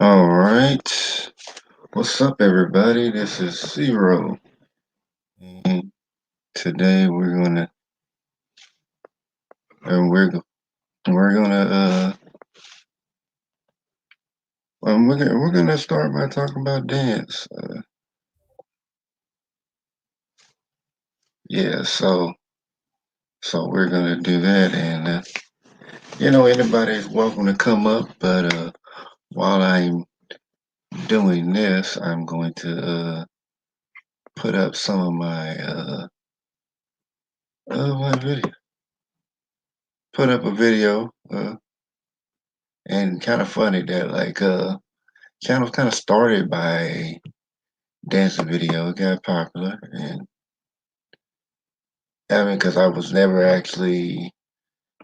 All right. What's up, everybody? This is Zero, and today and we're gonna we're gonna start by talking about dance. Yeah, so we're gonna do that, and anybody's welcome to come up. But while I'm doing this, I'm going to put up some of my video. Put up a video, and kind of funny that kind of started by dancing video. It got popular, and I mean, because I was never actually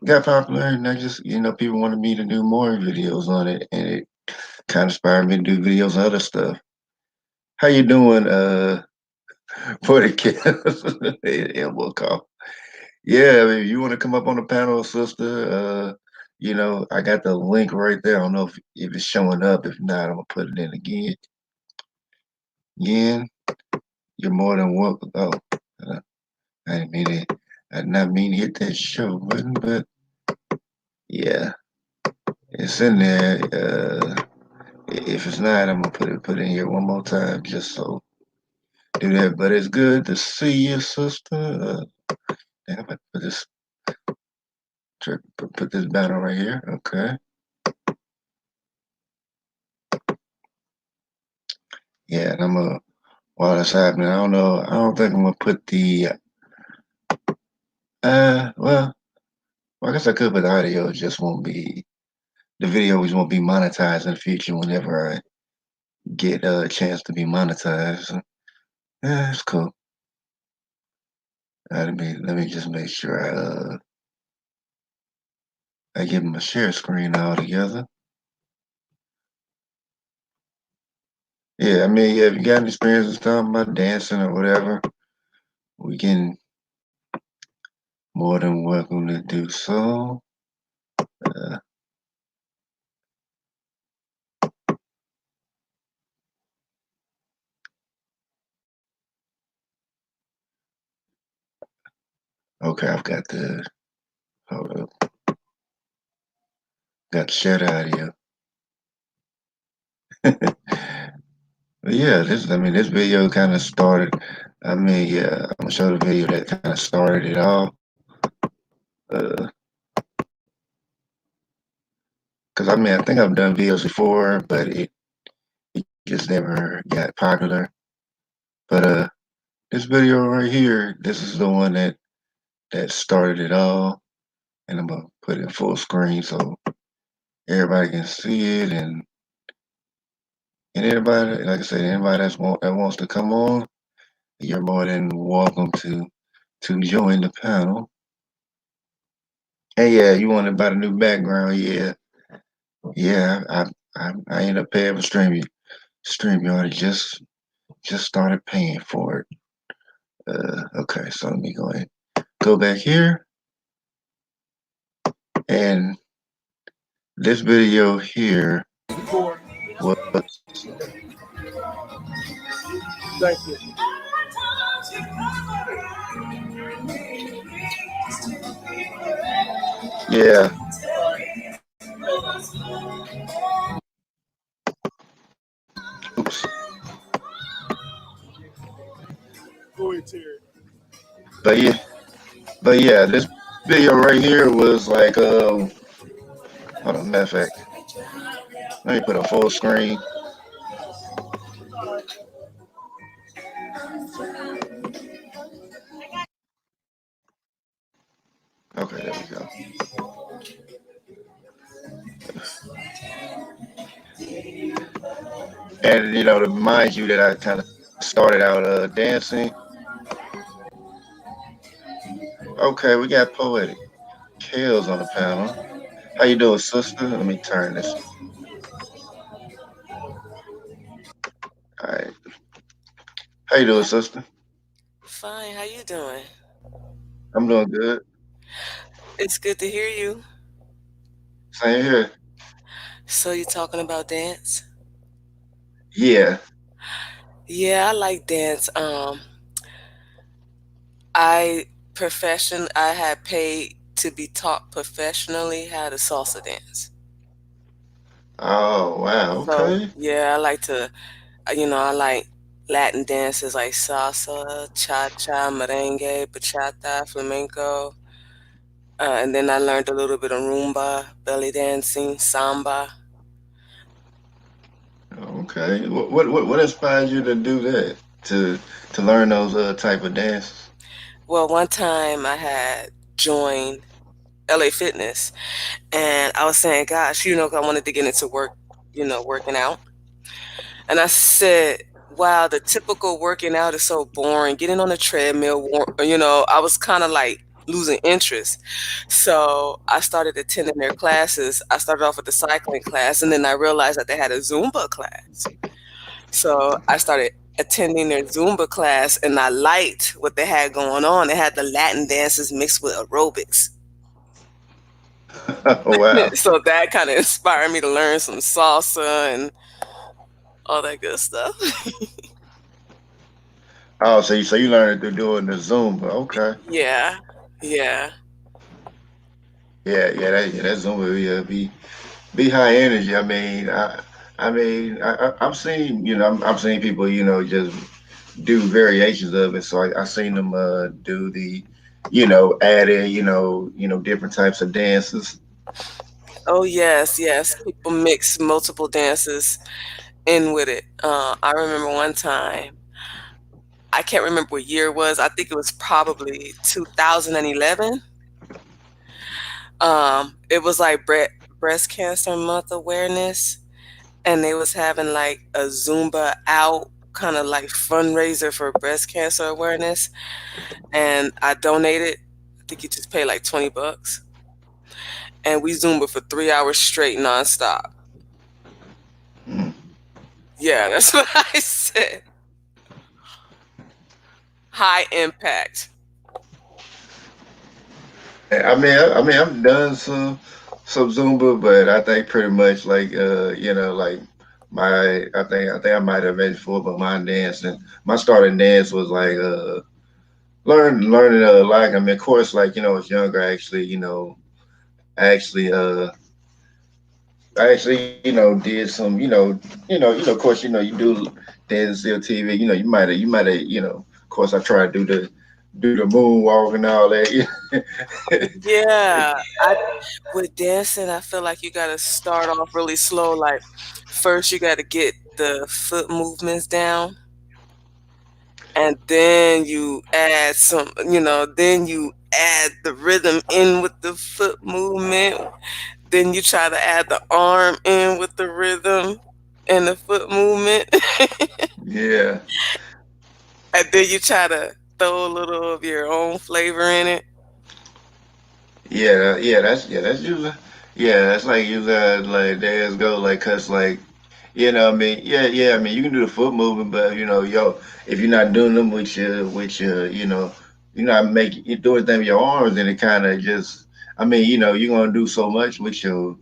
got popular, and I just people wanted me to do more videos on it, and it kind of inspired me to do videos on other stuff. How you doing, for the kids? Elbow call. Yeah, I mean, you want to come up on the panel, sister? I got the link right there. I don't know if it's showing up. If not, I'm gonna put it in again. Again, you're more than welcome. Oh, uh, I didn't mean to. I did not mean to hit that show button, but yeah, it's in there. If it's not, I'm gonna put it in here one more time just so do that. But it's good to see you, sister. I'm gonna put this banner right here. Okay. Yeah, and I'm gonna while that's happening, I don't know. I don't think I'm gonna put the well, I guess I could, but the audio just won't be the videos won't be monetized in the future whenever I get a chance to be monetized. Yeah, it's cool. Let me just make sure I give them a share screen all together. Yeah, I mean, yeah, if you got any experiences talking about dancing or whatever, we can more than welcome to do so. Uh, okay, I've got the hold up, got the share the audio. But yeah, this video kind of started. I mean, yeah, I'm gonna show the video that kind of started it all. Uh, Cause I mean, I think I've done videos before, but it just never got popular. But this video right here, this is the one that started it all, and I'm gonna put it in full screen so everybody can see it, and anybody, like I said, anybody that wants to come on, you're more than welcome to join the panel. And yeah, you want to buy the new background? Yeah, yeah. I ended up paying for StreamYard. Just started paying for it. Okay, so let me go ahead, go back here, and this video here was Thank you. yeah. Oops. Go ahead, Terry. But yeah, this video right here was like hold on, matter of fact, let me put a full screen. Okay, there we go. And to remind you that I kind of started out dancing. Okay, we got Poetic Kales on the panel. How you doing, sister? Let me turn this. All right. How you doing, sister? Fine, how you doing? I'm doing good. It's good to hear you. Same here. So you talking about dance? Yeah. Yeah, I like dance. I I had paid to be taught professionally how to salsa dance. Oh wow. So Okay. yeah, I like to, I like Latin dances like salsa, cha-cha, merengue, bachata, flamenco. And then I learned a little bit of rumba, belly dancing, samba. Okay. What inspired you to do that? To to learn those type of dances? Well, one time I had joined LA Fitness and I was saying, gosh, 'cause I wanted to get into working out. And I said, wow, the typical working out is so boring. Getting on the treadmill, I was kind of like losing interest. So I started attending their classes. I started off with the cycling class, and then I realized that they had a Zumba class. So I started attending their Zumba class, and I liked what they had going on. They had the Latin dances mixed with aerobics. Oh wow. So that kind of inspired me to learn some salsa and all that good stuff. Oh, so you learned through doing the Zumba. Okay. Yeah, yeah. Yeah, that Zumba be high energy. I've seen I've seen people just do variations of it. So I seen them do the add in different types of dances. Oh yes, yes. People mix multiple dances in with it. I remember one time. I can't remember what year it was. I think it was probably 2011. It was like breast cancer month awareness, and they was having like a Zumba out kind of like fundraiser for breast cancer awareness, and I donated. I think you just pay like $20, and we Zumba for 3 hours straight nonstop. Mm. Yeah, that's what I said. High impact. I've done some Zumba, but I think pretty much like like I think I might have mentioned before, but my dancing, my starting dance was like learning like of course like I was younger actually actually I actually did some of course you do dance still TV you might have of course I tried to do the moonwalk and all that. Yeah, I with dancing, I feel like you gotta start off really slow. Like first, you gotta get the foot movements down, and then you add then you add the rhythm in with the foot movement. Then you try to add the arm in with the rhythm and the foot movement, Yeah. and then you try to throw a little of your own flavor in it. That's usually that's like usually like days go like cause like you can do the foot movement but if you're not doing them with your you're not making you doing things with your arms then it kind of just you're gonna do so much with your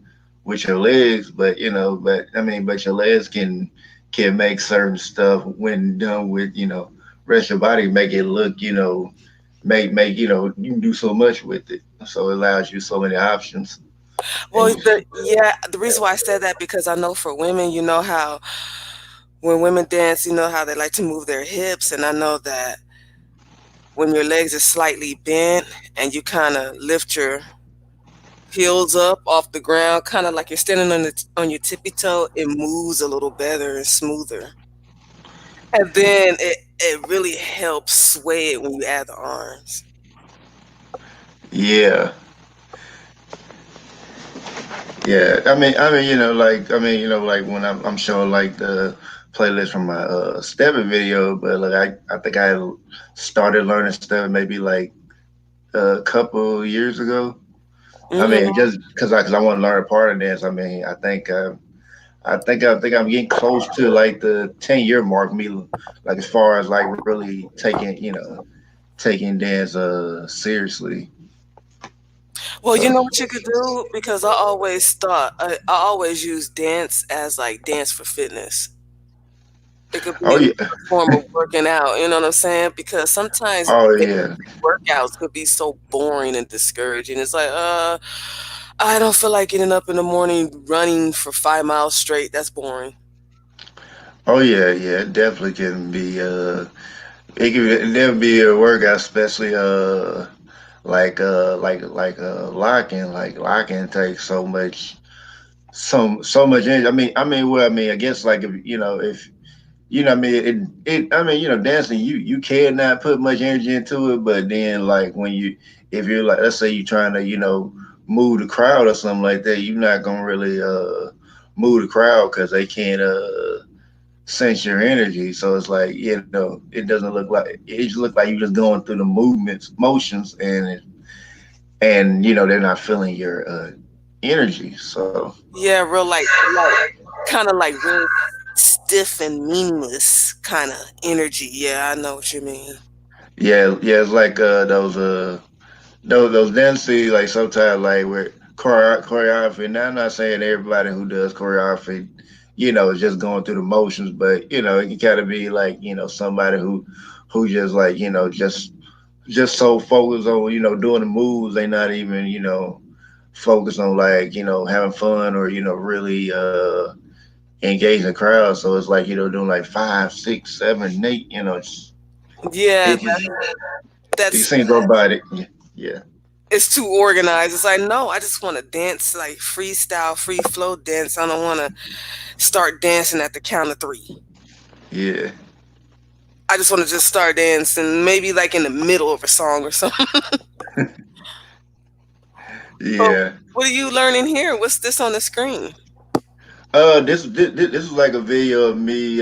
legs but but your legs can make certain stuff when done with rest of your body make it look make you can do so much with it so it allows you so many options Well, and the reason why I said that because I know for women, you know how when women dance, you know how they like to move their hips, and I know that when your legs are slightly bent and you kind of lift your heels up off the ground, kind of like you're standing on your tippy toe, it moves a little better and smoother. And then it really helps sway it when you add the arms. yeah like when I'm showing like the playlist from my stepping video but like I think I started learning stepping maybe like a couple years ago. Hmm. Just because I want to learn a part of dance. I think I'm getting close to like the 10-year mark. Me like as far as like really taking dance seriously. Well, you So know what you could do because I always thought I always use dance as like dance for fitness. It could be Oh yeah. another form of working out, you know what I'm saying? Because sometimes Oh daily yeah. workouts could be so boring and discouraging. It's like, I don't feel like getting up in the morning running for 5 miles straight. That's boring. Oh yeah, yeah. It definitely can be it can never be a workout, especially like locking takes so much energy. I guess like if if dancing, you cannot put much energy into it, but then like when you if you're like, let's say you're trying to move the crowd or something like that, you're not gonna really move the crowd because they can't sense your energy. So it's like, it doesn't look like it just look like you're just going through the movements motions, and they're not feeling your energy. So Yeah, real like kind of like real stiff and meaningless kind of energy. Yeah, I know what you mean. yeah, yeah, it's like those dances, like sometimes like where choreography. Now I'm not saying everybody who does choreography, is just going through the motions, but it can kind of be like somebody who just like just so focused on doing the moves, they not even focused on like having fun or really engaging the crowd. So it's like doing like 5, 6, 7, 8. Yeah, It just it that's seems robotic. Yeah, yeah, it's too organized. It's like, no, I just want to dance like freestyle, free flow dance. I don't want to start dancing at the count of three. yeah, I just want to just start dancing, maybe like in the middle of a song or something. So, yeah. what are you learning here? What's this on the screen? This is like a video of me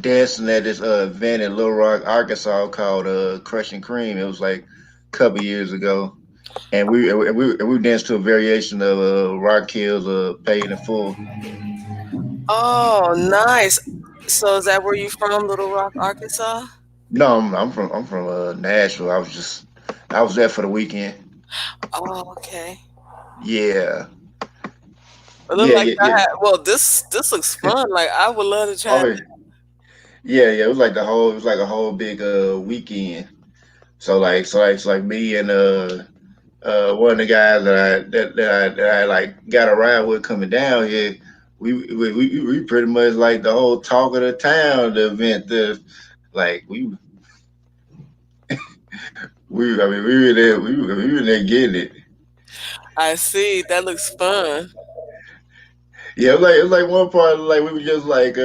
dancing at this event in Little Rock, Arkansas called Crushing Cream. It was like a couple years ago, and we danced to a variation of Rock Hills Paid in Full. Oh, nice. So, is that where you from, Little Rock, Arkansas? No, I'm from Nashville. I was there for the weekend. Oh, okay. Yeah, It looked yeah, like yeah, I yeah. had. Well, this looks fun. Like I would love to try. Oh yeah, yeah. It was like it was like a whole big weekend. So like me and one of the guys that I like got a ride with coming down here, we pretty much like the whole talk of the town. The event, like we I mean we were there getting it. I see. That looks fun. Yeah, it was like one part like we were just like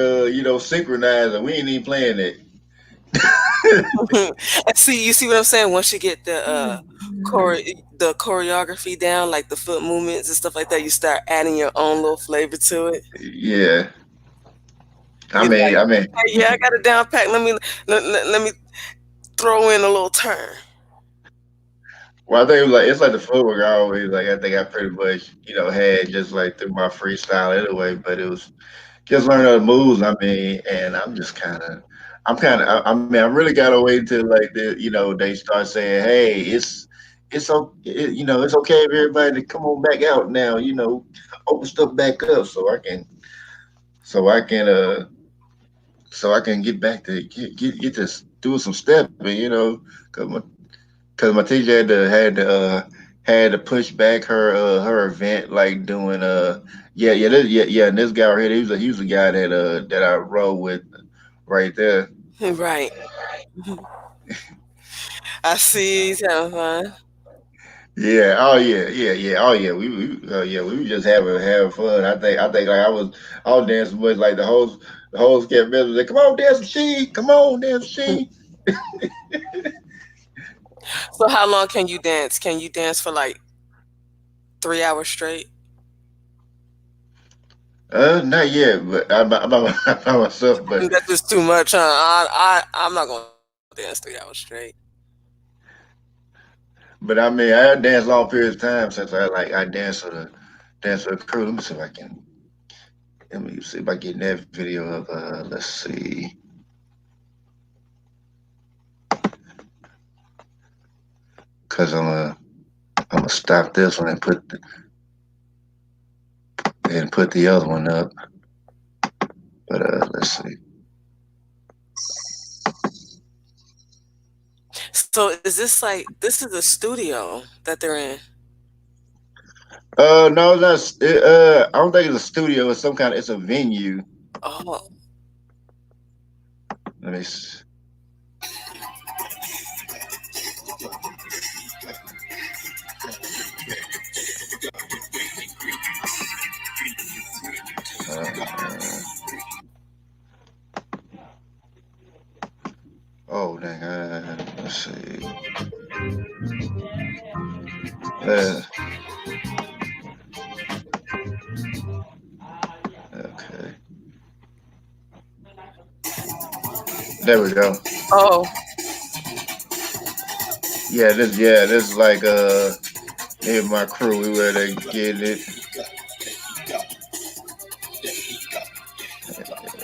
synchronized, and we ain't even playing it. And see, you see what I'm saying? Once you get chore the choreography down, like the foot movements and stuff like that, you start adding your own little flavor to it. Yeah, I You're like, mean I mean hey, yeah, I got it down packed. Let me throw in a little turn. well, I think it's like the footwork I always like. I think I pretty much had just like through my freestyle anyway, but it was just learning other moves. I mean, and I mean, I really gotta wait until like they start saying, "Hey, it's okay if everybody to come on back out now. Open stuff back up so I can uh so I can get back to get this doing some stepping. Cause my teacher had to push back her event like doing yeah, and this guy right here, he was a guy that I rode with right there. Right. I see. He's having fun. Yeah, oh yeah, oh yeah, we were just having fun. I think like I was dancing with like the host kept messing like, come on, dance machine, come on, dance machine. So, how long can you dance? Can you dance for like 3 hours straight? Not yet, but I'm by myself, That's just too much, huh? I'm not gonna dance 3 hours straight. but I mean I danced long periods of time since I dance with a crew. Let me see if I get that video of let's see, cause I'm gonna stop this one and put the other one up. But let's see. So is this like this is a studio that they're in? No, that's it, I don't think it's a studio. It's some kind. It's a venue. Oh, Let me. s- Uh, oh dang. Let's see. Uh, okay. There we go. oh, Yeah, this is like me and my crew. We were there getting it.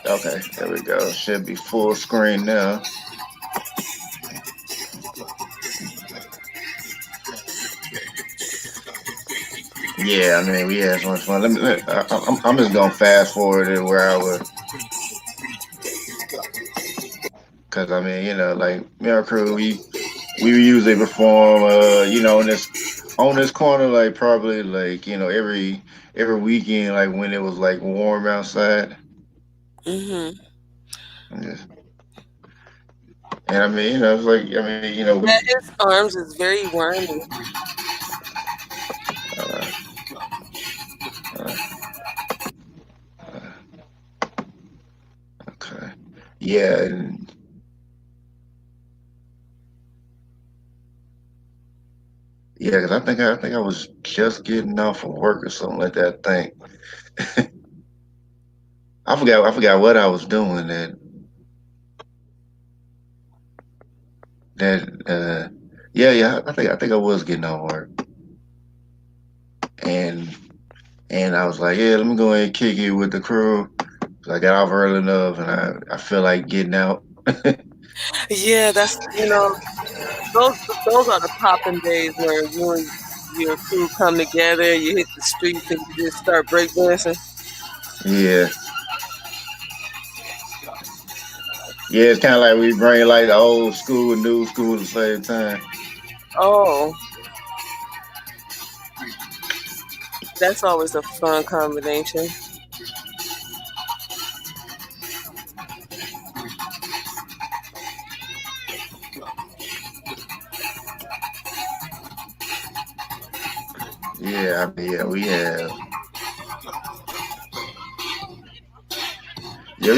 Okay, there we go. Should be full screen now. Yeah, I mean we had so much fun. I'm just gonna fast forward it where I was, cause I mean like me and our crew we usually perform on this corner like probably like every weekend like when it was like warm outside. mm-hmm. And, just, and I mean it's like I mean Yeah, his arms is very wormy. uh, uh, uh, okay, yeah, and yeah, cause I think I was just getting off from work or something like that. I think I forgot what I was doing that yeah I think I was getting off work and I was like yeah let me go ahead and kick it with the crew. So I got off early enough and I feel like getting out. Yeah, that's those those are the popping days where you and your crew come together, you hit the streets and you just start breakdancing. Yeah, yeah, it's kind of like we bring like the old school and new school at the same time. Oh, that's always a fun combination. Yeah, I mean we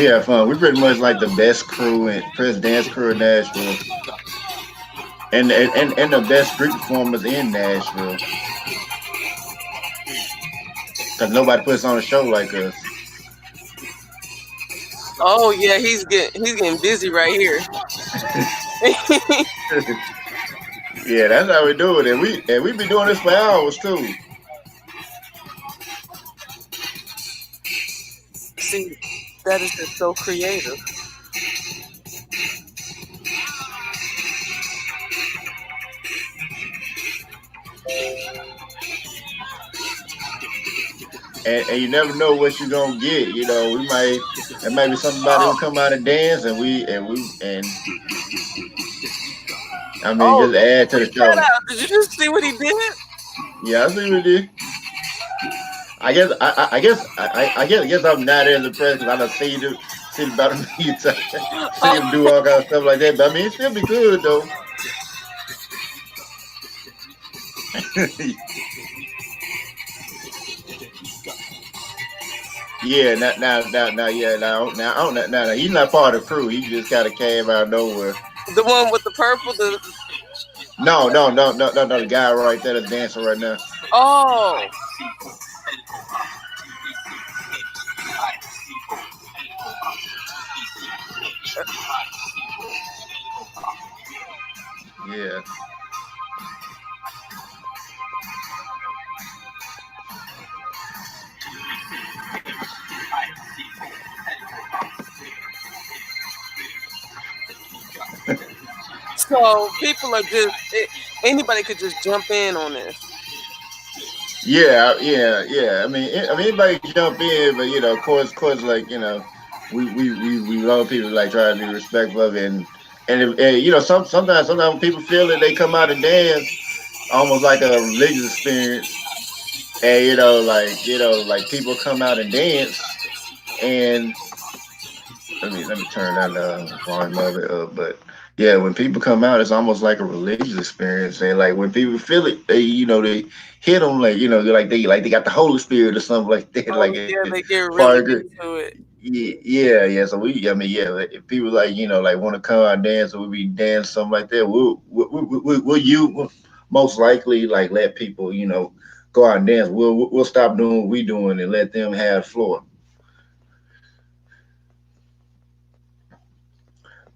have fun. We pretty much like the best crew and best dance crew in Nashville, and the best street performers in Nashville. Cause nobody puts on a show like us. Oh yeah, he's getting busy right here. Yeah, that's how we do it, and we be doing this for hours too. See, that is just so creative. And you never know what you're gonna get. We might there might be somebody Oh, who come out and dance, and I mean oh, just add to the check that show. out. Did you just see what he did? Yeah, I see what you. I guess I'm not as impressed because I done seen about a million times, see him do Oh, all kind of stuff like that. But I mean, it still be good though. Yeah, now, I don't, now, he's not part of the crew. He just kind of came out of nowhere. the one with the purple. The No, the guy right there that's dancing right now. oh, Yeah, so people are just anybody could just jump in on this. yeah. I mean, anybody can jump in, but of course, like we love people like try to be respectful of it, sometimes when people feel it, they come out and dance almost like a religious experience. And like people come out and dance, and let me turn that volume of it up. But yeah, when people come out, it's almost like a religious experience. And like when people feel it, they hit them like they got the Holy Spirit or something like that. Like Oh it yeah, they get far really good. into it. Yeah. So yeah. If people like want to come out and dance, or we dance something like that, will you most likely like let people go out and dance? We'll stop doing what we doing and let them have the floor.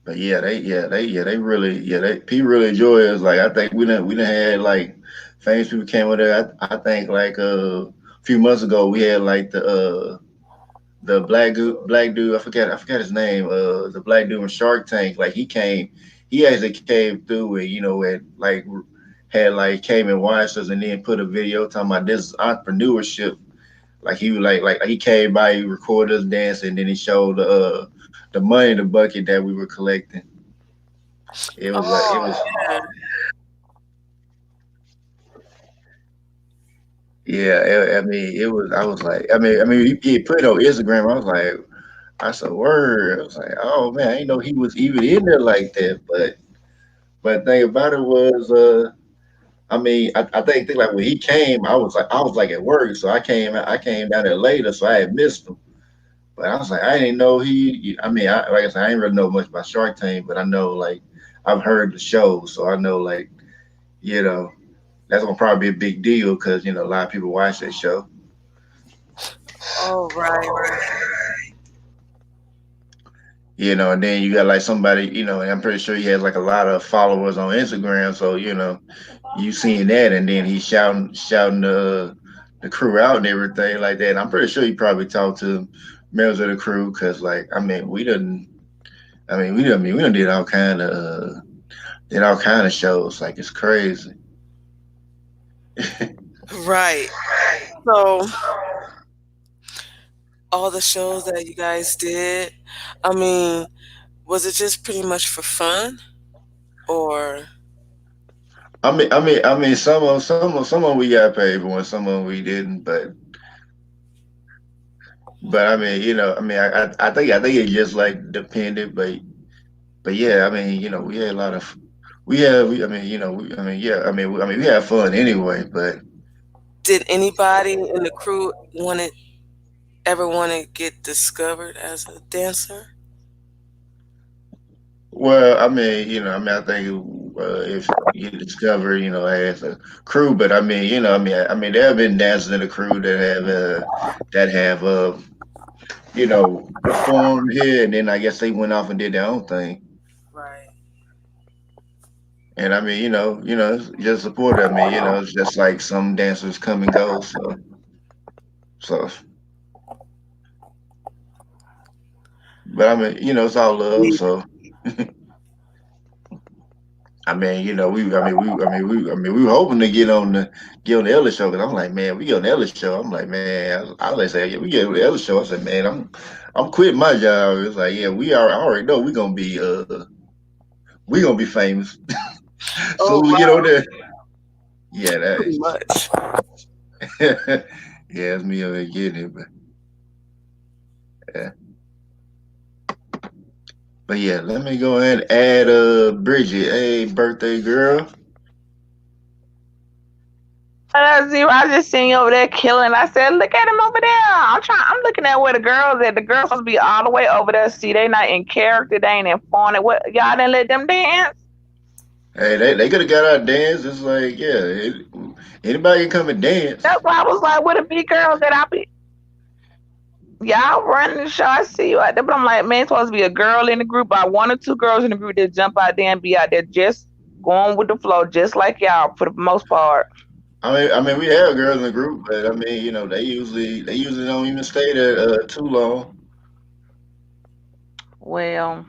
But they really they people really enjoy it. It's like I think we done had like famous people came with it. I think like a few months ago we had like the black dude, I forgot his name, the black dude in Shark Tank. Like he actually came through and and like had like came and watched us and then put a video talking about this entrepreneurship. Like he was like he came by, he recorded us dancing, and then he showed the money in the bucket that we were collecting. It Oh was yeah. yeah. I mean, it was. I was like, I mean, he put it on Instagram. I was like, I said, word. I was like, oh man, I didn't know he was even in there like that. But the thing about it was, I mean, I think like when he came, I was like at work, so I came down there later, so I had missed him. But I was like, I didn't know he. I mean, like I said, I didn't really know much about Shark Tank, but I know like I've heard the show, so I know like you know that's gonna probably be a big deal because a lot of people watch that show. Oh right, right. And then you got like somebody, and I'm pretty sure he has like a lot of followers on Instagram. So, you seeing that, and then he's shouting the crew out and everything like that. And I'm pretty sure he probably talked to members of the crew because, like, I mean, we done did all kind of shows. Like, it's crazy. Right. So all the shows that you guys did, I mean, was it just pretty much for fun or I mean, some of 'em we got paid for, and some of 'em we didn't. But I mean, I think it just like depended, but yeah, I mean, we had a lot of I mean, I mean, yeah, I mean, we had fun anyway. But did anybody in the crew ever want to get discovered as a dancer? well, I think if you discover, as a crew, but I mean, I mean, there have been dancers in the crew that have performed here, and then I guess they went off and did their own thing. Right. And I mean, it's just support. I mean, it's just like some dancers come and go. So, but I mean, it's all love. Yeah. So, we were hoping to get on the Ellis show. Cause I'm like, man, we get on the Ellis show. I'm like, man, I was say, yeah, we get on the Ellis show. I said, man, I'm quitting my job. It's like, yeah, I already know we gonna be famous. So Oh we get on wow, there. Yeah, that pretty is. much. Yeah, it's me over there getting it, yeah. But yeah, let me go ahead and add Bridget. Hey, birthday girl. Zero, I just seen you over there killing. I said, look at him over there. I'm looking at where the girls at. The girls supposed to be all the way over there. See, they not in character. They ain't in fun. What y'all didn't let them dance? Hey, they could have got out dance. It's like, yeah, anybody can come and dance. That's why I was like, where the big girls that I be? Y'all running the show. I see you out there, but I'm like, man, it's supposed to be a girl in the group. By one or two girls in the group that jump out there and be out there just going with the flow, just like y'all for the most part. I mean, we have girls in the group, but I mean, they usually don't even stay there too long. Well,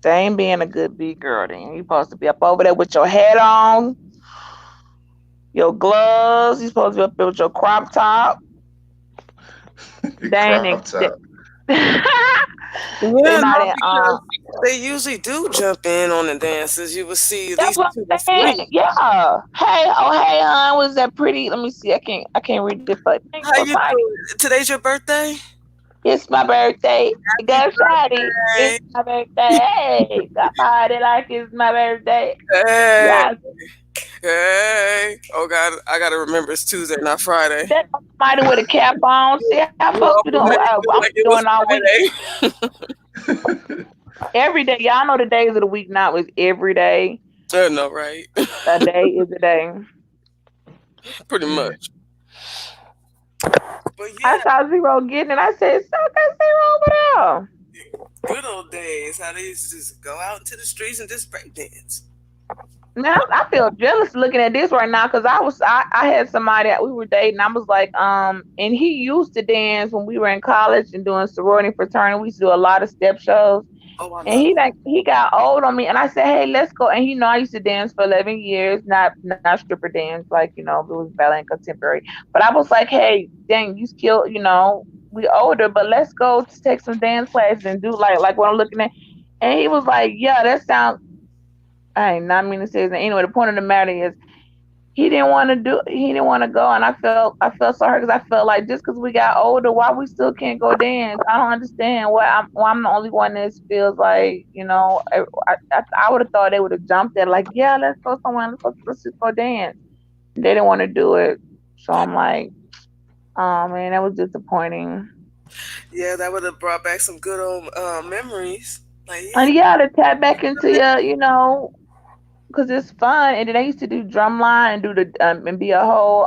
they ain't being a good big girl. Then you supposed to be up over there with your hat on, your gloves. You supposed to be up there with your crop top. The They ain't crop in. top. They Yeah, not no, in. because they usually do jump in on the dances. You will see at That's least what two or I'm saying. three. Yeah. Hey, oh hey, was that pretty? Let me see. I can't read it, but thanks How for you finding. doing? Today's your birthday? It's my birthday. Happy Go Shotty. It's birthday! my birthday. Hey, got party like it's my birthday. Hey, Yeah. hey! Oh God, I gotta remember it's Tuesday, not Friday. That somebody with a cap on. See how You folks be doing. always Well, make it I'm feel like it doing was all week. Friday. Every day. Y'all know the days of the week now is every day. No, right? A day is a day. Pretty Yeah. much. But I yeah, saw Zero getting it. I said, so got Zero over there. good old days. How they used to just go out into the streets and just break dance. Now I feel jealous looking at this right now because I had somebody that we were dating. I was like, and he used to dance when we were in college and doing sorority and fraternity. We used to do a lot of step shows. Oh, I And love he got old on me, and I said, "Hey, let's go." And he know I used to dance for 11 years, not stripper dance, like it was ballet and contemporary. But I was like, "Hey, dang, you still, we older, but let's go to take some dance classes and do like what I'm looking at." And he was like, "Yeah, that sounds." I ain't not mean to say that. Anyway, the point of the matter is, he didn't want to go, and I felt so hurt because I felt like just because we got older, why we still can't go dance? I don't understand why I'm the only one that feels like I would have thought they would have jumped at like, yeah, let's go somewhere, let's just go dance. They didn't want to do it, so I'm like, oh man, that was disappointing. Yeah, that would have brought back some good old memories. Like, yeah, And yeah, to tap back into your, because it's fun. And then I used to do drumline and do the and be a whole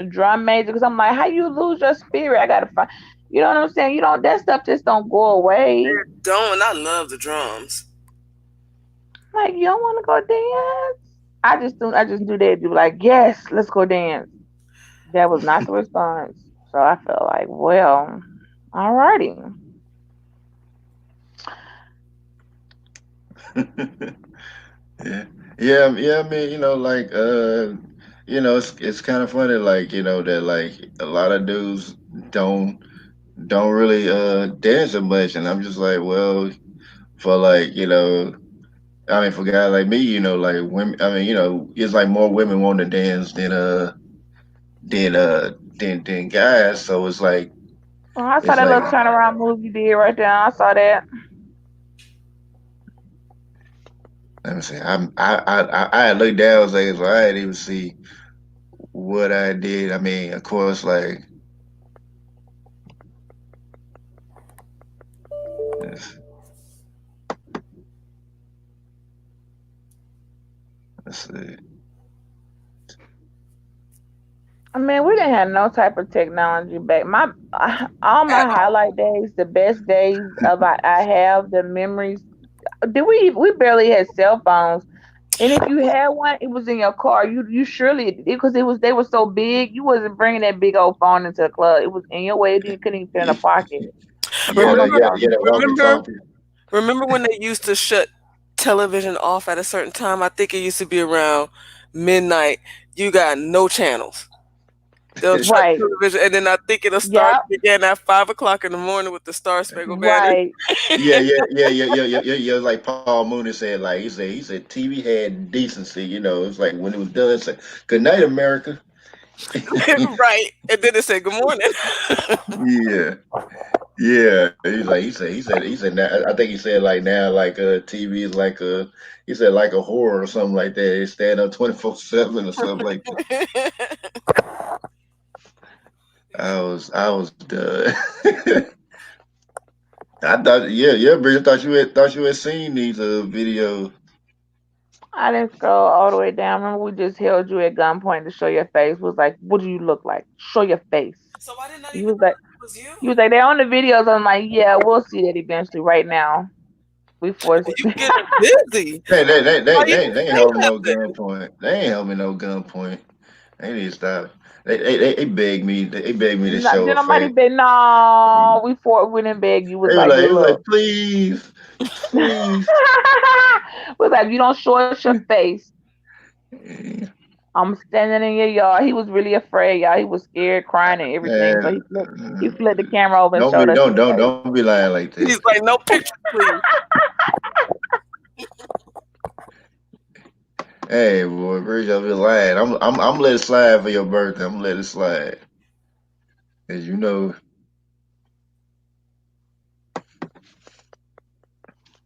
drum major. Because I'm like, how you lose your spirit? I gotta find. You know what I'm saying? You don't. That stuff just don't go away. don't. I love the drums. Like you don't want to go dance. I just do that. Do like yes, let's go dance. That was not the response. So I felt like, well, alrighty. Yeah, yeah. I mean, like, it's kind of funny, like, that like a lot of dudes don't don't really dance as much, and I'm just like, well, for like, I mean, for guys like me, like women, I mean, it's like more women want to dance than guys, so Oh, I saw it's that like little turnaround move you did right there. I saw that. let me see, I had looked down, so I didn't even see what I did. I mean, of course, like. Let's, let's see. I mean, we didn't have no type of technology back. All my At all. highlight days, the best days of I have the memories. Did we barely had cell phones, and if you had one, it was in your car. You surely because they were so big, you wasn't bringing that big old phone into the club. It was in your way. You couldn't even fit in a pocket. There Yeah, was no Remember, yeah, cell. that remember, walkie-talkie. remember when they used to shut television off at a certain time? I think it used to be around midnight. You got no channels. They'll shut Right. television, and then I think it'll start Yep. again at 5 o'clock in the morning with the Star Spangled Banner. Right. Like Paul Mooney said, like he said, TV had decency. It's like when it was done, it's like, "Good night, America." Right, and then it said good morning. Yeah, yeah. He said. Now, I think he said like now, like TV is like he said like a horror or something like that. It's stand up 24/7 or something like that. I was done. I thought, yeah, bro. I thought you had seen these videos. I didn't scroll all the way down. Remember, we just held you at gunpoint to show your face. Was like, what do you look like? Show your face. So why didn't I You even was know like, it was you? you was like, they're on the videos. I'm like, yeah, we'll see that eventually. Right now, we forced. You getting busy? They, Why you they, didn't they ain't say held me no nothing? gunpoint. They ain't held me no gunpoint. They need to stop. They begged me. They begged me to Not, show did a nobody face. been? No, we didn't beg. You was like, They was like, look. please, please. Was like, you don't show us your face. I'm standing in your yard. He was really afraid, y'all. He was scared, crying and everything. So Man, he flipped the camera over and don't showed be us his don't face. don't be lying like that. He's like, no pictures, please. Hey, boy, Bridge, I'll be lying. I'm let it slide for your birthday. I'm gonna let it slide. As you know,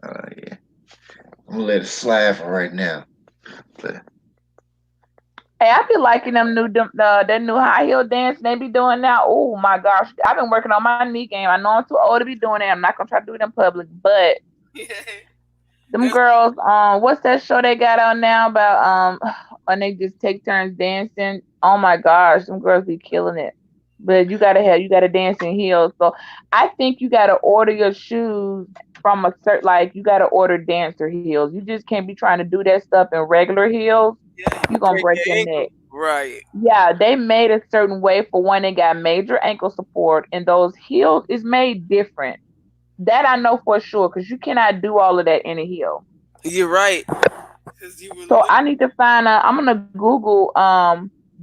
yeah, I'm gonna let it slide for right now. But Hey, I feel like in them that new high heel dance they be doing now. Oh my gosh, I've been working on my knee game. I know I'm too old to be doing it. I'm not gonna try to do it in public, but them There's, girls, what's that show they got on now about and they just take turns dancing? Oh my gosh, them girls be killing it. But you gotta dance in heels. So I think you gotta order your shoes from a certain like you gotta order dancer heels. You just can't be trying to do that stuff in regular heels. yeah, You you gonna break break your your neck. ankle. Right. Yeah, they made a certain way for when they got major ankle support, and those heels is made different. That I know for sure because you cannot do all of that in a heel. You're right. Because you were So literally, I need to find a. I'm gonna Google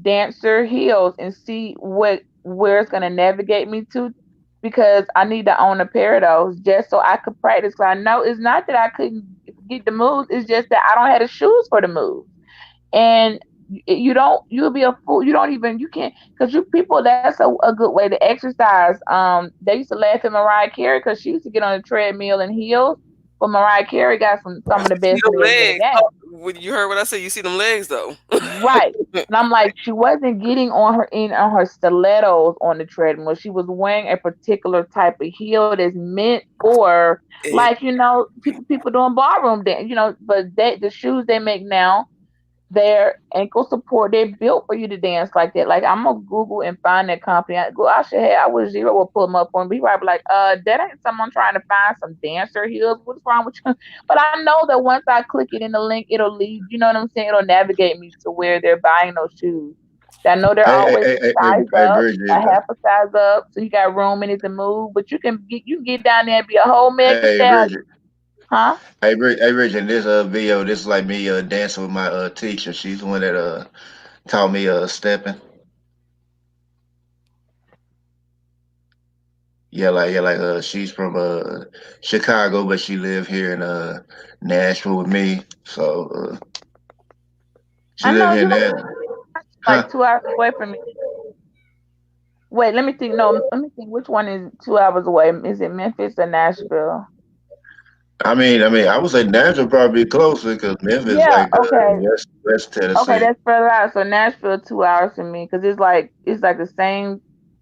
dancer heels and see what where it's gonna navigate me to because I need to own a pair of those just so I could practice. 'Cause I know it's not that I couldn't get the moves; it's just that I don't have the shoes for the moves. And you don't you'll be a fool. You don't even you can't because you people that's a good way to exercise. They used to laugh at Mariah Carey because she used to get on the treadmill in heels, but Mariah Carey got some of the see best them legs in the legs. game. Oh, when you heard what I said, you see them legs, though. Right. And I'm like, she wasn't getting on her stilettos on the treadmill. She was wearing a particular type of heel that's meant for It, like, people doing ballroom dance, but the shoes they make now their ankle support, they're built for you to dance like that. Like I'm gonna Google and find that company. I should have. I wish Zero would pull them up for me. He probably be like, that ain't someone trying to find some dancer heels. What's wrong with you? But I know that once I click it in the link, it'll lead. You know what I'm saying? It'll navigate me to where they're buying those shoes. I know they're always a size hey, up, a Bridget, half a size up, so you got room in it to move. But you can get down there and be a whole Megan hey, Stallion, Bridget, huh? hey, Bridget. This video, this is like me dancing with my teacher. She's the one that taught me stepping. She's from Chicago, but she live here in Nashville with me. So she I live know here you now, like huh? 2 hours away from me. Wait, let me think. No, let me think. Which one is 2 hours away? Is it Memphis or Nashville? I would say Nashville probably closer because Memphis Yeah. like Okay. West Okay, Tennessee. that's further out. So Nashville 2 hours from me because it's like the same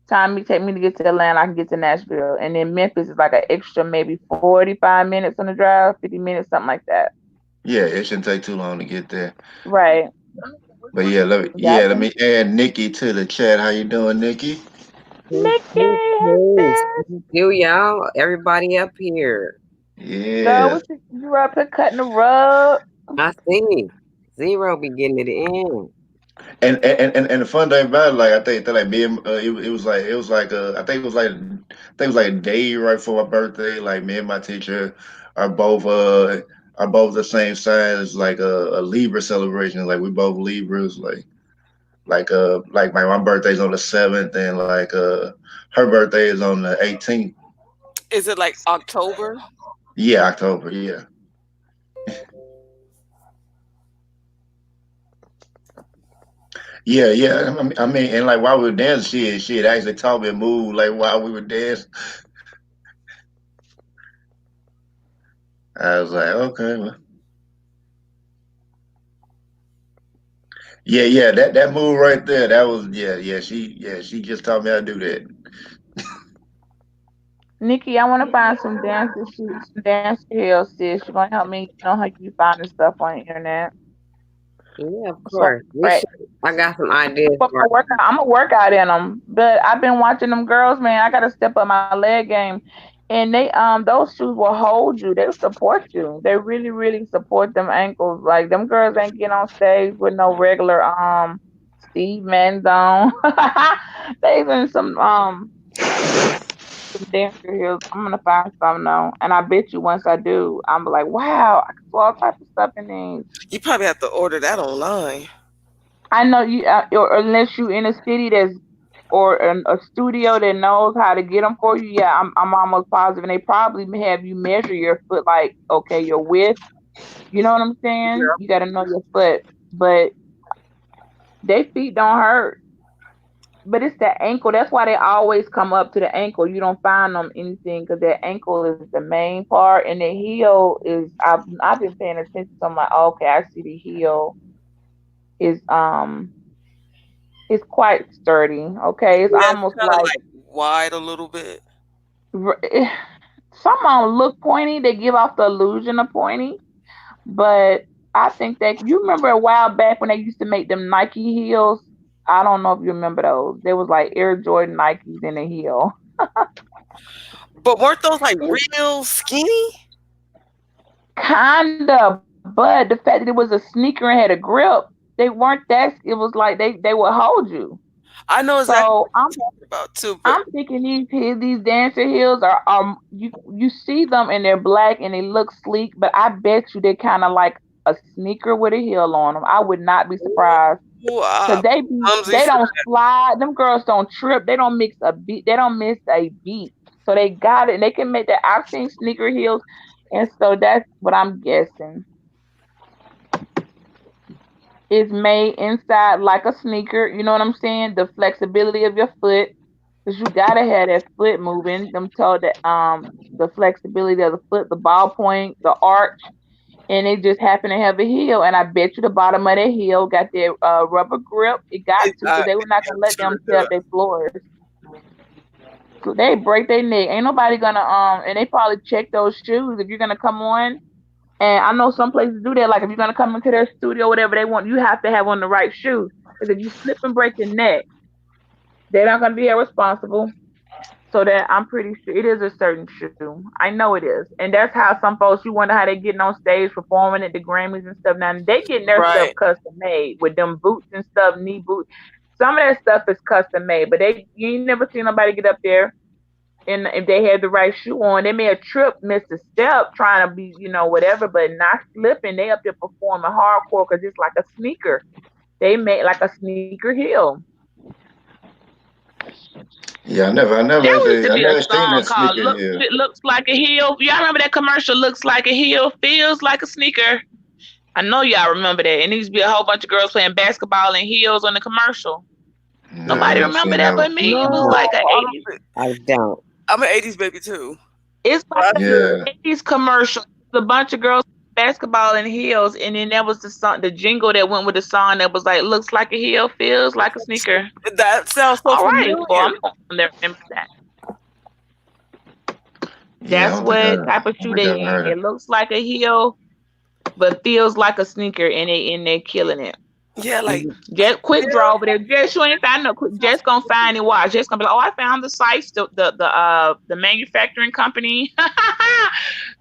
time you take me to get to Atlanta. I can get to Nashville, and then Memphis is like an extra maybe 45 minutes on the drive, 50 minutes, something like that. Yeah, it shouldn't take too long to get there. Right. But yeah, Yeah. I let think me add Nikki to the chat. How you doing, Nikki? Peace, Nikki, peace, peace. sis. Thank you, y'all. Everybody up here. Girl, Yeah, you up here cutting the rug? I see. Zero be getting it in. and the fun thing about it, like I think that like being it was like I think it was like a day right before my birthday. Like me and my teacher are both uh are both the same sign. It's like a Libra celebration. Like we both Libras. Like my birthday's on the 7th, and her birthday is on the 18th. is it like October? Yeah, October. Yeah. Yeah. And like while we were dancing, she had actually taught me a move. Like while we were dancing, I was like, okay, well, yeah. That move right there, that was She just taught me how to do that. Nikki, I want to find some dancer heels, sis. You're gonna help me. You know how you find the stuff on the internet. Yeah, of So course. We right. should. I got some ideas For for. my workout, I'm a workout in them, but I've been watching them girls, man. I gotta step up my leg game, and those shoes will hold you. They support you. They really really support them ankles. Like them girls ain't getting on stage with no regular Steve Man's on. They even some dancer heels. I'm gonna find some though, and I bet you once I do, I'm be like, wow, I can do all types of stuff in these. You probably have to order that online. I know you, or unless you in a city that's or a studio that knows how to get them for you. Yeah, I'm almost positive, and they probably have you measure your foot, like okay, your width. You know what I'm saying? You got to know your foot, but they feet don't hurt. But it's the ankle. That's why they always come up to the ankle. You don't find them anything because their ankle is the main part, and the heel is. I've been paying attention. So I'm like, oh, okay, I see the heel is it's quite sturdy. Okay, it's Yeah, it's almost kind of like like wide a little bit. r- some of them look pointy. They give off the illusion of pointy, but I think that you remember a while back when they used to make them Nike heels. I don't know if you remember those. There was like Air Jordan Nikes in the heel. But weren't those like real skinny? Kinda, but the fact that it was a sneaker and had a grip, they weren't that. It was like they would hold you. I know exactly So what you're talking about too, but I'm thinking these dancer heels are you see them and they're black and they look sleek, but I bet you they're kind of like a sneaker with a heel on them. I would not be surprised ooh, because clumsy they for don't that. slide. Them girls don't trip. They don't mix a beat. They don't miss a beat. So they got it. And they can make that. I've seen sneaker heels, and so that's what I'm guessing. It's made inside like a sneaker. You know what I'm saying? The flexibility of your foot, because you gotta have that foot moving. Them told that the flexibility of the foot, the ball point, the arch, and it just happened to have a heel. And I bet you the bottom of that heel got that rubber grip. It got to, because they were not gonna It let them sure tear up does. their floors. They break their neck. Ain't nobody gonna and they probably check those shoes if you're gonna come on. And I know some places do that. Like if you're gonna come into their studio, whatever they want, you have to have on the right shoes. Because if you slip and break your neck, they're not gonna be held responsible. So that I'm pretty sure it is a certain shoe. I know it is. And that's how some folks you wonder how they getting on stage performing at the Grammys and stuff. Now they getting their stuff Right. custom made with them boots and stuff, knee boots. Some of that stuff is custom made, but they you ain't never seen nobody get up there and if they had the right shoe on, they may have tripped, missed a step, trying to be, whatever, but not slipping. They up there performing hardcore because it's like a sneaker. They made like a sneaker heel. Yeah, There used to I be a never seen song that called sneaker "Look here. It Looks Like a Heel." Y'all remember that commercial? Looks like a heel, feels like a sneaker. I know y'all remember that. And there used to be a whole bunch of girls playing basketball in heels on the commercial. No, I Nobody never remember seen that that but one. me. It was No, No, like a I 80s. don't think I don't. I'm an 80s baby too. It's like I a Yeah, 80s commercial. A bunch of girls basketball in heels, and then there was the song, the jingle that went with the song that was like, "Looks like a heel, feels like a sneaker." that sounds so All right, boy, familiar. I'm gonna remember that. yeah. That's what type of I don't shoe think they I've in. heard it. It looks like a heel, but feels like a sneaker, and they killing it. Yeah, like Mhm. Just quick feel draw over there. Just you ain't find no quick. Just gonna find and watch. Just gonna be like, oh, I found the sites, the manufacturing company.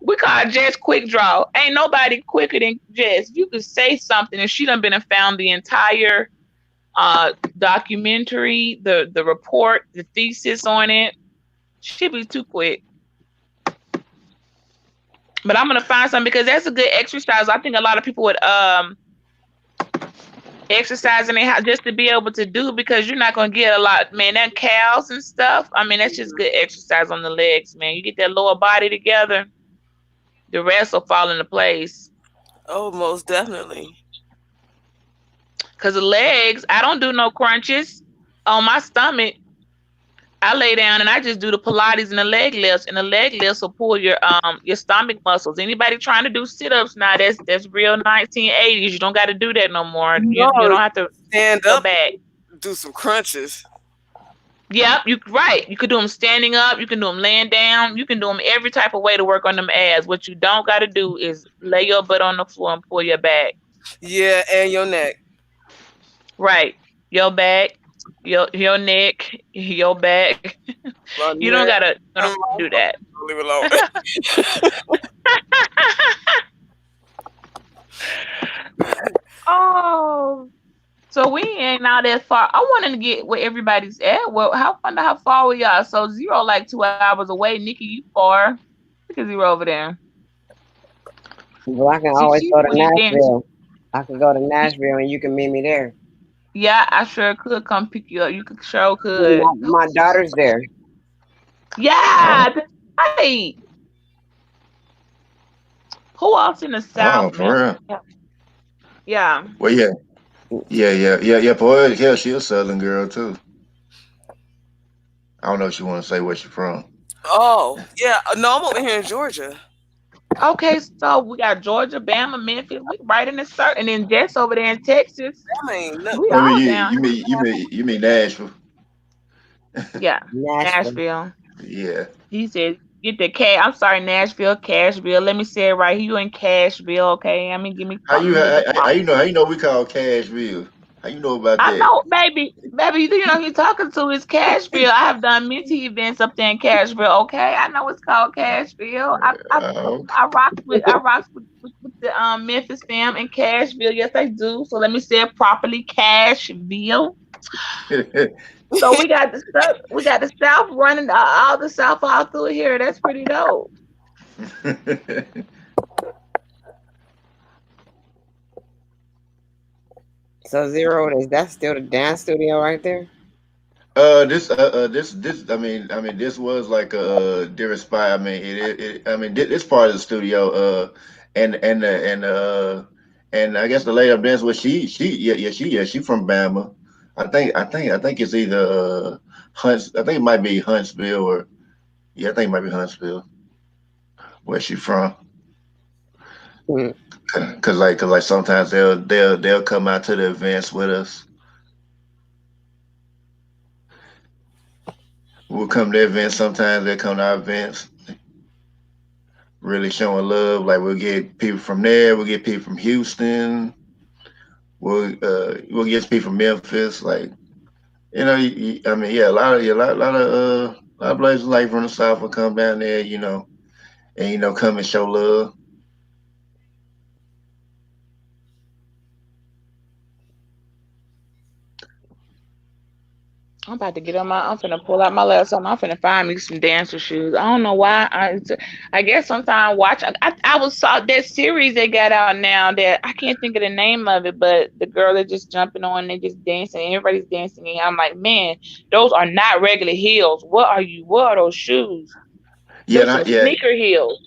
We call it Just Quick Draw. Ain't nobody quicker than Jess. You could say something, and she done been and found the entire documentary, the report, the thesis on it. She be too quick. But I'm gonna find something because that's a good exercise. I think a lot of people would exercising their house just to be able to do because you're not gonna get a lot, man. That calves and stuff. I mean, that's just good exercise on the legs, man. You get that lower body together, the rest will fall into place. oh, most definitely. Cause the legs, I don't do no crunches on my stomach. I lay down and I just do the Pilates and the leg lifts, and the leg lifts will pull your stomach muscles. Anybody trying to do sit ups now, that's real 1980s. You don't got to do that no more. You No, don't have to stand go up back. and do some crunches. Yep, you right. You could do them standing up. You can do them laying down. You can do them every type of way to work on them abs. What you don't got to do is lay your butt on the floor and pull your back. Yeah, and your neck. Right, your back, your neck, your back. My You don't neck gotta you don't and do my that. leave it alone. Oh, so we ain't now that far. I wanted to get where everybody's at. Well, how far we are? So zero like 2 hours away. Nikki, you far? Look at zero over there. Well, I can See, always she's go to with it then. Nashville. I can go to Nashville and you can meet me there. Yeah, I sure could come pick you up. You could sure could. My daughter's there. Oh, Yeah, that's right. Who else in the oh, South, man? for real. Yeah. Well, yeah, yeah. Boy, yeah, she a Southern girl too. I don't know if she want to say where she from. Oh, yeah. No, I'm over here in Georgia. Okay, so we got Georgia, Bama, Memphis. We right in the circle, and then Jess over there in Texas. I mean, look, We I mean, all down you mean Nashville? here. Yeah, Nashville. Nashville. Yeah. He said, "Get the cash." I'm sorry, Nashville, Cashville. Let me say it right. You in Cashville, okay? I mean, give me. Let me get the How proper. you know we call Cashville? How you know about I that? know, baby, baby. You know who you talking to is Cashville. I have done many events up there in Cashville. Okay, I know it's called Cashville. Okay. I rock with the Memphis fam in Cashville. Yes, I do. So let me say it properly, Cashville. So we got the South running all the South all through here. That's pretty dope. So Zero, is that still the dance studio right there? this was like a different spot. I mean, I mean, this part of the studio, and I guess the lady up there was she from Bama. I think it's either Hunts. I think it might be Huntsville or yeah, I think it might be Huntsville. Where she from? Mm. Cause like sometimes they'll come out to the events with us. We'll come to events. Sometimes they come to our events, really showing love. Like we'll get people from there. We'll get people from Houston. We'll get people from Memphis. Like I mean, yeah, a lot of places like from the South will come down there. And come and show love. I'm about to get on my. I'm finna pull out my laptop. I'm finna find me some dancer shoes. I don't know why. I guess sometimes watch. I was saw that series they got out now that I can't think of the name of it, but the girl that just jumping on, they just dancing. Everybody's dancing, and I'm like, man, those are not regular heels. What are you? What are those shoes? Yeah, Them and some sneaker heels.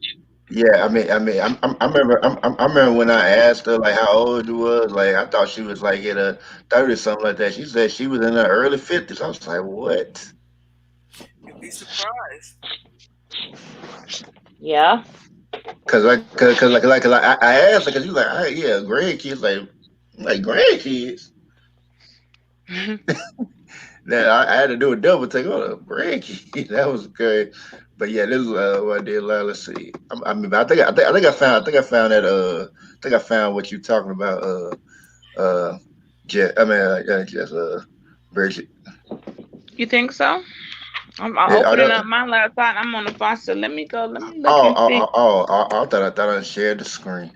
yeah. I remember when I asked her like how old you was. Like I thought she was like in her 30s, something like that. She said she was in her early 50s. I was like, what? you'd be surprised. Yeah. I asked her because she was like, yeah, grandkids, like grandkids. That I had to do a double take on a grandkid. That was great. But yeah, this is what I did. Let's see. I mean, I think I found what you're talking about. Uh, just Bridget. You think so? I'm Yeah, opening up my laptop. I'm on the phone. So let me go. Let me look and see. I shared the screen.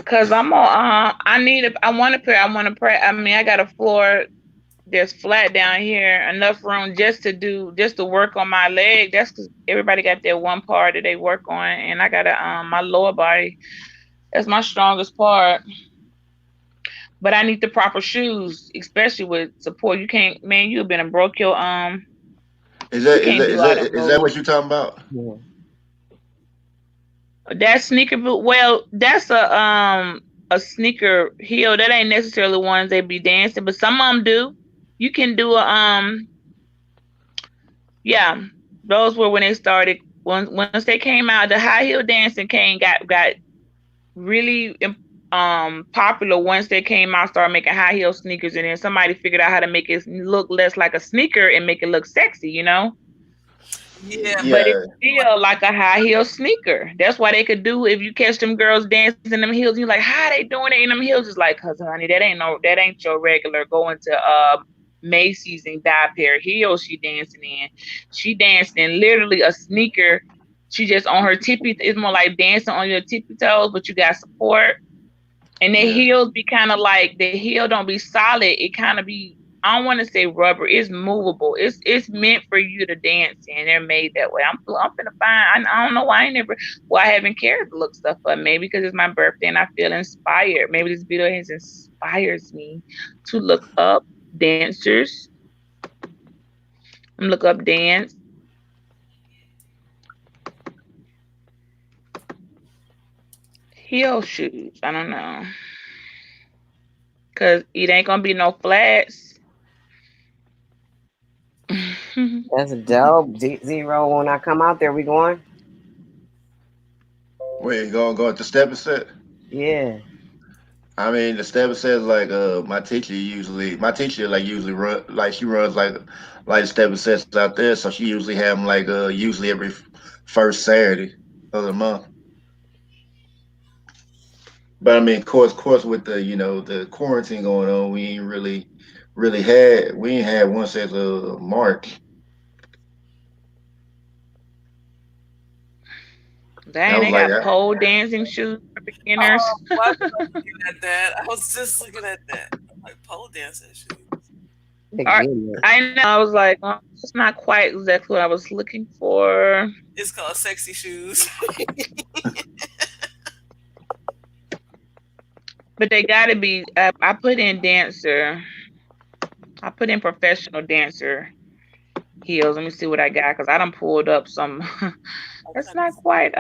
Cause I'm on. I need. I want to pray. I want to pray. I mean, I got a floor that's flat down here, enough room just to work on my leg. That's because everybody got their one part that they work on, and I got my lower body. That's my strongest part. But I need the proper shoes, especially with support. You can't, man. You've been and broke your You can't do all them Is that moves. what you're talking about? Yeah. That sneaker boot. Well, that's a sneaker heel. That ain't necessarily ones they be dancing, but some of them do. You can do a yeah. Those were when they started. Once they came out, the high heel dancing got really popular once they came out. Started making high heel sneakers, and then somebody figured out how to make it look less like a sneaker and make it look sexy. Yeah, But it's Yeah, still like a high heel sneaker. That's why they could do if you catch them girls dancing in them heels. You're like, how they doing it in them heels? It's like, cause honey, that ain't your regular going to Macy's and buy a pair of heels she dancing in. She danced in literally a sneaker. She just on her tippy. It's more like dancing on your tippy toes, but you got support. And the yeah, heels be kind of like the heel don't be solid. It kind of be I don't want to say rubber. It's movable. It's meant for you to dance in. They're made that way. I'm gonna find. I don't know why I never. Well, I haven't cared to look stuff up. Maybe because it's my birthday and I feel inspired. Maybe this video has inspires me to look up. dancers. I'm look up dance heel shoes. I don't know, cause it ain't gonna be no flats. That's dope. Zero. When I come out there, we going? Where you going? Going to step and set? Yeah. I mean, the step and set is like my teacher like usually run like she runs like step and sets out there, so she usually have them like usually every first Saturday of the month. But I mean, course, with the the quarantine going on, we ain't we ain't had one since March. That Dang, was they like got pole dancing shoes for beginners. Oh, why was I looking at that? I was just looking at that. Like pole dancing shoes. Beginner. I know. I was like, oh, it's not quite exactly what I was looking for, It's called sexy shoes. but they got to be. I put in dancer. I put in professional dancer heels. Let me see what I got because I done pulled up some. I'm It's trying to not see quite.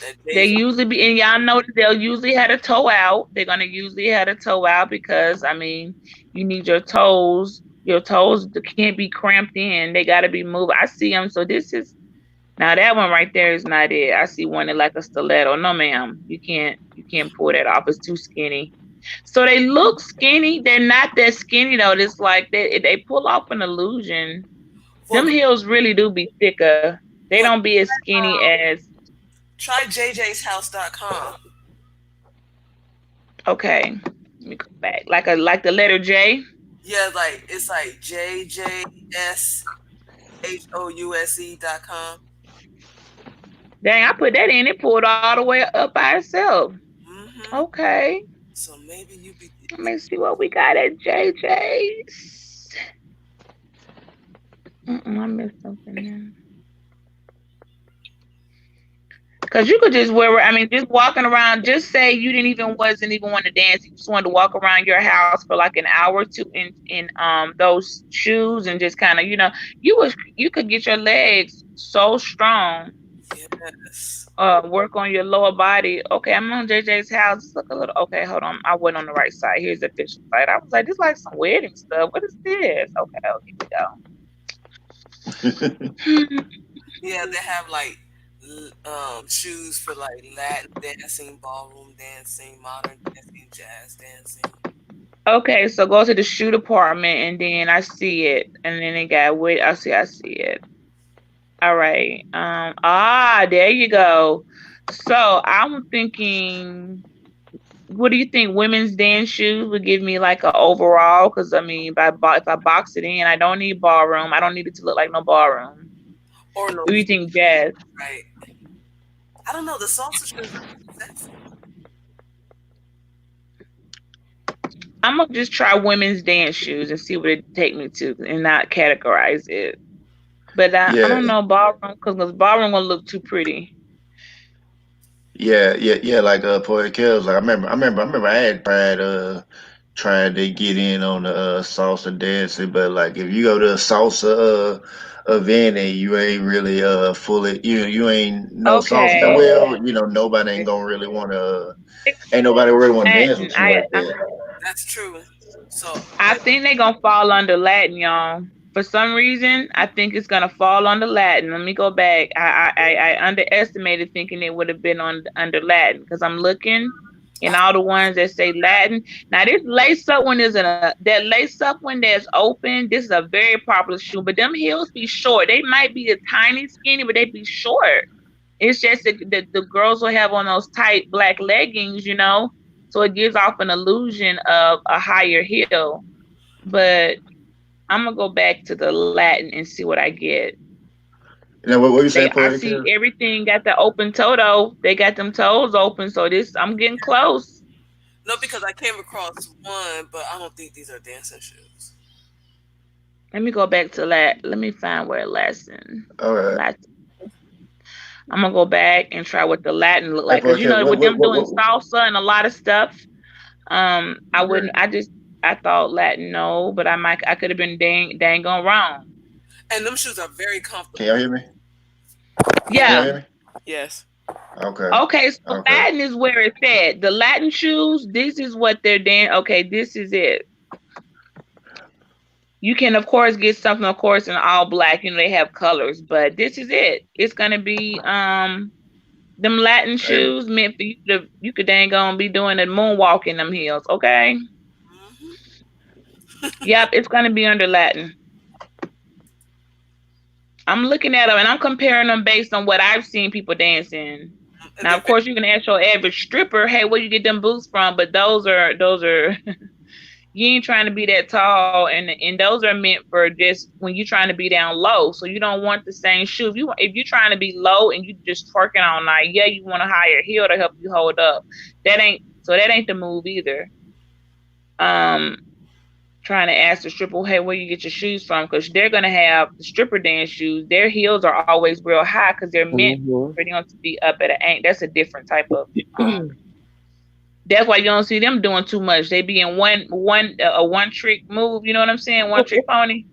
that They Deja. usually be, and y'all know that they'll usually have a toe out. They're gonna usually have a toe out because I mean, you need your toes. Your toes can't be cramped in. They got to be moved. I see them. So this is now that one right there is not it. I see one that like a stiletto. No, ma'am, you can't. You can't pull that off. It's too skinny. So they look skinny. They're not that skinny though. It's like they pull off an illusion. Well, Them heels really do be thicker. They well, don't be as skinny as. try jjshouse.com. Okay, let me go back. Like the letter J. Yeah, like it's like jjshouse.com. Dang, I put that in. It pulled all the way up by itself. Mm-hmm. Okay, So maybe you be let me see what we got at JJ's. I missed something there. Cause you could just wear. I mean, just walking around. Just say you didn't even wasn't even want to dance. You just wanted to walk around your house for like an hour or two in those shoes and just kind of you could get your legs so strong. yes. Work on your lower body. Okay, I'm on JJ's house. Just look a little. Okay, hold on. I went on the right side. Here's the official site. I was like, this is like some wedding stuff. What is this? Okay, oh, here we go. Yeah, they have like shoes for like Latin dancing, ballroom dancing, modern dancing, jazz dancing. Okay, so go to the shoe department and then I see it, and then they got wait. I see it. All right. There you go. So I'm thinking, what do you think? Women's dance shoes would give me like a overall? Because I mean, if I box it in, I don't need ballroom. I don't need it to look like no ballroom. Or no, What do you think, Jazz? right? I don't know. The salsa shoes are sexy. I'm gonna just try women's dance shoes and see what it take me to, and not categorize it. But I Yeah, don't know ballroom because ballroom gonna look too pretty. yeah. Like Poet Kells, like I had tried to get in on the salsa dancing, but like if you go to a salsa event and you ain't really fully you ain't no salsa that Okay. well, nobody ain't gonna really ain't nobody really want to dance Latin. with you like that. That's true. So I think they're gonna fall under Latin, y'all. For some reason, I think it's gonna fall under Latin. Let me go back. I underestimated thinking it would have been on under Latin because I'm looking in I, all the ones that say Latin. Now this lace up one isn't that lace up one that's open. This is a very popular shoe, but them heels be short. They might be a tiny skinny, but they be short. It's just the girls will have on those tight black leggings, so it gives off an illusion of a higher heel. But I'm gonna go back to the Latin and see what I get. What you saying, I Poet see Kells? everything got the open toe though. They got them toes open, so this I'm getting close. no, because I came across one, but I don't think these are dancing shoes. Let me go back to Let me find where Latin. All right. Latin. I'm gonna go back and try what the Latin look Hey, like, cause Poet Kells, with them doing salsa and a lot of stuff, I wouldn't. okay. I thought Latin, no, but I could have been dang on wrong. And them shoes are very Can y'all comfortable. hear me? Can y'all Yeah. Yes, hear me? yes. Okay. Okay, so Okay. Latin is where it's at. The Latin shoes, this is what they're dan. Okay, this is it. You can of course get something, of course, in all black. They have colors, but this is it. It's gonna be them Latin Hey, shoes meant for you could dang on be doing a moonwalk in them heels. Okay. Hmm. Yep, it's gonna be under Latin. I'm looking at them and I'm comparing them based on what I've seen people dancing. And Now, they're of course, you can ask your average stripper, "Hey, where you get them boots from?" But those are you ain't trying to be that tall, and those are meant for just when you're trying to be down low. So you don't want the same shoe. If you're trying to be low and you just twerking all night, yeah, you want a higher heel to help you hold up. That ain't the move either. Um, Trying to ask the stripper, "Hey, where you get your shoes from?" Because they're gonna have the stripper dance shoes. Their heels are always real high because they're meant Mm-hmm. for them to be up at an angle. That's a different type of. That's why you don't see them doing too much. They be in a one trick move. You know what I'm saying? One trick pony.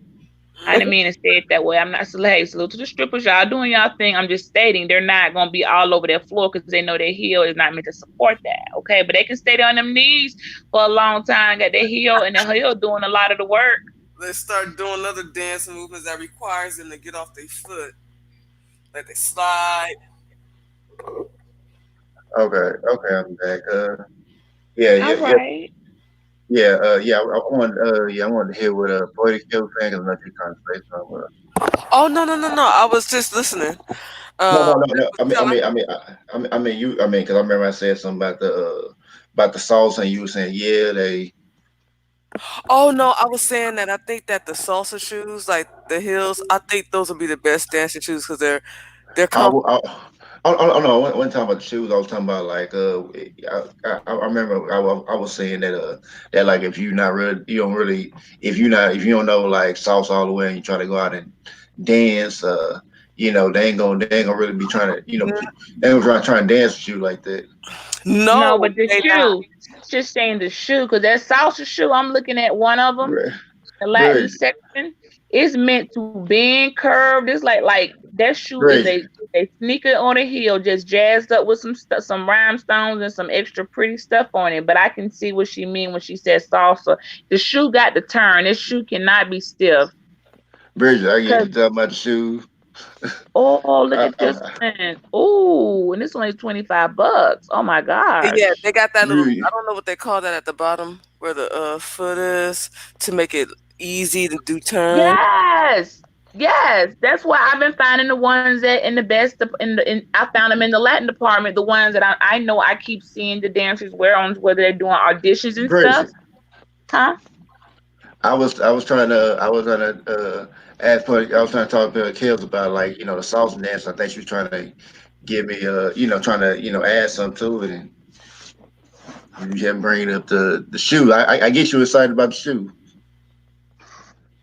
I didn't hmm mean to say it that way. I'm not so hey, salute to the strippers. Y'all doing y'all thing. I'm just stating they're not gonna be all over their floor because they know their heel is not meant to support that. Okay, but they can stay there on them knees for a long time, got their heel and their heel doing a lot of the work. They start doing other dance movements that requires them to get off their foot, like they slide. okay. Okay. I'm back. Yeah. All Yeah. Yeah. right. Yeah. Yeah. I wanted to hear what Poetic Kill saying because I know she's trying to say something. Oh no, no, no, no! I was just listening. No, no, no, They no. was telling. I mean, because I remember I said something about the sauce, and you were saying, yeah, they. Oh no, I was saying that I think that the salsa shoes, like the heels, I think those would be the best dancing shoes because they're I, comfortable. oh no, I wasn't talking about the shoes. I was talking about like I remember I was saying that like if you not really you don't really if you don't know like sauce all the way and you try to go out and dance they ain't gonna really be trying to they ain't gonna try and dance with you like that. No, No, but the they not. shoe. Just saying the shoe because that salsa shoe. I'm looking at one of them. Right, The Latin right, section is meant to bend, curved. It's like that shoe is right. a sneaker on a heel, just jazzed up with some rhinestones and some extra pretty stuff on it. But I can see what she mean when she says salsa. The shoe got to turn. This shoe cannot be stiff. Bridget, I get Cause you talking about the shoes. oh, look at this I, one. Oh, and this only $25. Oh my Yeah, gosh. they got that little. I really, don't know what they call that at the bottom where the foot is to make it easy to do turn. Yes. Yes, that's why I've been finding the ones that in the best I found them in the Latin department, the ones that I know I keep seeing the dancers wear on whether they're doing auditions and stuff. Bridget. Huh? I was trying to I was trying to talk to Kels about like the sauce dance. I think she was trying to give me trying to add something to it, and you just bringing up the shoe. I get you excited about the shoe.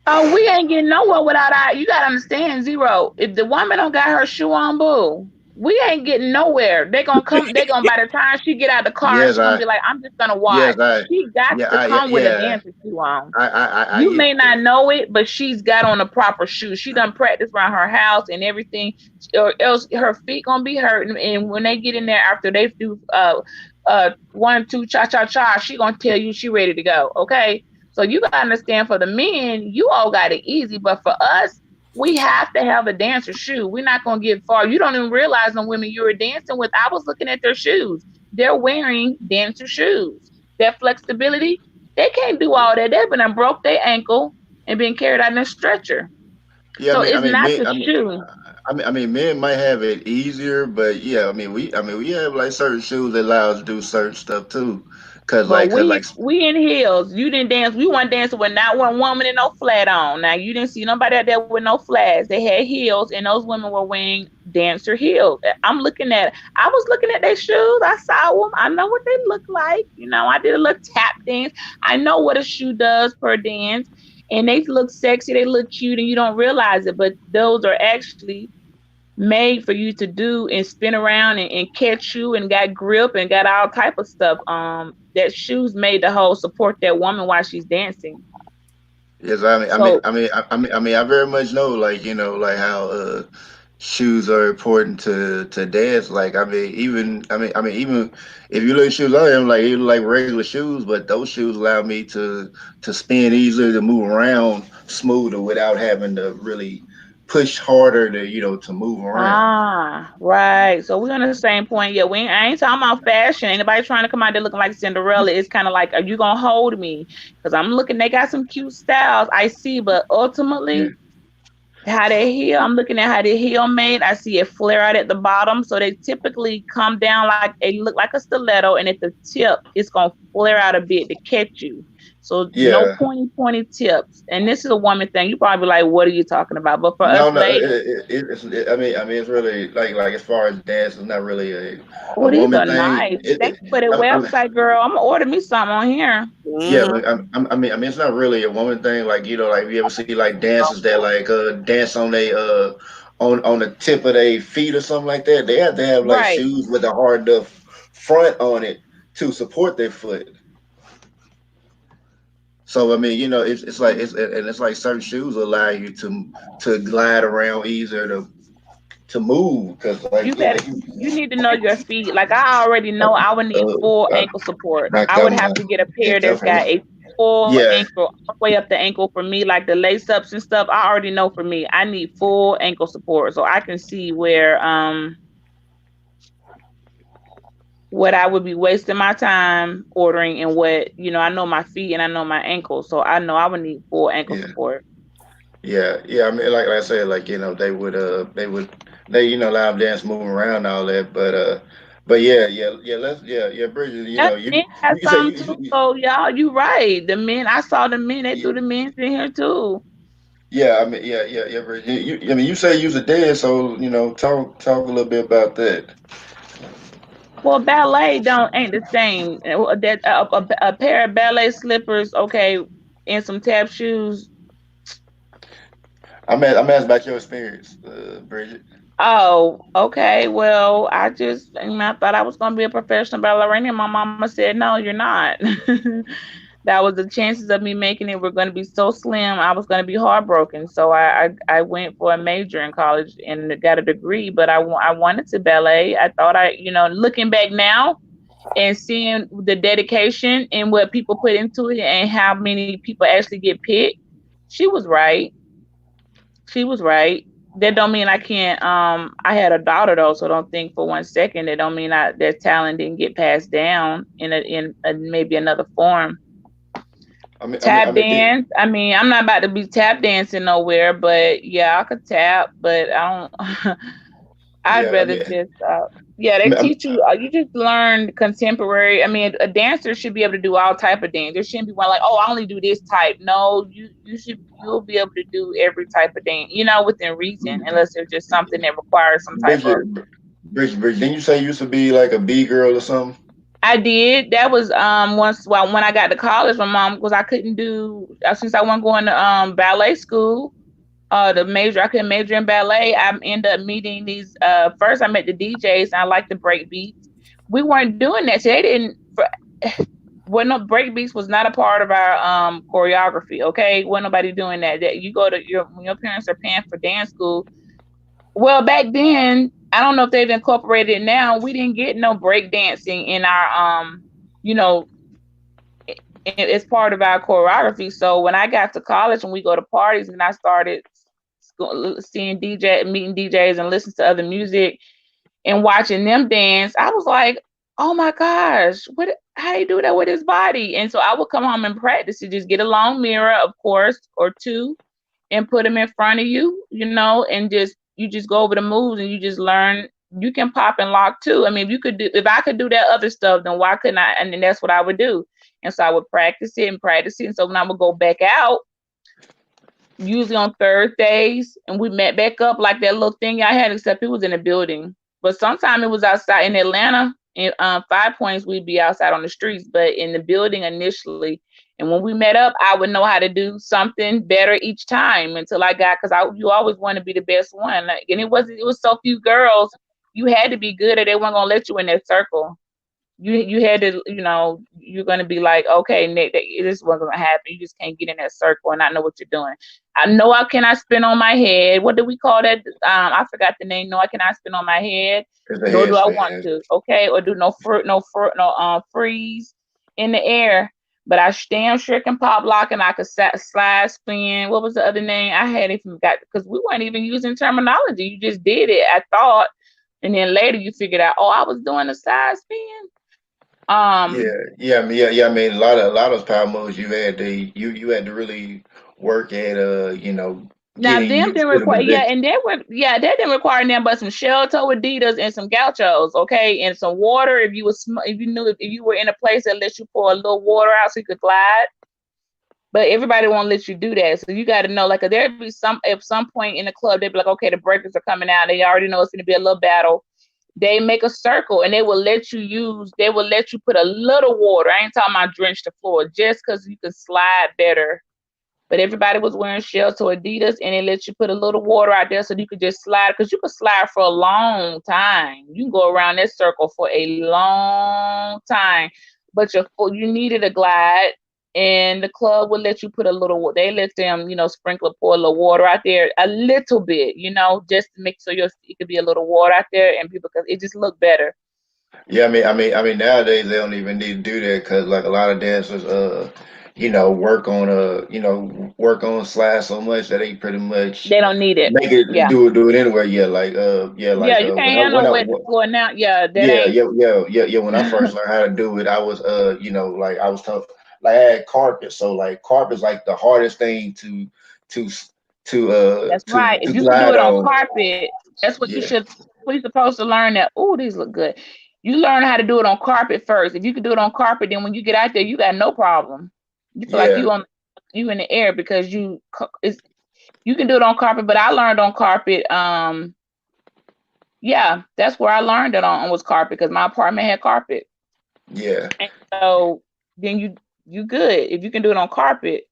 Oh, we ain't getting nowhere without our. You gotta understand, Zero. If the woman don't got her shoe on, boo, we ain't getting nowhere. They gonna come. They gonna by the time she get out the car, Yes, she gonna I be like, "I'm just gonna yes watch." I She got yeah to I come with a yeah dancer shoe on. I You get may not that. know it, but she's got on the proper shoes. She done practice around her house and everything, or else her feet gonna be hurting. And when they get in there after they do 1 2 cha cha cha, she gonna tell you she ready to go. Okay, so you gotta understand for the men, you all got it easy, but for us, we have to have a dancer shoe. We're not gonna get far. You don't even realize the women you were dancing with. I was looking at their shoes. They're wearing dancer shoes. Their flexibility, they can't do all that. They've been and broke their ankle and been carried out in a stretcher. Yeah, So I it's mean, not men, the shoe. I mean, men might have it easier, but yeah, I mean, we have like certain shoes that allow us to do certain stuff too, But cause like, we in heels. You didn't dance. We weren't dancing with not one woman in no flat on. Now you didn't see nobody out there with no flats. They had heels, and those women were wearing dancer heels. I'm looking at. I was looking at their shoes. I saw them. I know what they look like. I did a little tap dance. I know what a shoe does per dance, and they look sexy. They look cute, and you don't realize it. But those are actually made for you to do and spin around and catch you and got grip and got all type of stuff. That shoes made to hold support that woman while she's dancing. Yes, So I very much know, like, like how shoes are important to dance. Like, even if you look at shoes, I am like even like regular shoes, but those shoes allow me to spin easily, to move around smoother without having to really push harder to to move around. right. So we're on the same point. Yeah, I ain't talking about fashion. Ain't nobody trying to come out there looking like Cinderella. It's kind of like, are you gonna hold me? Because I'm looking, they got some cute styles. I see, but Yeah, ultimately how they heel, I'm looking at how the heel made. I see it flare out at the bottom. So they typically come down like they look like a stiletto, and at the tip, it's gonna flare out a bit to catch you. So no yeah. pointy tips. And this is a woman thing. You probably like, what are you talking about? But for us No, no. ladies, It's really like as far as dance, it's not really a oh, these woman are thing. nice. Thank you for the website, girl. I'm gonna order me something on here. Yeah, Hmm. but it's not really a woman thing. Like, like you ever see like dancers that like dance on they on the tip of their feet or something like that. They have to have like Right. shoes with a hard enough front on it to support their foot. So it's like it's like certain shoes allow you to glide around easier to move because like You better you need to know your feet. Like I already know I would need full I ankle support. knocked I out would my have to get a pair dental that's got hurt. a full Yeah, ankle all the way up the ankle for me, like the lace ups and stuff. I already know for me, I need full ankle support so I can see where what I would be wasting my time ordering and what, I know my feet and I know my ankles. So I know I would need full ankle yeah. support. Yeah. I mean, like I said, like they allow them dance, moving around, and all that. But yeah, Bridget. And men have You can say some too. So y'all, you right. The men, I saw the men, they threw the men in here too. yeah. I mean, yeah, Bridget. I mean, you say you was a dance, so talk a little bit about that. Well, ballet don't ain't the same. That a pair of ballet slippers, okay, and some tap shoes. I'm asking about your experience, Bridget. Oh, okay. Well, I thought I was gonna be a professional ballerina. And my mama said, "No, you're not." That was the chances of me making it were going to be so slim. I was going to be heartbroken. So I went for a major in college and got a degree. But I wanted to ballet. I thought looking back now, and seeing the dedication and what people put into it and how many people actually get picked, she was right. She was right. That don't mean I can't. I had a daughter though, so don't think for 1 second that don't mean that talent didn't get passed down in maybe another form. I Tap mean, did, dance. I mean, I'm not about to be tap dancing nowhere, but yeah, I could tap, but I don't. I'd yeah. rather just yeah, I they mean, teach you you just learn contemporary. I mean, a dancer should be able to do all type of dance. There shouldn't be one like, oh, I only do this type. No, you'll be able to do every type of dance, within reason, unless it's just something that requires some type of. Bridget, Bridget, didn't you say you used to be like a B girl or something? I did. That was once when I got to college, my mom because I couldn't do since I wasn't going to ballet school. I couldn't major in ballet. I ended up meeting these. First, I met the DJs, and I liked the break beats. We weren't doing that. So they didn't. Well, no, break beats was not a part of our choreography. Okay, wasn't nobody doing that. That you go to when your parents are paying for dance school. Well, back then, I don't know if they've incorporated it now. We didn't get no break dancing in our you know, it's part of our choreography. So when I got to college and we go to parties and I started seeing meeting DJs and listening to other music and watching them dance, I was like, oh my gosh, how you do that with his body? And so I would come home and practice to just get a long mirror, of course, or two, and put them in front of you, and you just go over the moves and you just learn. You can pop and lock too. I mean, if I could do that other stuff, then why couldn't I? And then that's what I would do. And so I would practice it and practice it. And so when I would go back out, usually on Thursdays, and we met back up like that little thing I had, except it was in a building. But sometimes it was outside in Atlanta. In 5 Points, we'd be outside on the streets, but in the building initially, And when we met up, I would know how to do something better each time until I got, because you always want to be the best one. Like, and it was so few girls, you had to be good, or they weren't gonna let you in that circle. You had to, you're gonna be like, okay, Nick, this wasn't gonna happen. You just can't get in that circle and not know what you're doing. I know I cannot spin on my head. What do we call that? I forgot the name. No, I cannot spin on my head, It's a nor do I want headstand. to. Okay, or do no freeze in the air. But I damn sure can pop lock, and I could slide spin. What was the other name? I had it forgot because we weren't even using terminology. You just did it. I thought, and then later you figured out, oh, I was doing a side spin. Yeah, Um, yeah. I mean, a lot of those power moves you had to really work at Now getting them used didn't to the require, yeah, position. and that didn't require nothing but some shell toe Adidas and some gauchos, okay, and some water. If you was if you knew if you were in a place that lets you pour a little water out so you could glide, but everybody won't let you do that. So you got to know, like, there'd be some at some point in the club they'd be like, okay, the breakers are coming out. They already know it's going to be a little battle. They make a circle and they will let you put a little water. I ain't talking about drench the floor, just because you can slide better. But everybody was wearing shells or Adidas, and it lets you put a little water out there so you could just slide, because you could slide for a long time. You can go around that circle for a long time, but you needed a glide, and the club would let you put a little. They let them, sprinkle, pour a little water out there, a little bit, just to make sure it could be a little water out there, and people, because it just looked better. Yeah, I mean, nowadays they don't even need to do that because like a lot of dancers, work on slide so much that they pretty much They don't need it. make it Yeah, do it anyway. Yeah, yeah. like You can't when I have no wet the floor now. Yeah, that yeah, ain't. yeah. When I first learned how to do it, I was like I was tough. Like I had carpet, so like carpet's like the hardest thing to That's right. If to you could do glide it on on. carpet, that's what you Yeah, should. We're supposed to learn that. Oh, these look good. You learn how to do it on carpet first. If you could do it on carpet, then when you get out there, you got no problem. You feel like yeah, you in the air because you can do it on carpet. But I learned on carpet. Yeah, that's where I learned it on was carpet because my apartment had carpet, yeah, and so then you good if you can do it on carpet.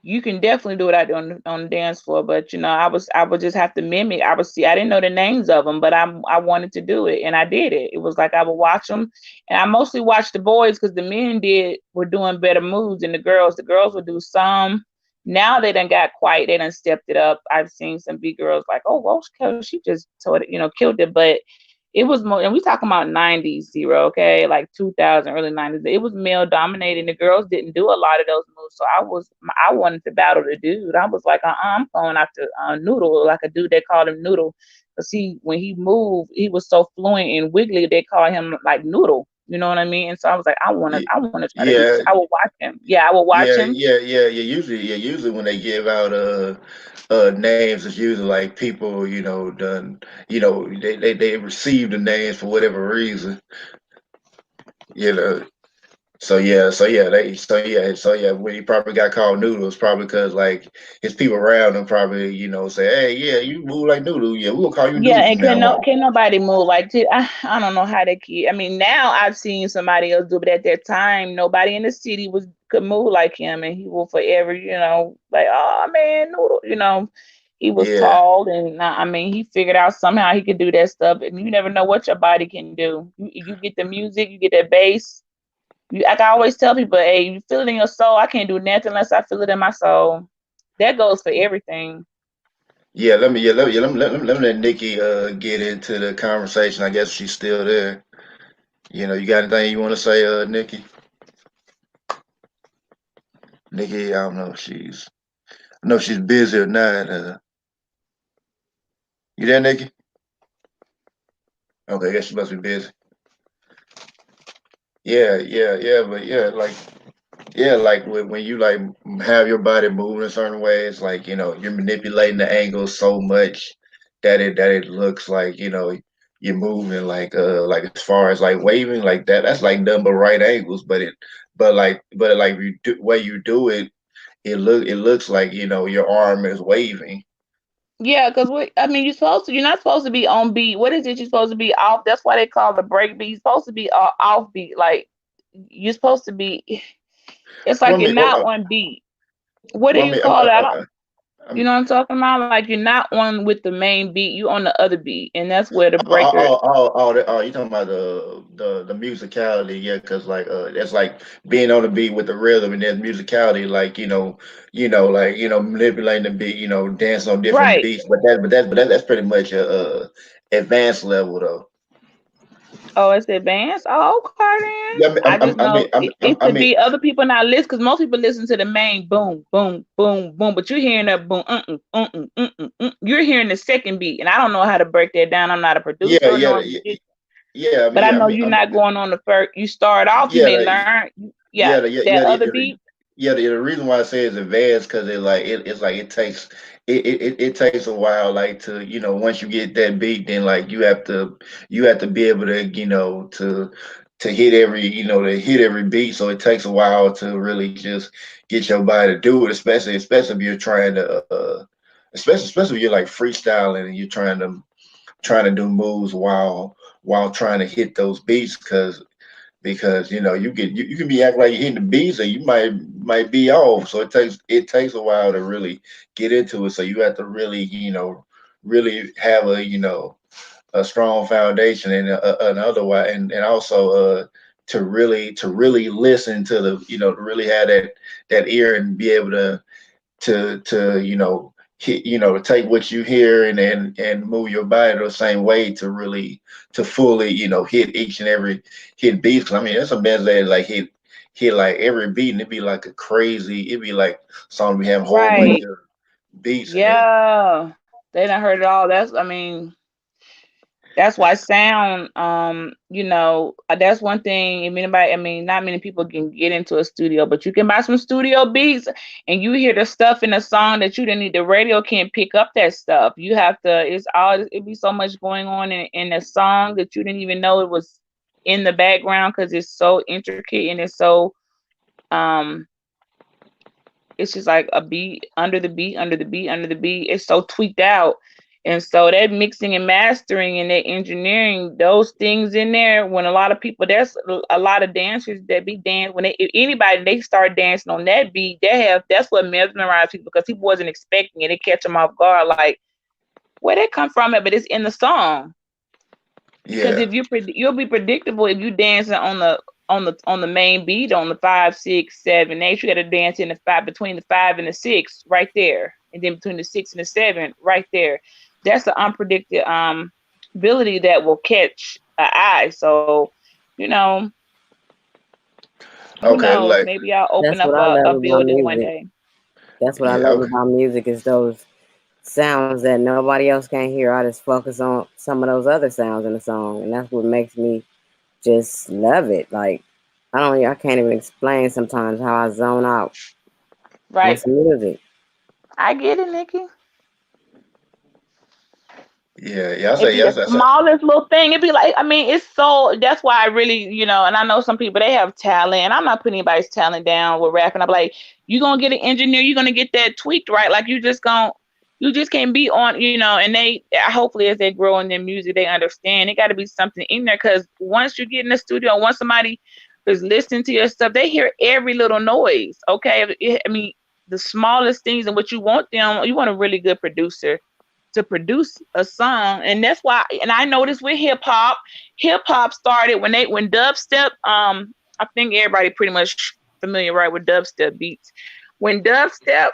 You can definitely do it out there on the dance floor. But I would just have to mimic. I didn't know the names of them, but I wanted to do it, and I did it. It was like I would watch them, and I mostly watched the boys because the men were doing better moves than the girls. The girls would do some. Now they done got quiet. They done stepped it up. I've seen some big girls like, oh well, she just told it, killed it. But it was more, and we talking about 90s zero, okay, like 2000, early 90s. It was male dominated. The girls didn't do a lot of those moves, so I wanted to battle the dude. I was like, I'm going after Noodle, like a dude they called him Noodle, because when he moved, he was so fluent and wiggly. They call him like Noodle. You know what I mean? And so I was like, I want to try to do this. yeah, I would watch him. Yeah, I would watch him. yeah. Usually when they give out names, it's usually like people done they receive the names for whatever reason. You know, when he probably got called Noodles, probably because like his people around him probably say, hey, yeah, you move like Noodle, yeah, we'll call you Yeah, Noodle and from now on. can nobody move like I don't know how they keep. I mean, now I've seen somebody else do, but at that time, nobody in the city could move like him, and he will forever, like, oh man, Noodle, he was Yeah, tall, and I mean, he figured out somehow he could do that stuff, and you never know what your body can do. You get the music, you get that bass. Like I always tell people, hey, you feel it in your soul. I can't do nothing unless I feel it in my soul. That goes for everything. yeah. Let me let Nikki get into the conversation. I guess she's still there. You got anything you want to say, Nikki? Nikki, I don't know if she's busy or not. You there, Nikki? Okay, I guess she must be busy. Yeah, but like when you like have your body moving in certain ways, like you're manipulating the angle so much that it looks like you're moving like as far as like waving like that. That's like nothing but right angles, but like way you do it, it looks like your arm is waving. Yeah, because I mean, you're not supposed to be on beat. What is it? You're supposed to be off. That's why they call the break beat. You're supposed to be off beat. Like you're supposed to be. It's Well, like I you're mean, not on beat. What do well, I you mean, call it? I don't. You I'm, know what I'm talking about? Like you're not on with the main beat. You on the other beat, and that's where the breaker. you talking about the musicality, yeah, because like it's like being on the beat with the rhythm, and there's musicality, like like manipulating the beat, dancing on different Right. beats, but that's pretty much a advanced level though. Oh, it's advanced. Oh, okay then. Yeah, I mean, I just I mean, know it I could mean, be other people not listen because most people listen to the main boom, boom, boom, boom. But you're hearing that boom, you're hearing the second beat, and I don't know how to break that down. I'm not a yeah, producer yeah, nor a yeah, musician, yeah. I mean, but I yeah, I know mean, you're not going on the first. You start off, you yeah, may learn, yeah, yeah, that other beat. yeah. The reason why I say it's advanced because it's like it takes a while like to once you get that beat then like you have to be able to to hit every beat, so it takes a while to really just get your body to do it, especially if you're trying to especially if you're like freestyling and you're trying to do moves while trying to hit those beats because you can be acting like you're hitting the beats and you might be off. So it takes a while to really get into it. So you have to really really have a strong foundation and otherwise and also to really listen to the to really have that ear and be able to hit, to take what you hear and move your body the same way to really to fully hit each and every hit beats. 'Cause I mean, there's some bands that like hit like every beat and it'd be like song we have a whole bunch Right. of beats and everything. Yeah. They done heard it all. That's why sound, that's one thing. If anybody, not many people can get into a studio, but you can buy some studio beats and you hear the stuff in the song that you didn't need. The radio can't pick up that stuff. You have to, it be so much going on in the song that you didn't even know it was in the background because it's so intricate and it's so, um, it's just like a beat under the beat under the beat under the beat. It's so tweaked out. And so that mixing and mastering and that engineering, those things in there, when a lot of people, there's a lot of dancers that be dance when if anybody they start dancing on that beat, that's what mesmerized people because people wasn't expecting it. It catch them off guard, like where they come from it, but it's in the song. Because Yeah. if you'll be predictable if you dancing on the main beat on the 5, 6, 7, 8. You got to dance in the five between the 5 and the 6 right there, and then between the 6 and the 7 right there. That's the unpredicted ability that will catch an eye. So, you know, who Okay. knows? Like Maybe I'll open That's up what I a love about building one music. day. That's what I yeah. love Okay. about music is those sounds that nobody else can hear. I just focus on some of those other sounds in the song, and that's what makes me just love it. Like I can't even explain sometimes how I zone out with Right? some music. I get it, Nikki. Yeah. Yeah. It'd be the I say. smallest little thing. It'd be like, it's so that's why I really, and I know some people they have talent, and I'm not putting anybody's talent down with rapping. I'm like, you're gonna get an engineer, you're gonna get that tweaked right. Like you just can't be on, and they hopefully as they grow in their music, they understand it gotta be something in there because once you get in the studio, once somebody is listening to your stuff, they hear every little noise. Okay. The smallest things and what you want a really good producer to produce a song, and that's why. And I noticed with hip hop, started when dubstep. I think everybody pretty much familiar right with dubstep beats. When dubstep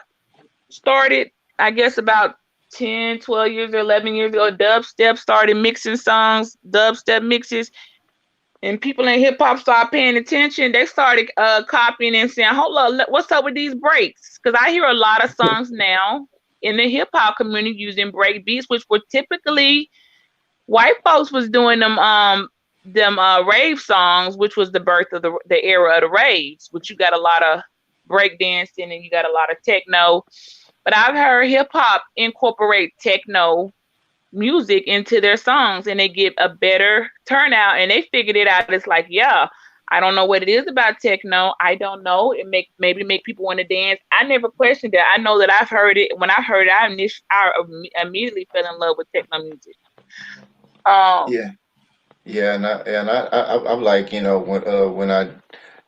started, I guess about 10, 12 years or 11 years ago, dubstep started mixing songs, dubstep mixes, and people in hip hop started paying attention. They started copying and saying, "Hold up, what's up with these breaks?" Because I hear a lot of songs now in the hip hop community using break beats, which were typically white folks was doing them rave songs, which was the birth of the era of the raves, which you got a lot of break dancing and you got a lot of techno. But I've heard hip hop incorporate techno music into their songs and they get a better turnout and they figured it out. It's like, yeah, I don't know what it is about techno. I don't know. Maybe make people want to dance. I never questioned it. I know that I've heard it. When I heard it, I immediately fell in love with techno music. Um, Yeah. Yeah. I'm like when I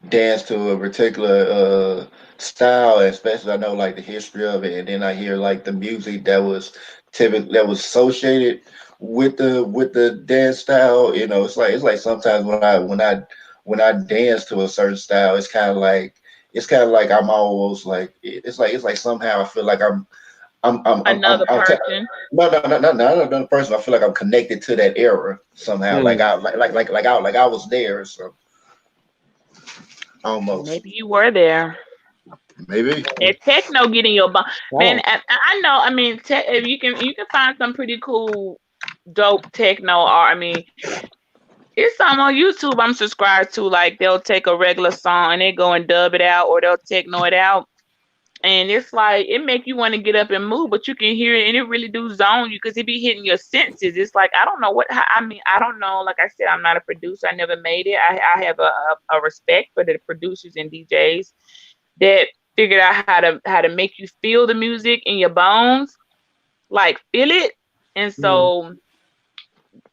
dance to a particular style, especially I know like the history of it, and then I hear like the music that was typically that was associated with the dance style. You know, it's like sometimes when I dance to a certain style, it's kind of like I'm almost like it's like somehow I feel like Another I'm person. not another person. I feel like I'm connected to that era somehow. Like Mm. I was there. So almost Maybe you were there. maybe. That techno getting your bum. Man, Oh. I know. I mean, if you can find some pretty cool, dope techno, or I mean, it's some on YouTube I'm subscribed to. Like they'll take a regular song and they go and dub it out, or they'll techno it out. And it's like it make you want to get up and move, but you can hear it and it really do zone you because it be hitting your senses. It's like I don't know I mean, I don't know. Like I said, I'm not a producer. I never made it. I have a respect for the producers and DJs that figured out how to make you feel the music in your bones, like feel it. And Mm. so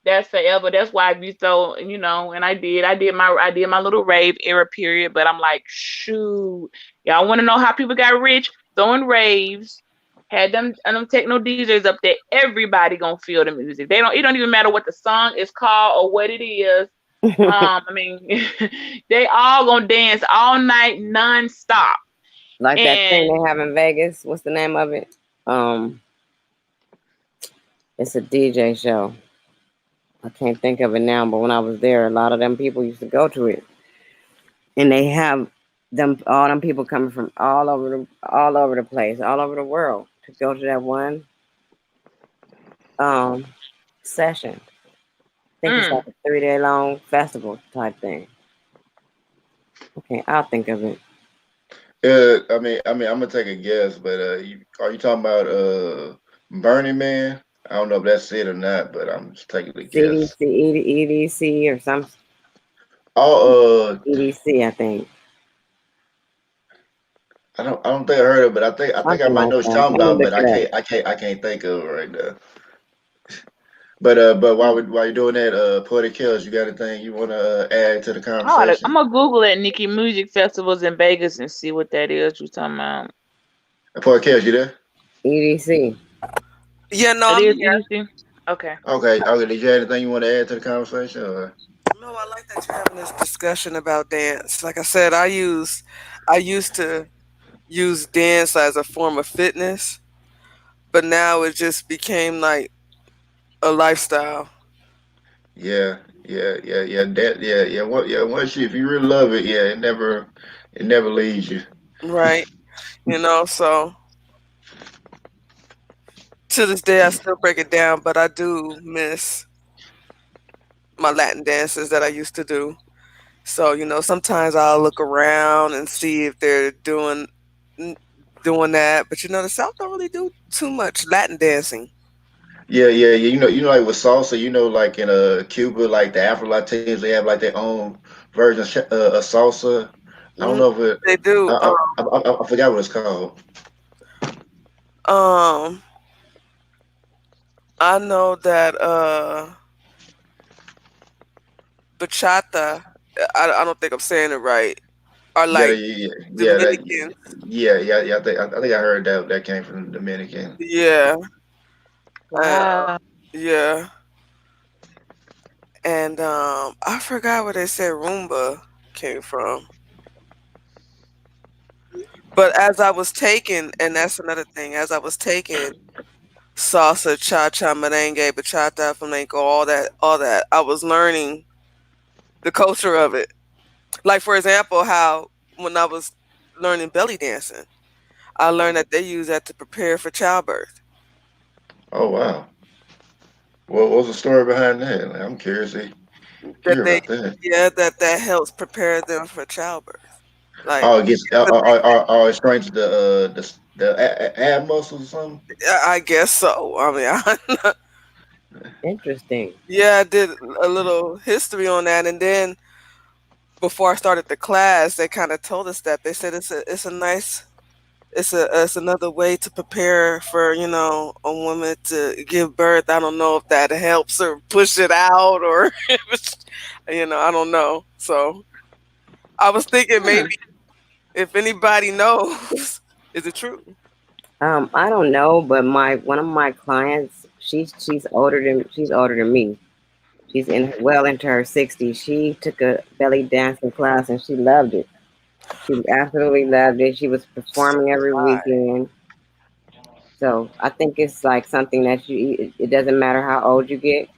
that's forever. That's why I be so, and I did my little rave era period, but I'm like, shoot, y'all want to know how people got rich? Throwing raves, had them and them techno DJs up there. Everybody gonna feel the music. They don't. It don't even matter what the song is called or what it is. I mean, they all gonna dance all night nonstop. Like that thing And they have in Vegas. What's the name of it? Um, it's a DJ show. I can't think of it now, but when I was there, a lot of them people used to go to it, and they have all them people coming from all over the place, all over the world to go to that one um session. I think it's like mm, a 3 day long festival type thing. Okay, I'll think of it. I'm gonna take a guess, but are you talking about Burning Man? I don't know if that's it or not, but I'm just taking a guess. CDC, EDC, or some Oh, EDC, I think. I don't think I heard it, but I think I Something might like know what you're that. talking Let me about, look but it up. I can't think of it right now. But while you're doing that, Poetic Kills, you got anything you want to add to the I'm conversation? gonna Google it, Nikki Music Festivals in Vegas, and see what that is. You talking about? Poetic Kills, you there? EDC. Yeah, no, It I'm is here. easy. Okay. Okay. Did you have anything you want to add to the conversation? Or? No, I like that you're having this discussion about dance. Like I said, I used to use dance as a form of fitness, but now it just became like a lifestyle, Once if you really love it, yeah, it never leaves you. right? You know, so to this day, I still break it down, but I do miss my Latin dances that I used to do. So, sometimes I'll look around and see if they're n- doing that, but the South don't really do too much Latin dancing. Yeah. You know, like with salsa, like in Cuba, like the Afro Latinos, they have like their own version of salsa. I don't Mm, know if it. they do. I forgot what it's called. Um, I know that bachata. I don't think I'm saying it right. Are Yeah, like yeah, Dominican. yeah. I think I heard that came from the Dominican. Yeah, uh, Wow. yeah, and I forgot where they said rumba came from. But as I was taking, and that's another thing, as I was taking salsa, cha-cha, merengue, bachata, flamenco, all that, I was learning the culture of it. Like, for example, how when I was learning belly dancing, I learned that they use that to prepare for childbirth. Oh wow. What was the story behind that? Like, I'm curious to That hear they, about that. yeah, that helps prepare them for childbirth. Like, Oh, it gets it strains the ab muscles or something. I guess so. I mean, Interesting. yeah, I did a little history on that, and then before I started the class, they kind of told us that they said it's a nice it's another way to prepare for a woman to give birth. I don't know if that helps her push it out or if I don't know. So I was thinking maybe Hmm. if anybody knows, is it true? I don't know, but my one of my clients, she's older than me. She's well into her 60s. She took a belly dancing class and she loved it. She absolutely loved it. She was So performing every did I. weekend. So I think it's like something that it doesn't matter how old you get,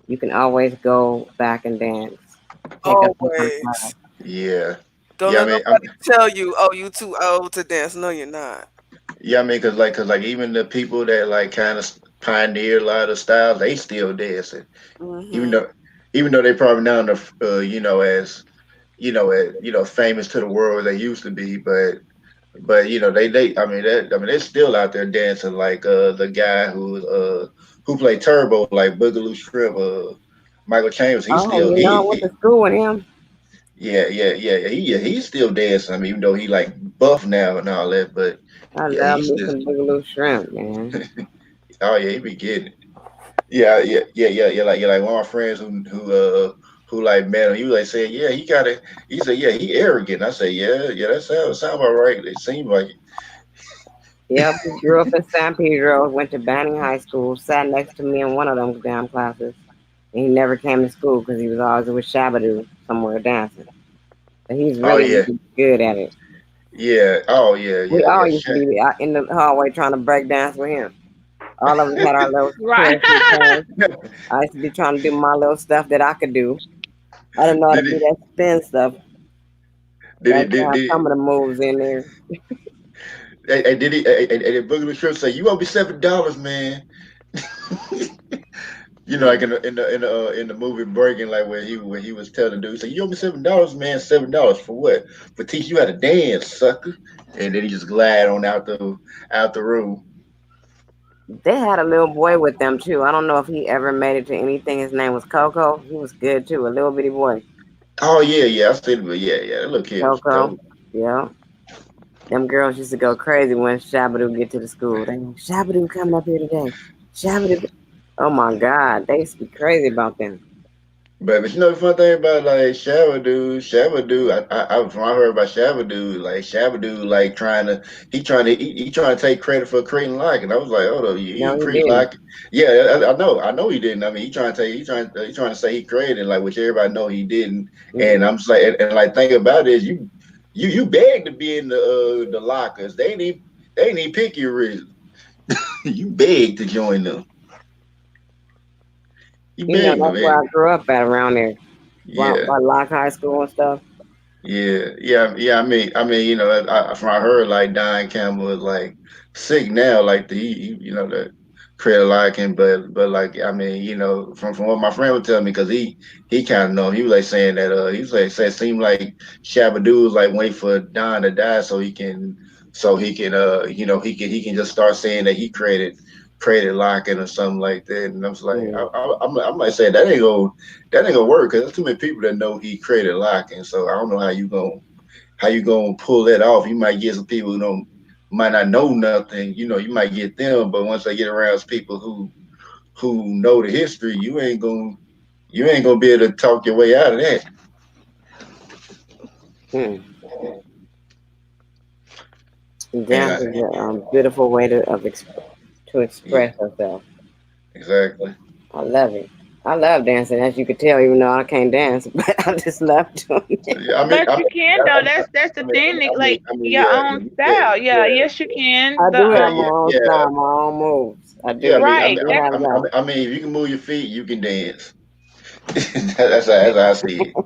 you can always go back and dance. Take up another class. Always. Yeah, Don't yeah. let nobody tell you, oh, you too old to dance. No, you're not. Yeah. I mean, cause like even the people that like kind of pioneered a lot of styles, they still dancing. Even Hmm. though, even though they probably not you know, as famous to the world as they used to be, but I mean they're still out there dancing like the guy who played Turbo like Boogaloo Shrimp, Michael Chambers. He Oh, still I went to school with him. yeah, he's still dancing. I mean, even though he like buff now and all that, but I yeah, love he's me still. some Boogaloo Shrimp, man. Oh yeah, he be getting it. Yeah. Like one of my friends who like met him, he was like saying, yeah, he gotta. He said, yeah, he arrogant. I say, yeah, that sound about right. It seemed like Yep, he grew up in San Pedro, went to Banning High School, sat next to me in one of them damn classes. And he never came to school because he was always with Shabadoo somewhere dancing. But he's oh really, yeah, really good at it. yeah, oh We all yeah. used to be in the hallway trying to break dance with him. All of us had our little Right. character turns. I used to be trying to do my little stuff that I could do. I didn't know how to did do he that spin stuff, but I still have did some of the moves in there. did he did Boogie the Shrimp say you owe me $7, man? You know, like Hmm. in the movie Breaking, like when he was telling the dude, he said, "You owe me $7, man. $7 for what? For teach you how to dance, sucker." And then he just glide on out the room. They had a little boy with them too. I don't know if he ever made it to anything. His name was Coco. He was good too, a little bitty boy. Oh yeah, I said, but yeah, that little kid was Coco, dope. yeah. Them girls used to go crazy when Shabadoo get to the school. They go, Shabadoo coming up here today. Shabadoo. Oh my God, they used to be crazy about them. But you know the fun thing about like Shabba when I heard about Shabba like he trying to take credit for creating like, and I was like, hold up, you No, didn't he create didn't. like, yeah, I know he didn't. I mean, he trying to say he created like, which everybody know he didn't, and Mm-mm. I'm just like, and like think about it is you begged to be in the lockers, they ain't even pick you originally, you begged to join them, you You know, begged that's them, where I grew up at around there, yeah. by Locke High School and stuff. Yeah. You know, from I heard like Don Campbell is like sick now, like you know, the Craig Larkin, but like I mean, you know, from what my friend would tell me, because he kind of know, he was like saying that he was like said it seemed like Shabba was like waiting for Don to die so he can you know he can just start saying that he created Larkin or something like that, and I was like Mm. I'm like saying that ain't gonna work because there's too many people that know he created locking. So I don't know how you gonna pull that off. You might get some people who don't might not know nothing. You know, you might get them, but once they get around people who know the history, you ain't gonna be able to talk your way out of that. Mm. And Dance is a beautiful way to yeah, express yourself. exactly. I love it. I love dancing, as you could tell, even though I can't dance, but I just love doing it. Yeah, But you can though. That's the thing. Like your yeah, own style. Yeah. Yes, you can. I The do have my own yeah. style, my own moves. I Yeah, do. I right. do have that. I mean, if you can move your feet, you can dance. That's how I see it.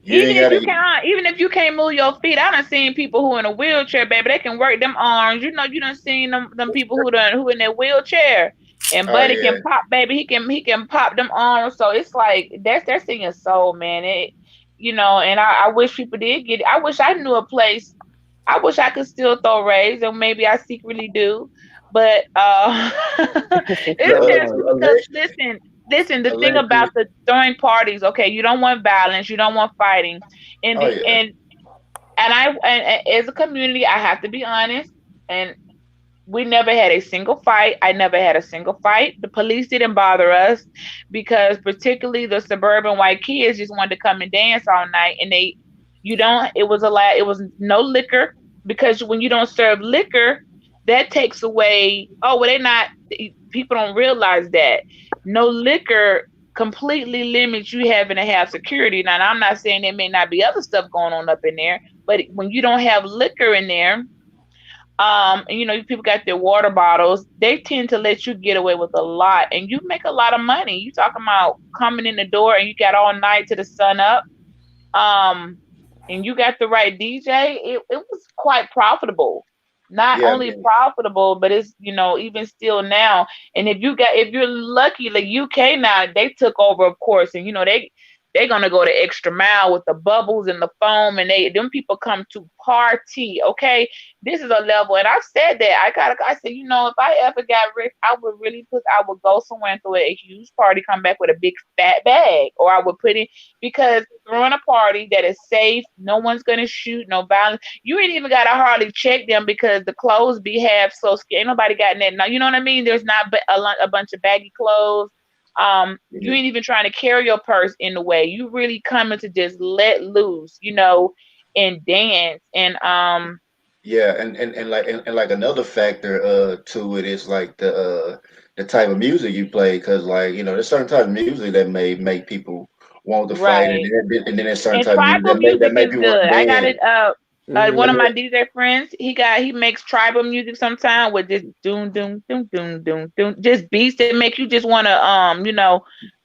You ain't gotta. Even if you can't move your feet, I done seen people who in a wheelchair, baby, they can work them arms. You done seen them people who in their wheelchair. And Oh Buddy yeah, can pop, baby. He can pop them arms. So it's like that's in your soul, man. And I wish people did get it. I wish I knew a place. I wish I could still throw rays, and maybe I secretly do. But yeah, it's just because listen. The thing about allegedly. the throwing parties, okay, you don't want violence, you don't want fighting, and Oh the yeah, and as a community, I have to be honest, and we never had a single fight. I never had a single fight. The police didn't bother us because particularly the suburban white kids just wanted to come and dance all night, and You don't. It was a lot. It was no liquor because when you don't serve liquor, that takes away. Oh, well, they not. People don't realize that no liquor completely limits you having to have security. Now, I'm not saying there may not be other stuff going on up in there, but when you don't have liquor in there, and people got their water bottles, they tend to let you get away with a lot, and you make a lot of money. You talking about coming in the door and you got all night to the sun up, um, and you got the right DJ, it was quite profitable. Not Yeah, only man. profitable, but it's even still now. And if you're lucky, like UK now, they took over, of course, and they're gonna go the extra mile with the bubbles and the foam, and them people come to party. Okay, this is a level, and I've said that I said, if I ever got rich, I would go somewhere and throw a huge party, come back with a big fat bag, or I would put it because throwing a party that is safe, no one's gonna shoot, no violence. You ain't even gotta hardly check them because the clothes be half so scared. Ain't nobody got that. Now you know what I mean. There's not a bunch of baggy clothes. You Yeah, ain't even trying to carry your purse in the way. You really coming to just let loose, and dance and. yeah, and like another factor to it is like the type of music you play, because like there's certain type of music that may make people want to fight, Right. and then there's certain And type of music tribal that music make is people want good. to I got dance. it. But One of Mm-hmm. my then, DJ friends, he makes tribal music sometime with just doom doom doom doom doom doom, just beats that make you just want to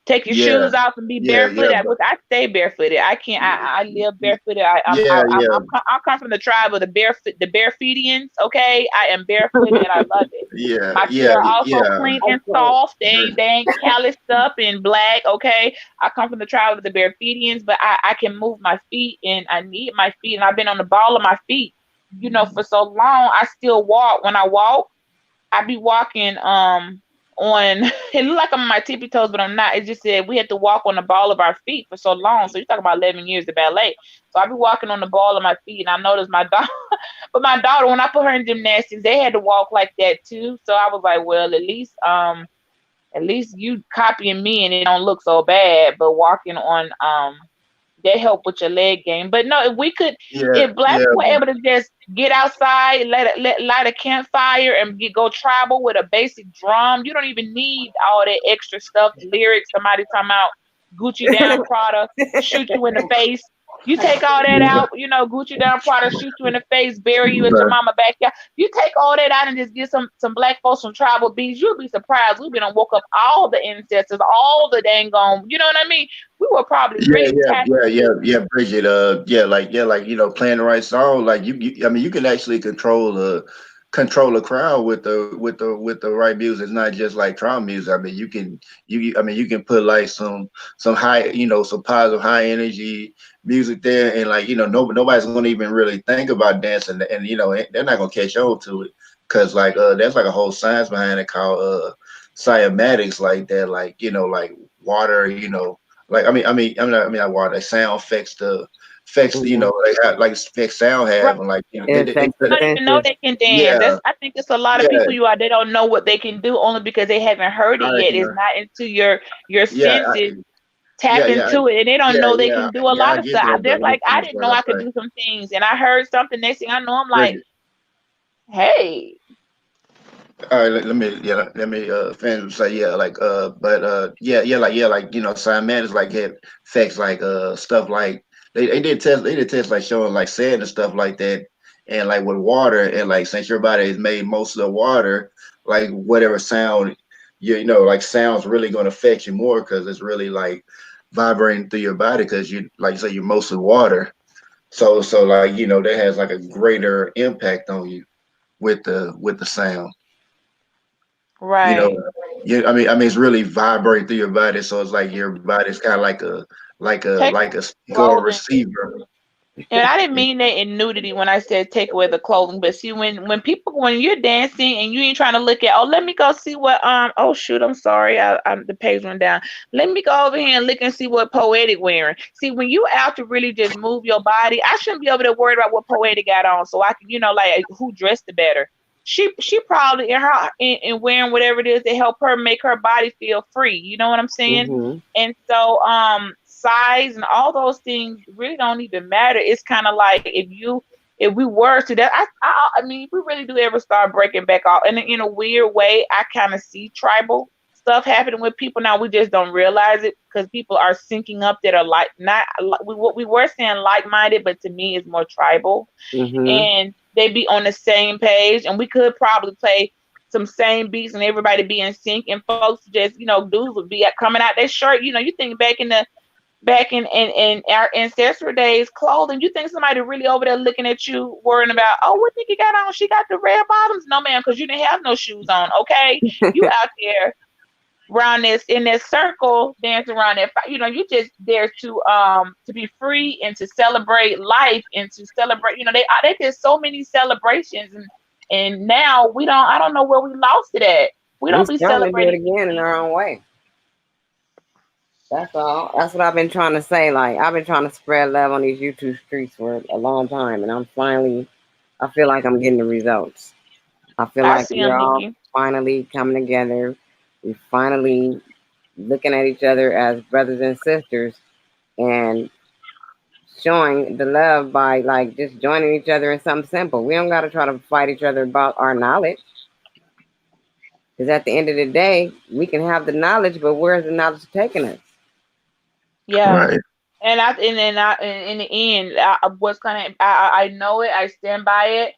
take your yeah, shoes off and be yeah, yeah, barefooted. but Which I stay barefooted. I can't. I live barefooted. yeah, yeah, I come from the tribe of the barefeetians. Okay, I am barefooted and I love it. yeah, My feet yeah, are also yeah. clean and soft. They ain't calloused up and black. Okay, I come from the tribe of the Barefeetians, but I can move my feet and I need my feet. And I've been on the ball of my feet, for so long. I still walk. When I walk, I be walking on it look like I'm on my tippy toes, but I'm not. It just said we had to walk on the ball of our feet for so long. So you're talking about 11 years of ballet. So I be walking on the ball of my feet, and I noticed my daughter, but my daughter, when I put her in gymnastics, they had to walk like that too. So I was like, well, at least you copying me and it don't look so bad, but walking on that help with your leg game. But no, Yeah, if black yeah, people were able to just get outside, light a campfire and go tribal with a basic drum, you don't even need all that extra stuff, lyrics, somebody talking about Gucci down Prada, shoot you in the face. You take all that yeah. out, Gucci down Prada, shoot you in the face, bury you at your But mama backyard. You take all that out and just get some black folks some tribal beats. You'll be surprised. We've been on woke up all the ancestors, all the dang on, you know what I mean? We were probably yeah, really yeah, tapped yeah, yeah, into. yeah, Bridget. Yeah, like playing the right song. Like I mean, you can actually control a crowd with the right music. It's not just like drum music. I mean, I mean, you can put like some high, some positive, high energy music there, and like nobody's gonna even really think about dancing, and they're not gonna catch on to it, because like there's like a whole science behind it called cymatics, like that, like like water, like not water. Like sound affects the affects Mm-hmm. like affects sound Right. have, and like It affects the Don't even know senses. they can dance. yeah, I think it's a lot of yeah, people they don't know what they can do only because they haven't heard it I, yet. It's not into your yeah, senses. yeah, Tap yeah, into it, and they don't know they yeah, can do a yeah. lot I of get stuff. that, but Just let me like I finish didn't what know I I could say. do some things, and I heard something. Next thing I know, I'm like, Bridget. hey, All right, let me finish say but like cymatics like have affects like stuff like they did tests like showing like sand and stuff like that, and like with water, and like since your body is made most of the water, like whatever sound like sounds really going to affect you more, because it's really like vibrating through your body, because you like you say you're mostly water, so like that has like a greater impact on you with the sound. You know, right, yeah. I mean, it's really vibrating through your body, so it's like your body's kind of take like a speaker or clothing. receiver. And I didn't mean that in nudity when I said take away the clothing. But see, when you're dancing and you ain't trying to look at, oh, let me go see what oh shoot, I'm sorry, the page went down. Let me go over here and look and see what Poetic wearing. See, when you out to really just move your body, I shouldn't be able to worry about what Poetic got on, so I can like who dressed the better. She probably in wearing whatever it is to help her make her body feel free. You know what I'm saying? Mm-hmm. And so size and all those things really don't even matter. It's kind of like if we were to that, I mean, if we really do ever start breaking back off, and in a weird way, I kind of see tribal stuff happening with people now. We just don't realize it because people are syncing up that are like not what we were saying like minded, but to me, it's more tribal, Mm-hmm. and they be on the same page, and we could probably play some same beats and everybody be in sync, and folks just dudes would be coming out their shirt. You think back in our ancestral days, clothing. You think somebody really over there looking at you, worrying about, oh, what Nikki got on? She got the red bottoms. No, ma'am, because you didn't have no shoes on. Okay, you out there around this in this circle, dancing around that. You just there to be free and to celebrate life and to celebrate. They did so many celebrations, and now we don't. I don't know where we lost it at. We We don't be starting to do it celebrating. again in our own way. That's all. That's what I've been trying to say. Like I've been trying to spread love on these YouTube streets for a long time, and I feel like I'm getting the results. I feel I like see we're them, all Nikki. finally coming together. We finally looking at each other as brothers and sisters and showing the love by like just joining each other in something simple. We don't got to try to fight each other about our knowledge. Because at the end of the day, we can have the knowledge, but where's the knowledge taking us? Yeah. Right. And then in the end, what's gonna I know it. I stand by it.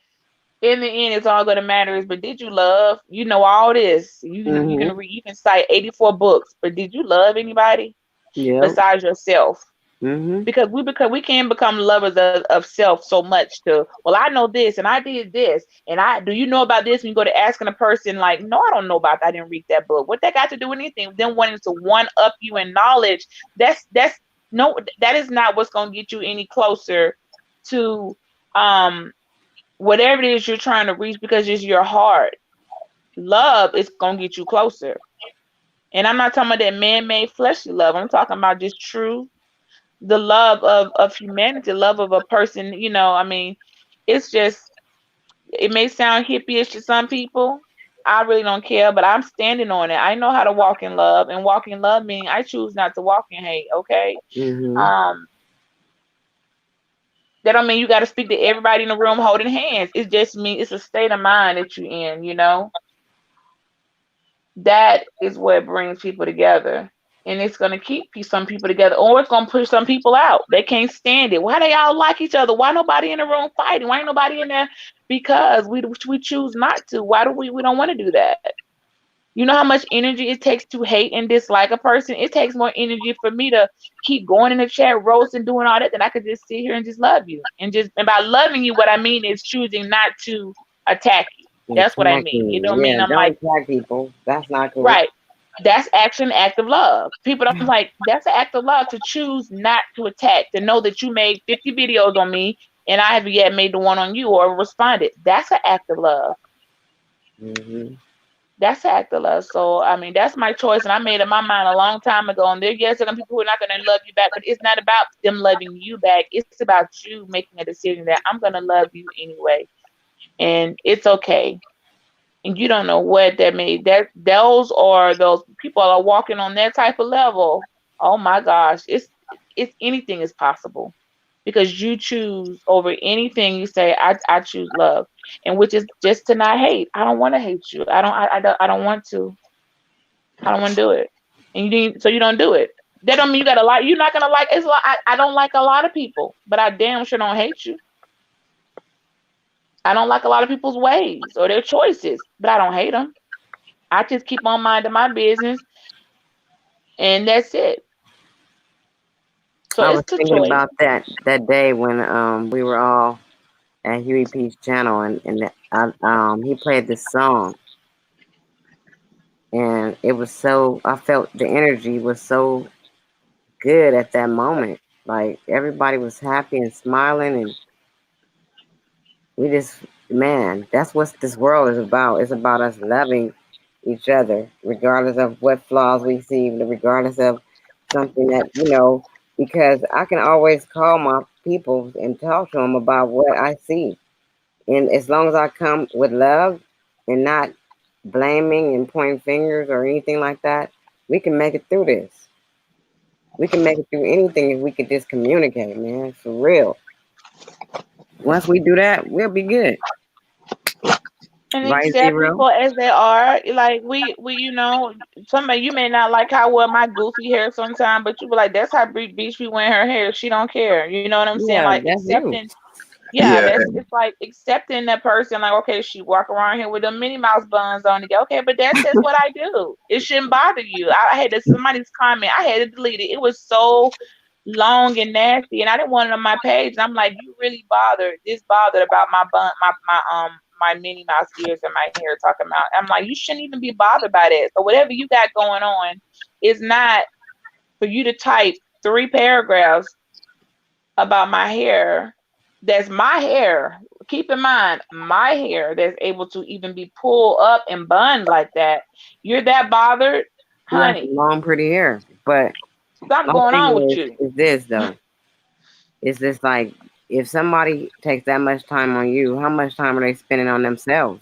In the end, it's all gonna matter is, but did you love? You know all this. Mm-hmm. You can cite 84 books, but did you love anybody Yep. besides yourself? Mm-hmm. Because we can become lovers of self so much to, well, I know this and I did this and I do you know about this, when you go to asking a person like, no, I don't know about that, I didn't read that book. What that got to do with anything? Them wanting to one up you in knowledge, that's no, that is not what's going to get you any closer to um whatever it is you're trying to reach, because it's your heart. Love is going to get you closer. And I'm not talking about that man-made fleshly love. I'm talking about just true, the love of humanity, love of a person. I mean, it's just, it may sound hippie-ish to some people. I really don't care, but I'm standing on it. I know how to walk in love, and walk in love means I choose not to walk in hate. Okay. Mm-hmm. um that don't mean you got to speak to everybody in the room holding hands. It just means it's a state of mind that you're in. That is what brings people together. And it's going to keep some people together, or it's going to push some people out. They can't stand it. Why they all like each other? Why nobody in the room fighting? Why ain't nobody in there? Because we choose not to. Why do we don't want to do that? You know how much energy it takes to hate and dislike a person? It takes more energy for me to keep going in the chat, roasting, doing all that, than I could just sit here and just love you. And by loving you, what I mean is choosing not to attack you. That's what I mean. It Exactly. don't mean Yeah. I'm Don't like, attack people. That's not cool. right. That's action, act of love. People don't like, that's an act of love to choose not to attack, to know that you made 50 videos on me and I have yet made the one on you or responded. That's an act of love. Mm-hmm. That's an act of love. So I mean, that's my choice, and I made up my mind a long time ago. And yes, there are gonna be people who are not gonna love you back, but it's not about them loving you back. It's about you making a decision that I'm gonna love you anyway, and it's okay. And you don't know what that made. Those people are walking on that type of level. Oh my gosh, it's anything is possible, because you choose over anything. You say, I choose love, and which is just to not hate. I don't want to hate you. I don't want to. I don't want to do it. And you don't do it. That don't mean you gotta like. You're not gonna like. It's like I don't like a lot of people, but I damn sure don't hate you. I don't like a lot of people's ways or their choices, but I don't hate them. I just keep on minding my business, and that's it. So I was it's a thinking choice. about that day when we were all at Huey P's channel and he played this song and it was so I felt the energy was so good at that moment. Like everybody was happy and smiling and we just man, that's what this world is about. It's about us loving each other, regardless of what flaws we see, regardless of something that, because I can always call my people and talk to them about what I see. And as long as I come with love and not blaming and pointing fingers or anything like that, we can make it through this. We can make it through anything if we could just communicate, man. For real. Once we do that, we'll be good. And Right, accept Zero? people as they are. Like we, somebody you may not like how I wear my goofy hair sometimes, but you be like, that's how Beach be wearing her hair. She don't care. You know what I'm saying? Yeah, Like that's you. accepting. Yeah, Yeah, that's it's like accepting that person. Like, okay, she walk around here with them Minnie Mouse buns on. Again. Okay, but that's just what I do. It shouldn't bother you. I had to somebody's comment. I had to delete it. It was so long and nasty, and I didn't want it on my page. And I'm like, you really bothered about my bun, my Minnie Mouse ears and my hair. Talking about. I'm like, you shouldn't even be bothered by that. So whatever you got going on is not for you to type 3 paragraphs about my hair. That's my hair. Keep in mind, my hair that's able to even be pulled up and bun like that. You're that bothered, You got some honey. long, pretty hair. But Something my going thing on with you. is this, though. It's just like if somebody takes that much time on you, how much time are they spending on themselves?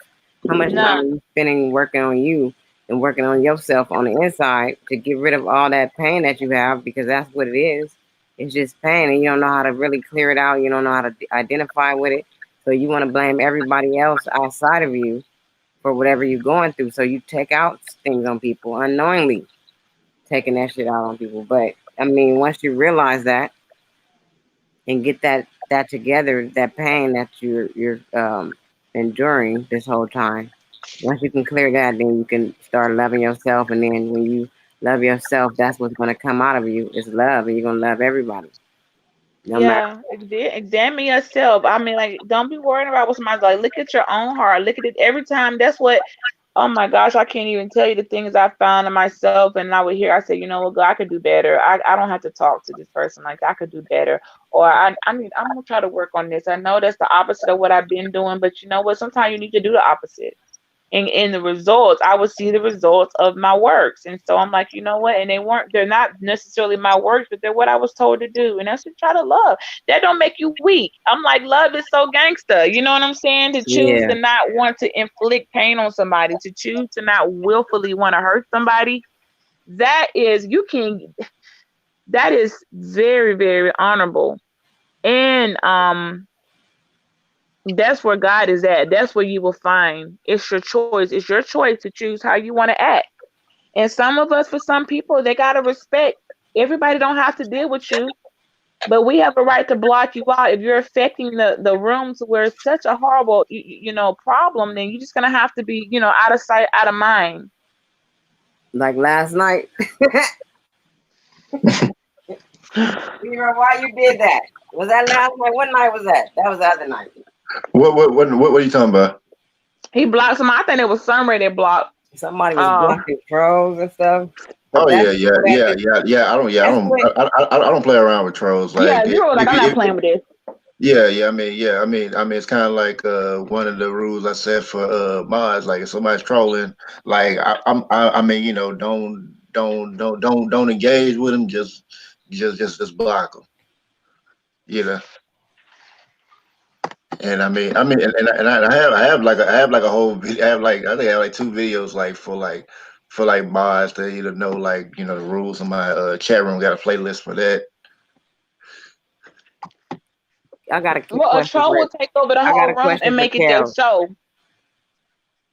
How much time are None. you spending working on you and working on yourself on the inside to get rid of all that pain that you have? Because that's what it is. It's just pain, and you don't know how to really clear it out. You don't know how to identify with it. So you want to blame everybody else outside of you for whatever you're going through. So you take out things on people unknowingly, taking that shit out on people. But I mean, once you realize that and get that together, that pain that you're enduring this whole time. Once you can clear that, then you can start loving yourself, and then when you love yourself, that's what's gonna come out of you is love, and you're gonna love everybody, no matter. Yeah, examine yourself. I mean, like, don't be worrying about what somebody's like. Look at your own heart. Look at it every time. That's what. Oh my gosh, I can't even tell you the things I found in myself. And I would hear, I say, you know what, God, I could do better. I don't have to talk to this person like that. I could do better. Or I'm gonna try to work on this. I know that's the opposite of what I've been doing, but you know what? Sometimes you need to do the opposite. And in the results, I would see the results of my works. And so I'm like, you know what? And they're not necessarily my works, but they're what I was told to do. And that's to try to love. That don't make you weak. I'm like, love is so gangster. You know what I'm saying? To choose Yeah, to not want to inflict pain on somebody, to choose to not willfully want to hurt somebody. That is, that is very, very honorable. And that's where God is at. That's where you will find it's your choice. It's your choice to choose how you want to act. And some of us, for some people, they gotta respect. Everybody don't have to deal with you, but we have a right to block you out if you're affecting the rooms where it's such a horrible problem. Then you're just gonna have to be out of sight, out of mind. like last night. You remember why you did that? Was that last night? What night was that? That was the other night. what are you talking about? He blocked some. I think it was Sunray that blocked. Somebody was blocking trolls and stuff. But Oh that's yeah, yeah, that yeah, just yeah, yeah. that's what I don't play around with trolls. Yeah, Like, Zero was like, I'm not playing with this. yeah, yeah. It's kind of like one of the rules I set for mods. Like, if somebody's trolling, like I mean, don't engage with them. Just block them. You know. And I have like a whole video. I think I have like 2 videos like for like mods to know like the rules in my chat room. Got a playlist for that. I got a Well, a question troll for will take over the I got whole a room question and for make it their Kels. show.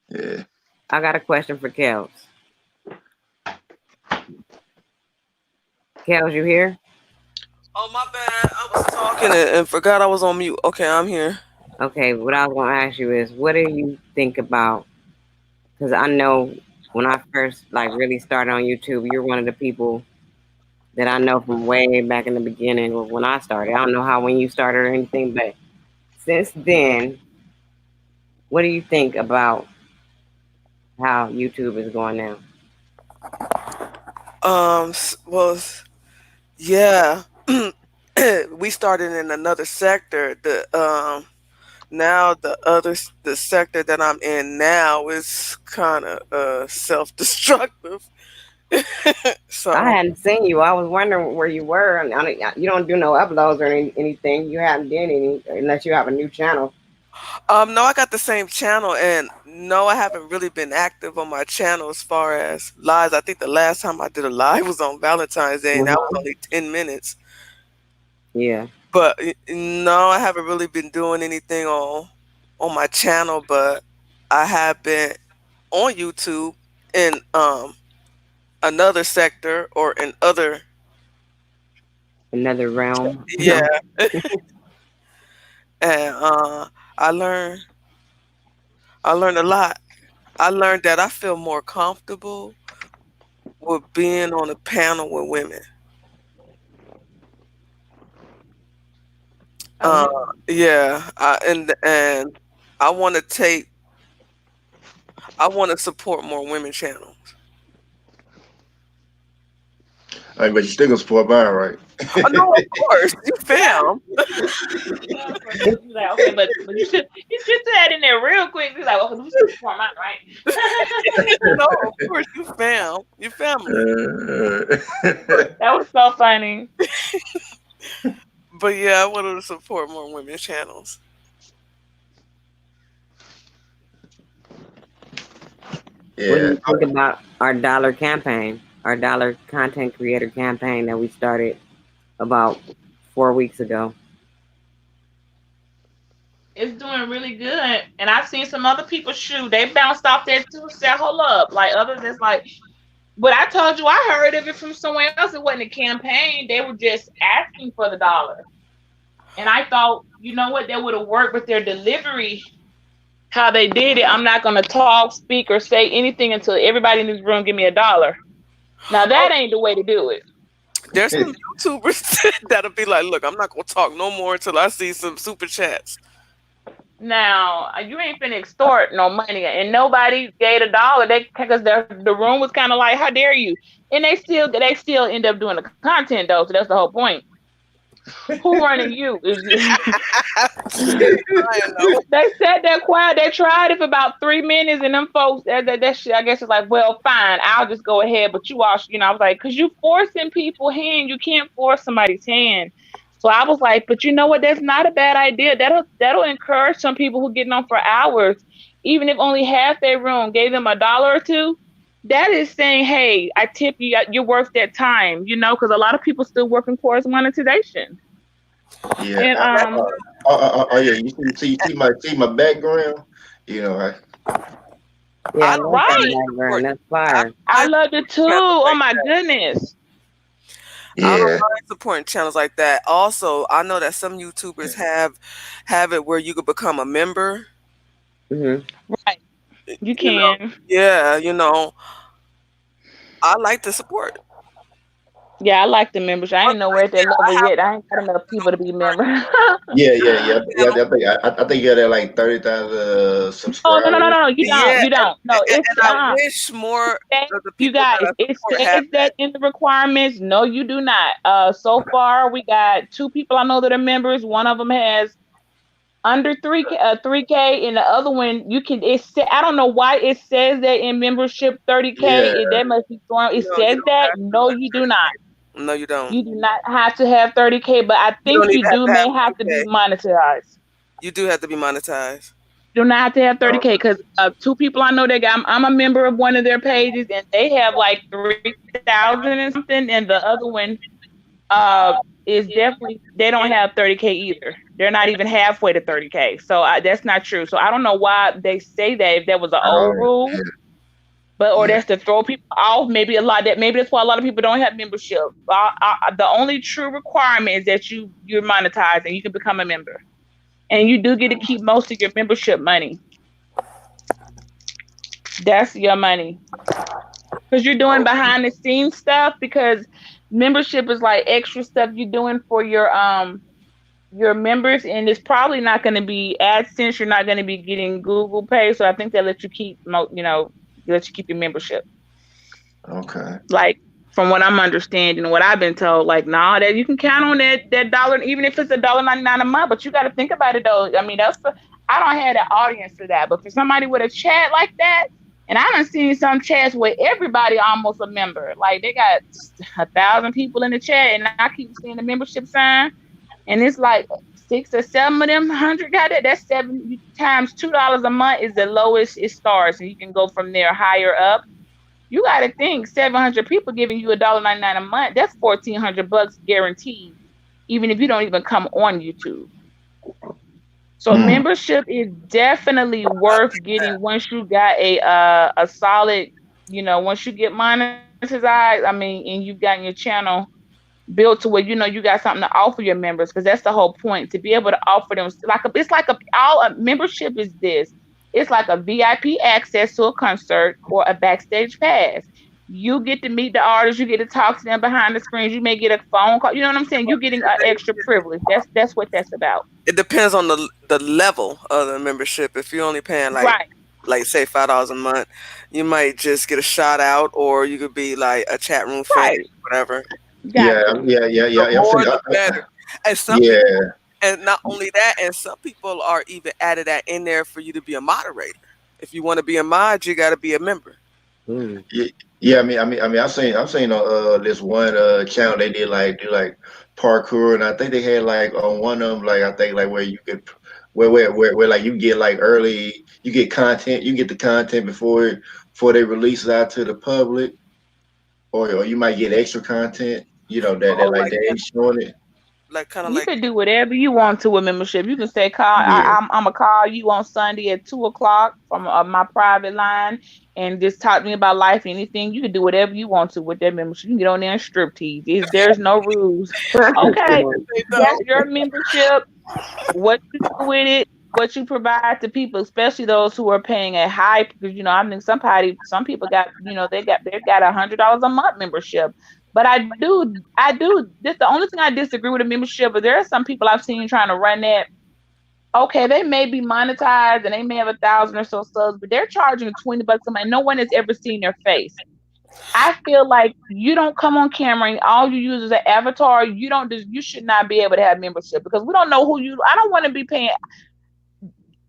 Yeah. I got a question for Kels. Kels, you here? Oh, my bad. I was talking and forgot I was on mute. Okay, I'm here. Okay, what I was gonna ask you is, what do you think about? Because I know when I first like really started on YouTube, you're one of the people that I know from way back in the beginning or when I started. I don't know how when you started or anything, but since then, what do you think about how YouTube is going now? Well, yeah. We started in another sector. Now the sector that I'm in now is kind of self-destructive. I So hadn't seen you. I was wondering where you were. You don't do no uploads or anything. You haven't done any unless you have a new channel. No, I got the same channel, and no, I haven't really been active on my channel as far as lives. I think the last time I did a live was on Valentine's Day, and that was Uh-huh. only 10 minutes. Yeah. But no, I haven't really been doing anything on my channel. But I have been on YouTube in another sector or in other. Another realm. Yeah, No. and I learned I learned a lot. I learned that I feel more comfortable with being on a panel with women. Oh, Uh, yeah. yeah, and I want to take, I want to support more women channels. I mean, but you still gonna support mine, right? Oh, no, of course, you fam. Yeah, for sure. He's like, okay, but you should say that in there real quick. He's like, okay, we still support mine, right? No, of course, you fam, you family. That was so funny. But yeah, I wanted to support more women channels. What do Yeah. you think about our dollar campaign, our dollar content creator campaign that we started about 4 weeks ago? It's doing really good. And I've seen some other people shoot. They bounced off that too. Said, hold up. Like others that's like, but I told you I heard of it from somewhere else. It wasn't a campaign. They were just asking for the dollar. And I thought, you know what, that would have worked with their delivery, how they did it. I'm not gonna talk, speak, or say anything until everybody in this room give me a dollar. Now Oh, that ain't the way to do it. there's some YouTubers that'll be like, "Look, I'm not gonna talk no more until I see some super chats." Now you ain't finna extort no money, and nobody gave a dollar. They because the room was kind of like, how dare you? And they still end up doing the content though. So that's the whole point. Who running you? I know. They said that quiet. They tried it for about 3 minutes, and them folks that shit. I guess it's like, well, fine, I'll just go ahead. But you all, I was like, because you forcing people hand, you can't force somebody's hand. So I was like, but you know what? That's not a bad idea. That'll encourage some people who getting on for hours, even if only half their room gave them a dollar or two. That is saying, hey, I tip you. You're worth that time. Because a lot of people still working towards monetization. Yeah. And Yeah. You see my background. You know, Yeah, I I don't love that mind right. support. background. That's I fire. don't I mind loved it too. channels Oh like my that. goodness. I don't yeah. mind supporting channels like that. Also, I know that some YouTubers have it where you could become a member. Hmm. Right. You You know, can. yeah, I like to support. Yeah, I like the membership. I But ain't nowhere like, at that yeah, I level have yet. I ain't got enough people to be members. Yeah, yeah, yeah, yeah. channel. I think you got that like 30,000 Oh no, no, no, subscribers. no, no. You don't. Yeah, You don't. No, it's and I wish more of the you people that guys. I It support have says that. that in the requirements. No, you do not. So far we got two people I know that are members. One of them has under 3K, and the other one you can. I don't know why it says that in membership 30K. Yeah. That must be wrong. It No, you says don't that. have to No, have you do not. 30K. No, you don't. You do not have to have 30K, but I You think don't you even have do to have may have to be 10K. monetized. You do have to be monetized. Do not have to have Oh, 30K because two people I know that got, I'm a member of one of their pages and they have like 3,000 and something, and the other one is definitely, they don't have 30K either. They're not even halfway to 30K. So that's not true. So I don't know why they say that if that was an old oh, rule, but or yeah. that's to throw people off. Maybe that's why a lot of people don't have membership. The only true requirement is that you're monetized and you can become a member, and you do get to keep most of your membership money. That's your money because you're doing Okay. behind the scenes stuff. Because membership is like extra stuff you're doing for your members, and it's probably not going to be AdSense. You're not going to be getting Google Pay, so I think they let you keep let you keep your membership. Okay. Like from what I'm understanding, what I've been told, like nah, that you can count on that dollar, even if it's $1.99 a month. But you got to think about it though. I mean, I don't have the audience for that, but for somebody with a chat like that, and I done seen some chats where everybody almost a member. Like they got 1,000 people in the chat, and I keep seeing the membership sign, and it's like Six or seven of them hundred got it. That's seven times $2 a month is the lowest it starts, and you can go from there higher up. You got to think 700 people giving you $1.99 a month. That's $1,400 guaranteed, even if you don't even come on YouTube. So Mm. membership is definitely worth getting once you got a solid, once you get monetized. I mean, and you've gotten your channel built to where you got something to offer your members, because that's the whole point, to be able to offer them it's like a membership is this. It's like a VIP access to a concert or a backstage pass. You get to meet the artists, you get to talk to them behind the screens, you may get a phone call, you know what I'm saying? You're getting an extra privilege. That's what that's about. It depends on the level of the membership. If you're only paying Right, like say $5 a month, you might just get a shout out, or you could be like a chat room fan, right. whatever. Got to. The I'm more saying, the better. And some yeah, people, and not only that, and some people are even added that in there for you to be a moderator. If you want to be a mod, you got to be a member. Mm. yeah, yeah. I've seen on this one channel they did like do like parkour, and I think they had like on one of them like I think like where you could where like you get like early, you get content, you get the content before they release it out to the public, or you might get extra content, that Oh, like they ain't showing it. like kind of You like can do whatever you want to with membership. You can say, "Call. Yeah, I'm gonna call you on Sunday at 2 o'clock from my private line, and just talk to me about life, anything." You can do whatever you want to with that membership. You can get on there and strip tease. There's no rules. Okay, they that's know. your membership. What you do with it, what you provide to people, especially those who are paying a high, because I mean some people got they got $100 a month membership. But I do this the only thing I disagree with a membership, but there are some people I've seen trying to run that. Okay, they may be monetized and they may have 1,000 or so subs, but they're charging $20 a month. No one has ever seen their face. I feel like you don't come on camera and all you use is an avatar. You should not be able to have membership, because we don't know who you. I don't want to be paying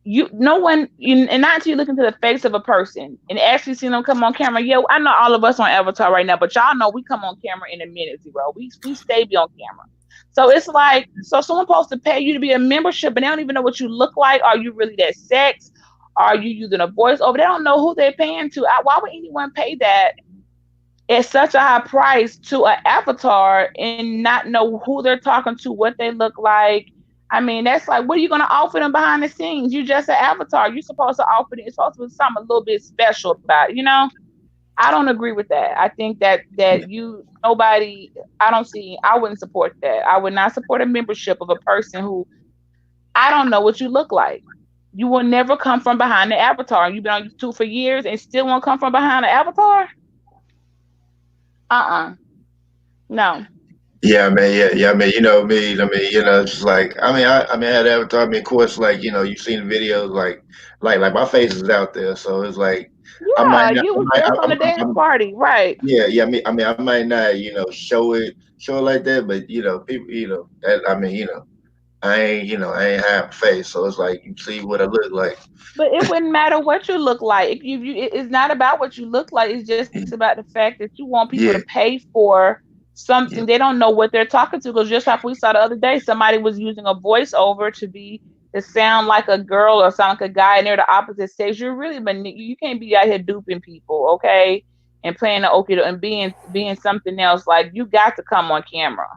you. No one, and not until you look into the face of a person and actually see them come on camera. Yeah, I know all of us on avatar right now, but y'all know we come on camera in a minute, zero. We stay be on camera. So it's like, so someone supposed to pay you to be a membership, and they don't even know what you look like. Are you really that sex? Are you using a voice over? They don't know who they're paying to. Why would anyone pay that at such a high price to an avatar and not know who they're talking to, what they look like? I mean, that's like, what are you going to offer them behind the scenes? You just an avatar. You're supposed to offer it. It's supposed to be something a little bit special about it. I don't agree with that. I think that nobody. I wouldn't support that. I would not support a membership of a person who I don't know what you look like. You will never come from behind the avatar. You've been on YouTube for years and still won't come from behind the avatar. No. yeah, man, yeah, man. You know me. I mean, just like I had Avatar. I mean, of course, like you've seen the videos, like my face is out there, so it's like I might Yeah, not, you I was might, just on the dance party, right? yeah, yeah. I might not, show it like that, but people, that I mean, I ain't have a face, so it's like you see what I look like. But it wouldn't matter what you look like. It's not about what you look like. It's just about the fact that you want people to Yeah, pay for something yeah, they don't know what they're talking to. Because just like we saw the other day, somebody was using a voiceover to sound like a girl or sound like a guy, and they're the opposite sex. You're really you can't be out here duping people, okay? And playing the okie and being something else. Like, you got to come on camera.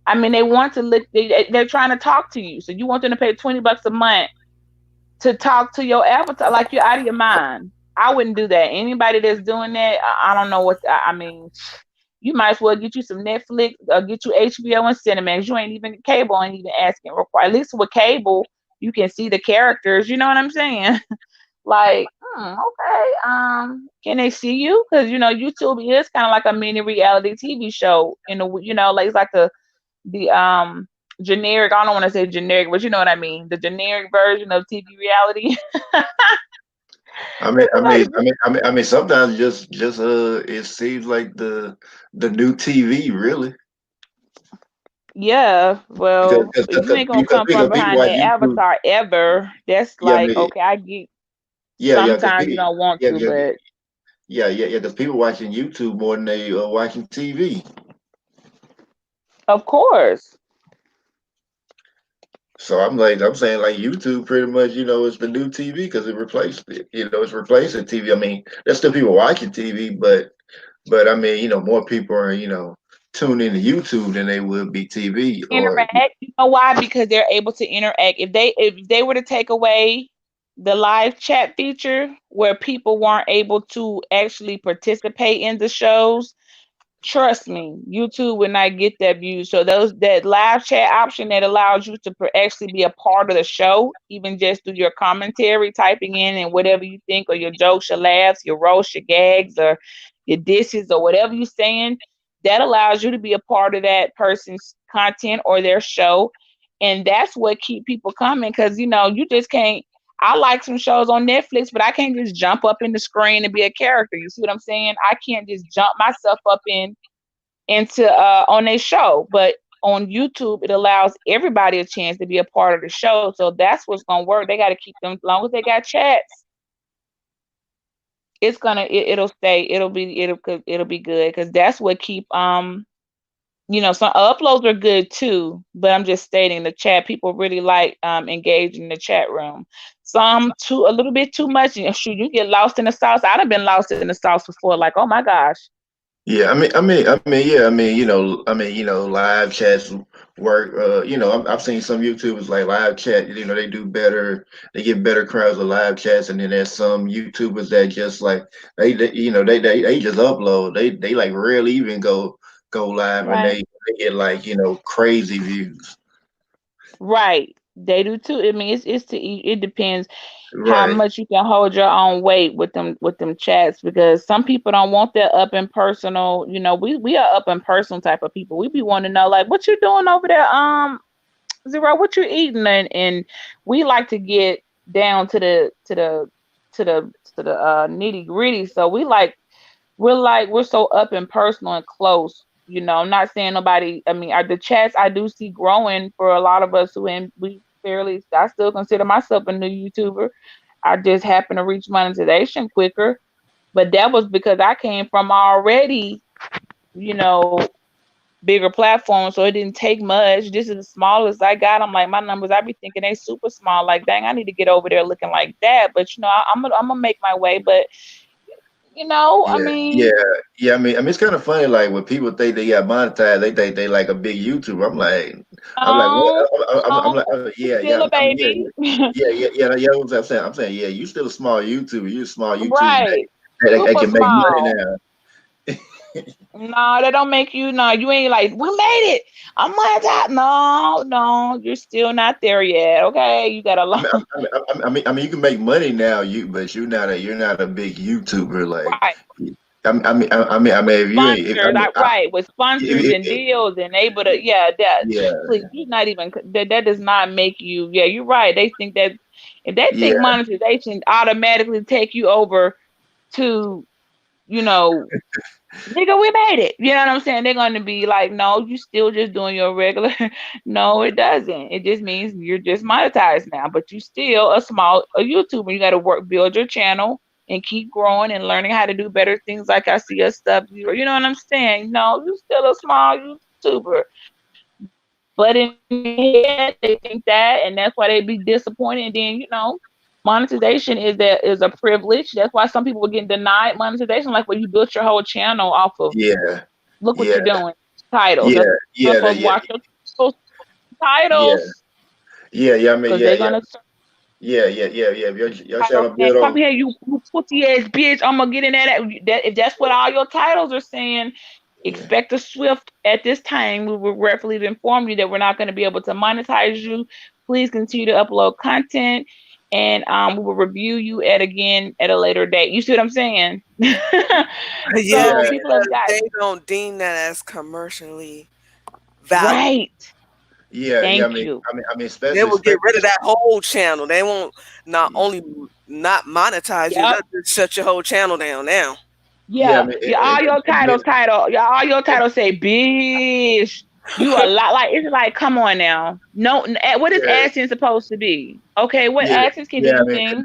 I mean, they want to look. They're trying to talk to you, so you want them to pay $20 a month to talk to your avatar. Like, you're out of your mind. I wouldn't do that. Anybody that's doing that, I don't know what. I mean, you might as well get you some Netflix or get you HBO and Cinemax. You ain't even cable, ain't even asking require. At least with cable, you can see the characters. You know what I'm saying? Like, okay, can they see you? Because YouTube is kind of like a mini reality TV show. Like, it's like the generic. I don't want to say generic, but you know what I mean. The generic version of TV reality. I It's mean, like, sometimes just it seems like the new TV, really, yeah. because Well, if you ain't gonna come from people behind watch that YouTube. avatar ever, that's Yeah, I like, mean, okay. I get yeah, because sometimes you people, don't want yeah, to, yeah, but yeah, because people watching YouTube more than they are watching TV. of course. So I'm saying like YouTube pretty much, is the new TV because it replaced it. It's replacing TV. I mean, there's still people watching TV, but I mean, more people are, tuned into YouTube than they would be TV or Interact. You know why? Because they're able to interact. If they were to take away the live chat feature where people weren't able to actually participate in the shows, trust me, YouTube would not get that view. So that live chat option that allows you to actually be a part of the show, even just through your commentary, typing in and whatever you think, or your jokes, your laughs, your roast, your gags, or your disses, or whatever you're saying, that allows you to be a part of that person's content or their show. And that's what keep people coming, because you just can't. I like some shows on Netflix, but I can't just jump up in the screen and be a character. You see what I'm saying? I can't just jump myself up into on a show. But on YouTube, it allows everybody a chance to be a part of the show. So that's what's gonna work. They got to keep them, as long as they got chats. It'll stay. It'll be good, because that's what keep some uploads are good too, but I'm just stating the chat. People really like engaging in the chat room. Some too, a little bit too much. Shoot, you get lost in the sauce. I'd have been lost in the sauce before. Like, oh my gosh. yeah. Yeah. Live chats work. I've seen some YouTubers like live chat. They do better. They get better crowds of live chats, and then there's some YouTubers that just like they just upload. They like rarely even go live, and Right. they get like crazy views. Right. They do too. I mean, it depends how Right. much you can hold your own weight with them chats, because some people don't want that up and personal. We are up and personal type of people. We be wanting to know, like, what you doing over there, Zero, what you eating, and we like to get down to the nitty gritty. So we're so up and personal and close. I'm not saying nobody. I mean, the chats I do see growing for a lot of us we fairly. I still consider myself a new YouTuber. I just happen to reach monetization quicker, but that was because I came from already, you know, bigger platform, so it didn't take much. This is the smallest I got. I'm like, my numbers, I be thinking they super small. Like, dang, I need to get over there looking like that. But I'm gonna make my way. But I Yeah, yeah, mean, yeah. I mean, it's kind of funny. Like when people think they got monetized, they think they like a big YouTuber. I'm like, what? no, I'm no, like, you yeah, still yeah. a I mean, yeah, baby. yeah. What I'm saying. I'm saying, yeah, you still a small YouTuber. You a small YouTuber Right. that Super can make money small. now. No, that don't make you. No, you ain't like, we made it. I'm monetized. No, no, you're still not there yet. Okay, you got a I long. mean, you can make money now. But you're not a big YouTuber. Like, Right. if you ain't, if, I Sponsors, mean, right, with sponsors and deals and able to, yeah, that, yeah, please, you're not even, that does not make you, yeah, you're right. They think that, if they think yeah, monetization automatically take you over to, you know, nigga, we made it. You know what I'm saying? They're going to be like, no, you still just doing your regular. No, it doesn't. It just means you're just monetized now, but you still a YouTuber. You got to build your channel and keep growing and learning how to do better things. Like I see your stuff. You know what I'm saying? No, you still a small YouTuber. But in their head, they think that, and that's why they be disappointed. And then, monetization is a privilege. That's why some people were getting denied monetization, like where you built your whole channel off of, yeah, look what yeah, you're doing, titles. yeah, That's why yeah, folks yeah, watch your yeah, titles, yeah. I mean, because yeah, they're yeah. gonna Yeah. If your title channel saying, build "Come on, here, you pussy ass bitch. I'm gonna get in that." If that's what all your titles are saying, yeah, expect a swift. At this time, we will regretfully inform you that we're not going to be able to monetize you. Please continue to upload content, and we will review you at a later date. You see what I'm saying? Yeah, So yeah, people have because got they don't deem that as commercially valuable. right. yeah. Thank you. They will get rid of Especially, that whole channel. They won't not only not monetize you, Yep. they'll just shut your whole channel down now. yeah. Yeah, yeah. All your titles, yeah. All your titles say, "Bitch, you a lot." Like, it's like, come on now. No, what is yeah, accent supposed to be? Okay, what yeah, accents can yeah. anything?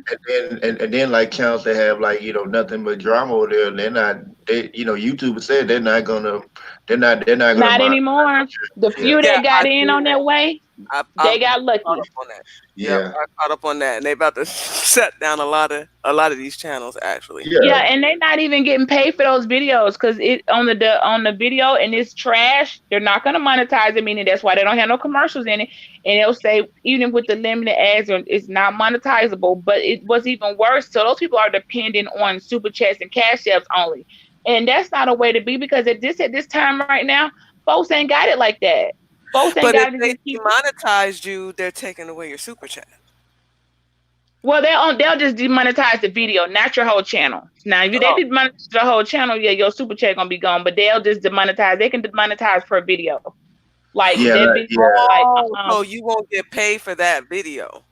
And then like channels that have like nothing but drama over there, they're not. YouTube said they're not gonna Not monetize. anymore. The Yeah, few Yeah, that got I in seen on that. that way. I They got caught lucky. up on that. Yep, Yeah, I caught up on that, and they about to shut down a lot of these channels actually. Yeah, yeah, and they're not even getting paid for those videos because it on the video and it's trash. They're not gonna monetize it, meaning that's why they don't have no commercials in it. And they'll say even with the limited ads, it's not monetizable. But it was even worse. So those people are dependent on super chats and cash apps only, and that's not a way to be because at this time right now, folks ain't got it like that. Folks ain't But if got to they just keep. demonetized you, they're taking away your super chat. Well, they'll just demonetize the video, not your whole channel. Now, if they Oh, demonetize the whole channel, yeah, your super chat gonna be gone. But they'll just demonetize. They can demonetize per video. Like yeah, that video, yeah, like so you won't get paid for that video.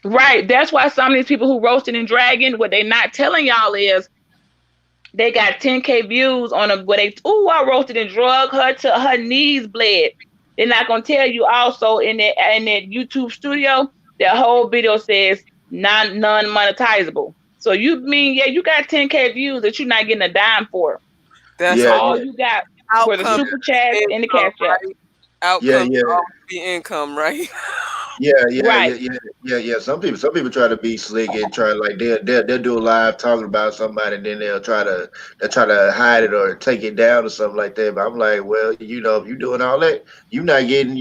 right. That's why some of these people who roasted and dragging, what they not telling y'all is they got 10K views on a where they I roasted and drug her to her knees bled. They're not gonna tell you also in that YouTube studio, that whole video says non monetizable. So you mean you got 10K views that you're not getting a dime for. That's yeah, all. All yeah, you got were the Outcome super chats is and the income, cash app. right? yeah, Outcome yeah. should always be income, right? Yeah, yeah, Right. yeah, yeah, yeah, yeah. Some people try to be slick and try like they'll do a live talking about somebody and then they'll try to hide it or take it down or something like that. But I'm like, well, if you're doing all that, you're not getting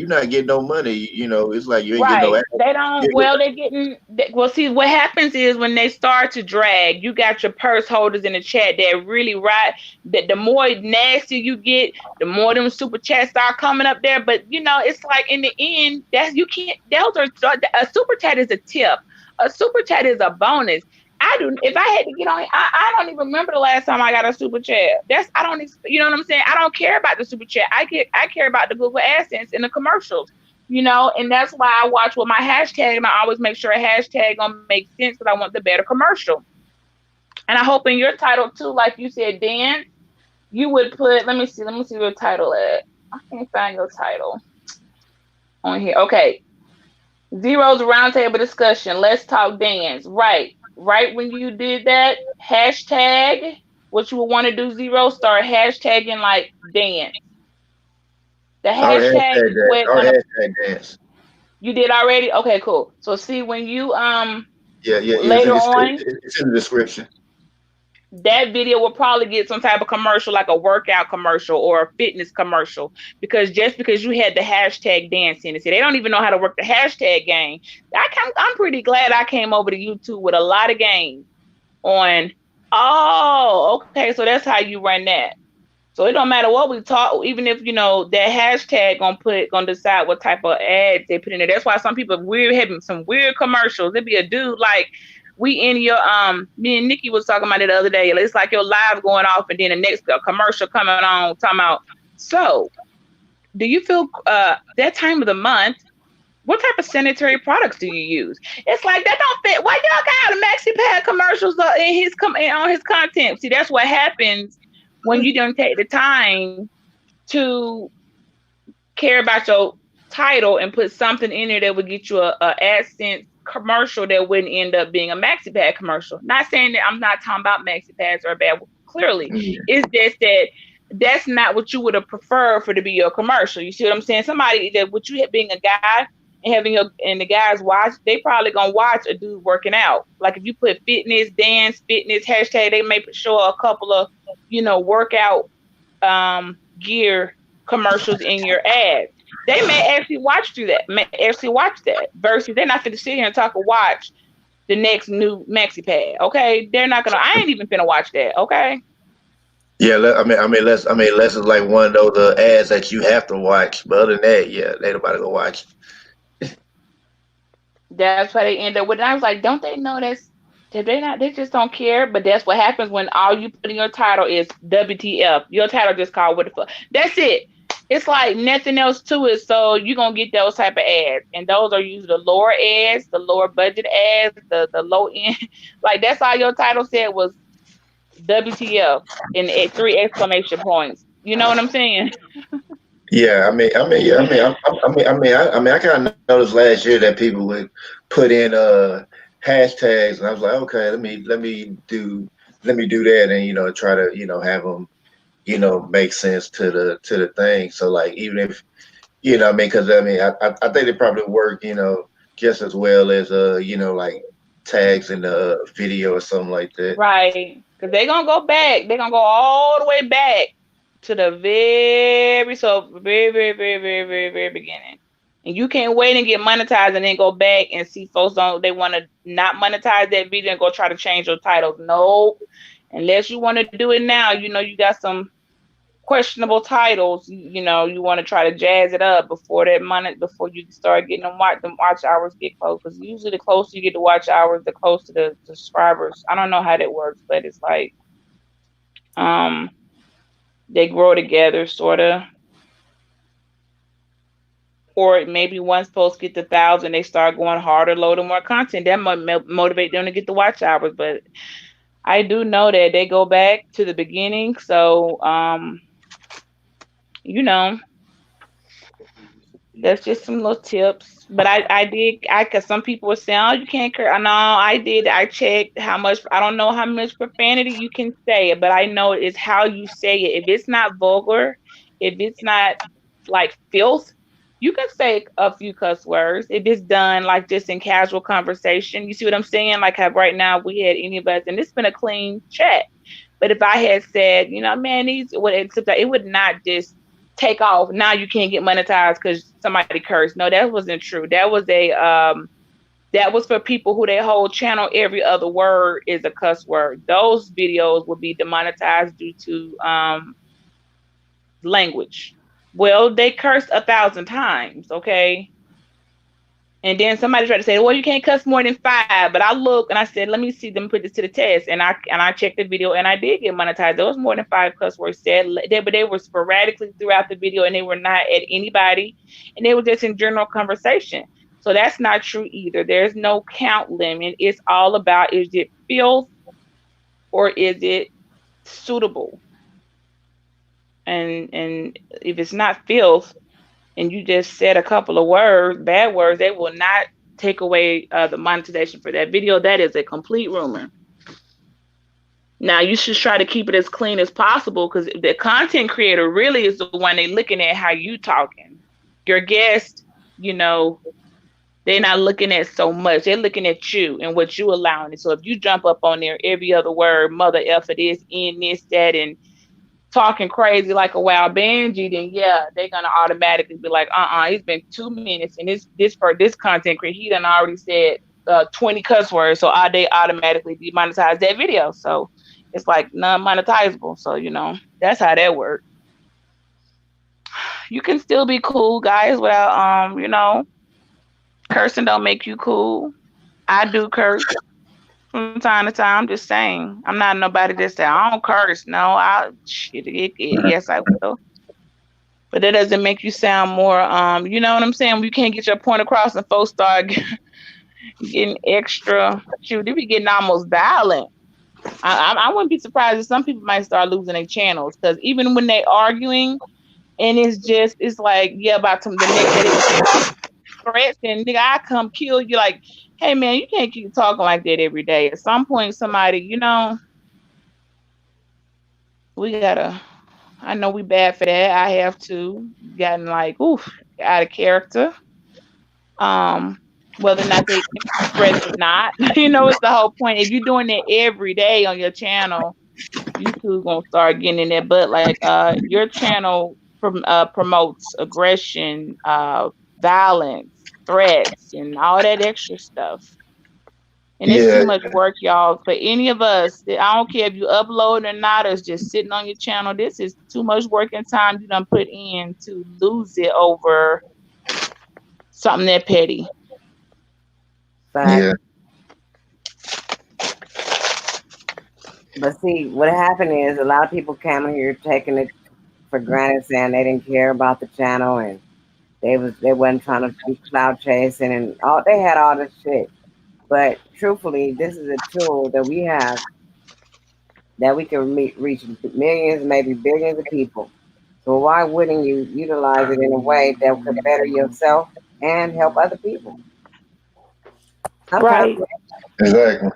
no money. It's like you ain't getting no Right. ad. They don't, well, they're getting, well, see, what happens is when they start to drag, you got your purse holders in the chat that really right, that the more nasty you get, the more them super chats start coming up there. But, it's like in the end, you can't, a super chat is a tip. A super chat is a bonus. If I had to get on, I don't even remember the last time I got a super chat. I don't, you know what I'm saying? I don't care about the super chat. I care about the Google AdSense and the commercials. And that's why I watch with my hashtag, and I always make sure a hashtag gonna make sense because I want the better commercial. And I hope in your title too, like you said, Dan, you would put. Let me see your title at. I can't find your title on here. Okay, Zero's roundtable discussion. Let's talk dance. Right when you did that hashtag, what you would want to do, Zero, start hashtagging like dance. The I already hashtag hashtag is that. where I already hashtag dance. you did already. Okay, cool. So see when you Yeah, yeah, yeah. later on, It's in the description. that video will probably get some type of commercial, like a workout commercial or a fitness commercial, because just because you had the hashtag dance in it, see, they don't even know how to work the hashtag game. I'm pretty glad I came over to YouTube with a lot of game on. Oh, okay, so that's how you run that. So it don't matter what we talk, even if that hashtag gonna decide what type of ads they put in there. That's why some people weird having some weird commercials. It'd be a dude like we in your me and Nikki was talking about it the other day. It's like your live going off and then the next commercial coming on talking about, so do you feel that time of the month, what type of sanitary products do you use? It's like that don't fit. Why y'all got a maxi pad commercials on his content? See, that's what happens when you don't take the time to care about your title and put something in there that would get you a AdSense commercial that wouldn't end up being a maxi pad commercial. Not saying that I'm not talking about maxi pads are bad. Clearly, Yeah, it's just that that's not what you would have preferred for to be your commercial. You see what I'm saying? Somebody that with you being a guy and and the guys watch, they probably gonna watch a dude working out. Like if you put fitness, dance, fitness hashtag, they may show a couple of workout gear commercials in your ads. They may actually watch that versus they're not going to sit here and talk or watch the next new maxi pad. Okay, they're not gonna. I ain't even finna watch that. Okay, yeah. Less is like one of those ads that you have to watch. But other than that, yeah, ain't nobody gonna watch. that's why they end up with it. I was like, don't they know that's that they not? They just don't care. But that's what happens when all you put in your title is WTF. Your title just called what the fuck. That's it. It's like nothing else to it. So you're gonna get those type of ads. And those are usually the lower ads, the lower budget ads, the low end. Like that's all your title said was WTF and three exclamation points. You know what I'm saying? Yeah, yeah, I kind of noticed last year that people would put in hashtags, and I was like, okay, let me do that, and try to have them make sense to the thing. So like even if You know what I mean? Because I mean, I think they probably work, just as well as like tags in the video or something like that. Right. Because they're gonna go back. They're gonna go all the way back to the very beginning. And you can't wait and get monetized and then go back and see folks don't they want to not monetize that video and go try to change your titles. Nope. Unless you want to do it now, you got some questionable titles. You want to try to jazz it up before that money before you start getting them watch hours get close. Because usually the closer you get to watch hours, the closer the subscribers. I don't know how that works, but it's like um they grow together sort of. Or maybe once posts get to 1,000, they start going harder, loading more content. That might motivate them to get the watch hours. But I do know that they go back to the beginning. So, you know, that's just some little tips. But cause some people were saying, oh, you can't curse. No, I did. I checked how much, I don't know how much profanity you can say, but I know it's how you say it. If it's not vulgar, if it's not like filth, you can say a few cuss words. If it's done like just in casual conversation, you see what I'm saying? Like how right now we had any of us, and it's been a clean chat. But if I had said, man, it would not just take off. Now you can't get monetized because somebody cursed. No, that wasn't true. That was for people who their whole channel, every other word is a cuss word. Those videos will be demonetized due to language. Well, they cursed 1,000 times, okay? And then somebody tried to say, well, you can't cuss more than 5. But I look and I said, let me see them put this to the test. And I checked the video and I did get monetized. There was more than 5 cuss words said, but they were sporadically throughout the video and they were not at anybody. And they were just in general conversation. So that's not true either. There's no count limit. It's all about, is it filth or is it suitable? And if it's not filth, and you just said a couple of words, bad words, they will not take away the monetization for that video. That is a complete rumor. Now, you should try to keep it as clean as possible because the content creator really is the one they looking at how you talking. Your guest, they're not looking at so much. They're looking at you and what you allowing it. So if you jump up on there, every other word, mother effer this, in this, that, and talking crazy like a wild Benji, then yeah, they're gonna automatically be like, it's been 2 minutes, and this content creator, he done already said 20 cuss words, so they automatically demonetize that video. So it's like non-monetizable. So that's how that works. You can still be cool, guys, without cursing don't make you cool. I do curse from time to time. I'm just saying. I'm not nobody that say I don't curse. No, yes, I will. But that doesn't make you sound more. You know what I'm saying? You can't get your point across, and folks start getting extra. Shoot, they be getting almost violent. I wouldn't be surprised if some people might start losing their channels because even when they arguing, and it's like about the next day threats and nigga, I come kill you. Like, hey man, you can't keep talking like that every day. At some point, somebody, we gotta. I know we bad for that. I have too gotten like, out of character. Whether or not they express or not, it's the whole point. If you're doing it every day on your channel, YouTube gonna start getting in that. But like, your channel promotes aggression, violence, threats, and all that extra stuff. And it's too much work, y'all. For any of us, I don't care if you upload or not, or it's just sitting on your channel. This is too much work and time you done put in to lose it over something that petty. Yeah. But see, what happened is a lot of people came in here taking it for granted, saying they didn't care about the channel and they wasn't trying to be cloud chasing and all. They had all this shit. But truthfully, this is a tool that we have that we can reach millions, maybe billions of people. So why wouldn't you utilize it in a way that could better yourself and help other people? Right. Exactly.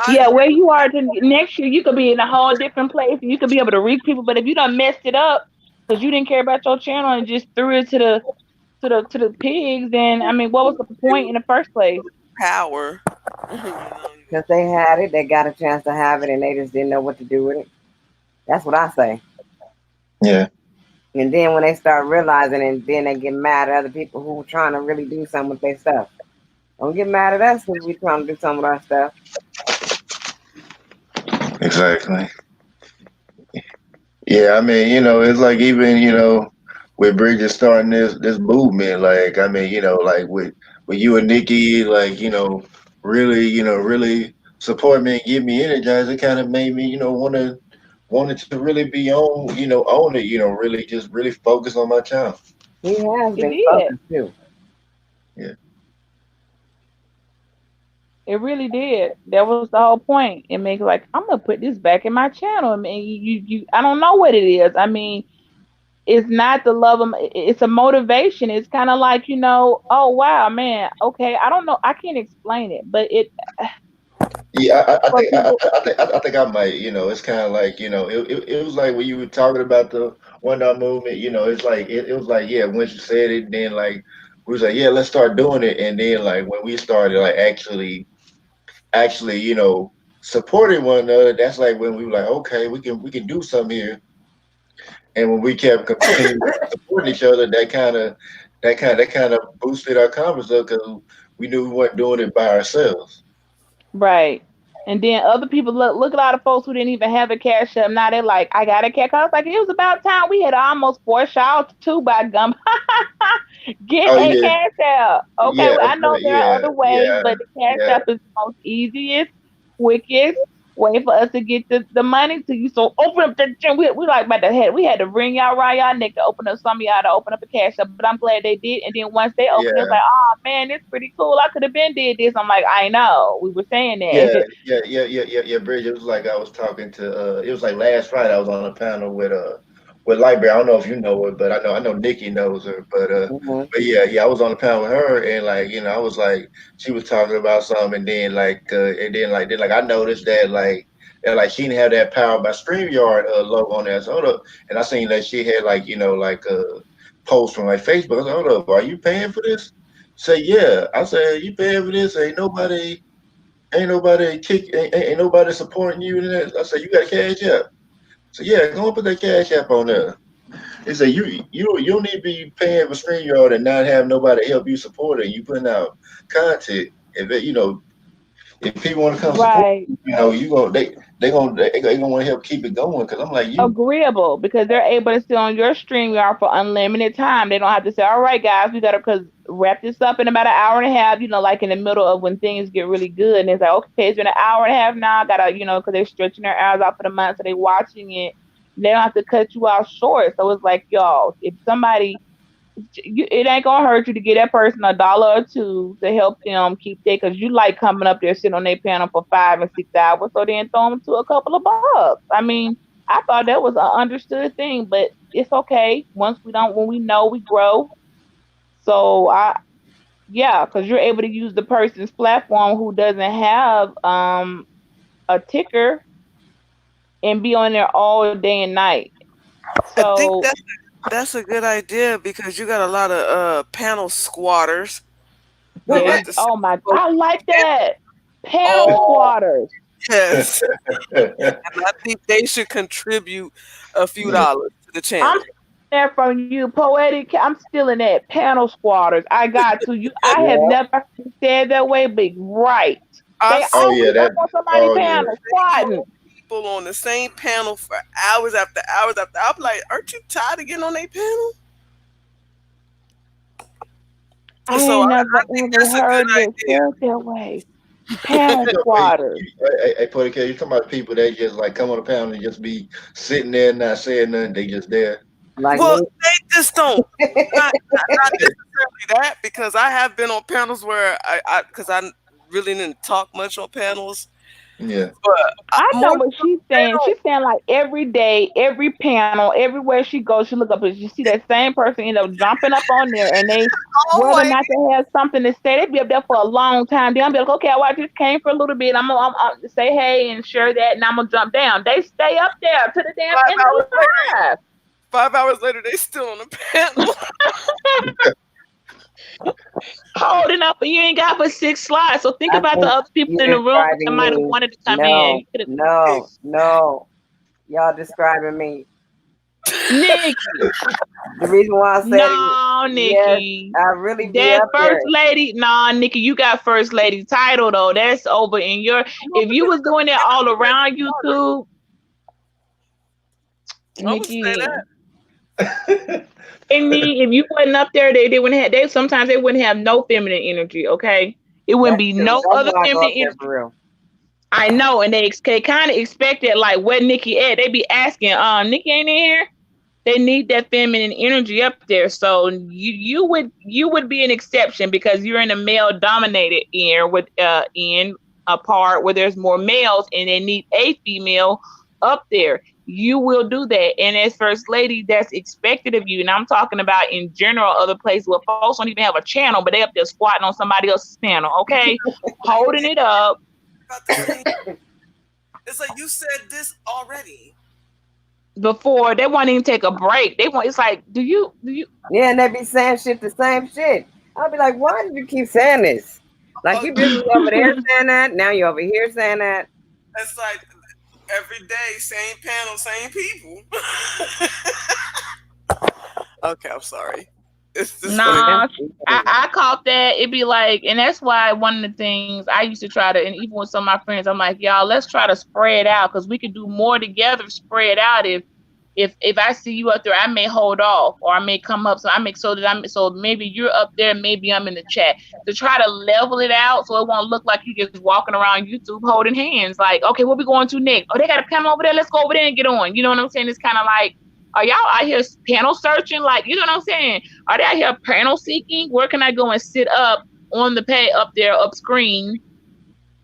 Yeah, where you are next year, you could be in a whole different place and you could be able to reach people. But if you done messed it up because you didn't care about your channel and just threw it to to the pigs, then I mean, what was the point in the first place? Power. Because they had it, they got a chance to have it, and they just didn't know what to do with it. That's what I say. Yeah. And then when they start realizing, and then they get mad at other people who are trying to really do something with their stuff. Don't get mad at us because we trying to do something with our stuff. Exactly. Yeah, I mean, it's like even, with Bridget starting this movement, like I mean, like with you and Nikki, like, really, really support me and give me energized, it kind of made me, wanted to really be on it, really just really focus on my child. He has It been did. focused too. Yeah. It really did. That was the whole point. It makes like I'm gonna put this back in my channel. I mean, I don't know what it is. I mean, it's not the love of. It's a motivation. It's kind of like oh wow, man. Okay, I don't know. I can't explain it, but it Yeah, I for think people. I think I might. It's kind of like it was like when you were talking about the one dot movement. It's like it was like yeah, once you said it, then like we was like yeah, let's start doing it, and then like when we started like actually supporting one another, that's like when we were like okay, we can do something here, and when we kept continuing supporting each other, that kind of boosted our confidence up because we knew we weren't doing it by ourselves. Right. And then other people look at all the folks who didn't even have a cash up. Now they're like, I got a cash. I was like, it was about time we had almost forced y'all to by gum. Get Oh a yeah, cash app. Okay, yeah, well, I know there are yeah, other ways, yeah, but the cash yeah. app is the most easiest, quickest way for us to get the money to you. So open up the gym. We like about to head. We had to ring y'all around y'all neck to open up some of y'all to open up a cash app. But I'm glad they did. And then once they opened, it was Yeah, like, oh man, it's pretty cool. I could have been did this. I'm like, I know. We were saying yeah, that. yeah, Bridget. It was like I was talking to. It was like last Friday. I was on a panel with Lightbearer. I don't know if you know her, but I know Nikki knows her. Hmm. But yeah, I was on the panel with her, and like I was like she was talking about something, and then I noticed that she didn't have that Power by StreamYard logo on there. So hold up, and I seen that she had like like a post from like Facebook. I said, hold up, are you paying for this? Say yeah. I said you paying for this? Ain't nobody supporting you in that. I said, you got a cash app. So yeah, go and put that cash app on there. They say you don't need to be paying for StreamYard and not have nobody help you support it. You putting out content. If people want to come support, Right. you gonna they gonna want to help keep it going. Cause I'm like you, Agreeable because they're able to sit on your stream yard for unlimited time. They don't have to say, all right, guys, we got to cause wrap this up in about an hour and a half, like in the middle of when things get really good. And it's like, okay, it's been an hour and a half now. I got to, because they're stretching their hours out for the month. So they're watching it. They don't have to cut you off short. So it's like, y'all, if somebody it ain't gonna hurt you to get that person a dollar or two to help them keep there because you like coming up there sitting on their panel for 5 and 6 hours. So then throw them to a couple of bucks. I mean, I thought that was an understood thing, but it's okay. When we know, we grow. So yeah, because you're able to use the person's platform who doesn't have a ticker and be on there all day and night. I think So that's a good idea because you got a lot of panel squatters who there like you. to sit Oh my, folks I like that panel all squatters. yes. And I think they should contribute a few yeah, dollars to the I'm channel. there from you, poetic. I'm still in that panel squatters. I got to you. I have Yeah. never heard it said that way, but right. They I've oh seen yeah, always that, up on somebody oh yeah, panel squatting. people on the same panel for hours after hours after. I'm like, aren't you tired of getting on a panel? I So ain't never I think ever that's a heard it good said that way. Panel Hey, squatters. put you talking about people that just like come on the panel and just be sitting there not saying nothing. They just there. Like Well, me. they just don't. Not necessarily that because I have been on panels where because I really didn't talk much on panels, Yeah. but I know more what so she's they saying. don't She's saying like every day, every panel, everywhere she goes, she look up and she see that same person end up jumping up on there, and they whether or always. not they have something to say, they be up there for a long time. Then I'll be like, okay, well, I just came for a little bit. I'm say hey and share that, and I'm gonna jump down. They stay up there to the damn end 5 hours of later, the live. 5 hours later, they still on the panel. holding up, and you ain't got but 6 slots. So think I about the think other people you're in the room that describing might have me. wanted to come in. You No, could have, no, no. Y'all describing me. Nikki. The reason why I said it, No, yes, Nikki. I really be That up first there. lady, nah, Nikki, you got first lady title though. That's over in your. No, If you was doing that all around YouTube, I would say Nikki. that. I mean, if you wasn't up there, they wouldn't have. They sometimes they wouldn't have no feminine energy. Okay, it wouldn't That's be true. no That's other why I go feminine up there energy. for real. I know, and they kind of expect it. Like where Nikki at? They be asking, Nikki ain't in here. They need that feminine energy up there. So you would be an exception because you're in a male dominated in a part where there's more males and they need a female up there. You will do that. And as first lady, that's expected of you. And I'm talking about in general other places where folks don't even have a channel, but they up there squatting on somebody else's panel, okay? Holding it up. About the same. It's like you said this already. Before they won't even take a break. They want it's like, do you Yeah, and they be saying shit the same shit. I'll be like, why did you keep saying this? Like Oh, you just was over there saying that. Now you over here saying that. it's like every day, same panel, same people. Okay, I'm sorry. It's just funny. Yeah. Nah, I caught that. It'd be like, and that's why one of the things I used to try to, and even with some of my friends, I'm like, y'all, let's try to spread out because we could do more together. Spread out. If I see you up there, I may hold off or I may come up. So I make so that so maybe you're up there, maybe I'm in the chat to try to level it out so it won't look like you just walking around YouTube holding hands. Like, okay, what we going to next? Oh, they got a panel over there. Let's go over there and get on. You know what I'm saying? It's kind of like, are y'all out here panel searching? Like, you know what I'm saying? Are they out here panel seeking? Where can I go and sit up on the pay up there, up screen,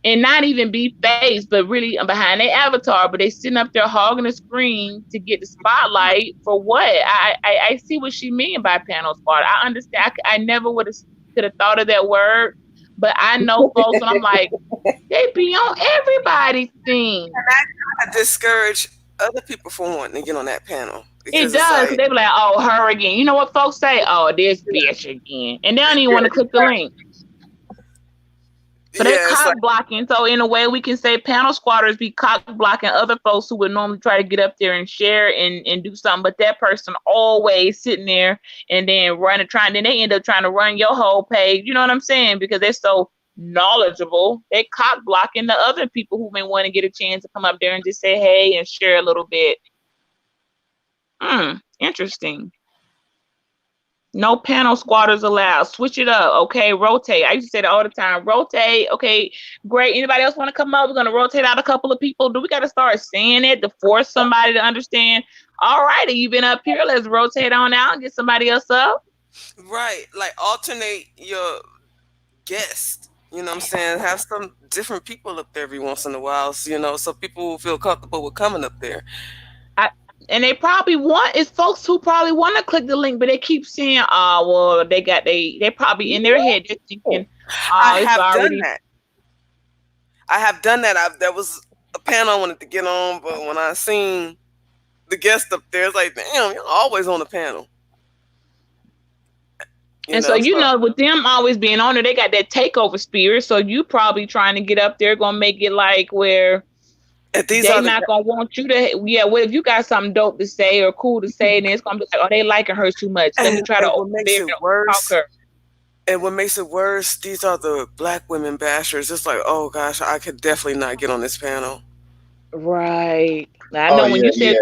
and not even be faced, but really behind their avatar, but they sitting up there hogging the screen to get the spotlight for what? I see what she mean by panel spot. I understand. I never would have could have thought of that word, but I know folks, and I'm like, they be on everybody's thing. I discourage other people from wanting to get on that panel It because it's does, because like, they be like, oh, her again. You know what folks say? Oh, this bitch again. And they don't even want to click the link. So they yeah, it's like, cock blocking. So in a way, we can say panel squatters be cock blocking other folks who would normally try to get up there and share and do something, but that person always sitting there and then running trying. Then they end up trying to run your whole page. You know what I'm saying? Because they're so knowledgeable. They cock blocking the other people who may want to get a chance to come up there and just say hey and share a little bit. Interesting. No panel squatters allowed. Switch it up. Okay, rotate. I used to say that all the time. Rotate. Okay, great. Anybody else want to come up? We're gonna rotate out a couple of people. Do we gotta start saying it to force somebody to understand? All righty, you've been up here. Let's rotate on out and get somebody else up. right, like alternate your guest. You know what I'm saying? Have some different people up there every once in a while, so people will feel comfortable with coming up there. I, and they probably want it's folks who probably want to click the link, but they keep saying, "Oh, well, they probably in their head they're thinking, I oh, it's have done already." that. I have done that. There was a panel I wanted to get on, but when I seen the guest up there, it's like, damn, you're always on the panel. And so, So with them always being on there, they got that takeover spirit. So you probably trying to get up there, gonna make it like where if these they are the not gonna want you to. Yeah, well, if you got something dope to say or cool to say, then it's gonna be like, oh, they liking her too much. Let me try to and overbear and talk her. what makes it worse, these are the black women bashers. It's like, oh gosh, I could definitely not get on this panel. Right. I Oh know when yeah, you said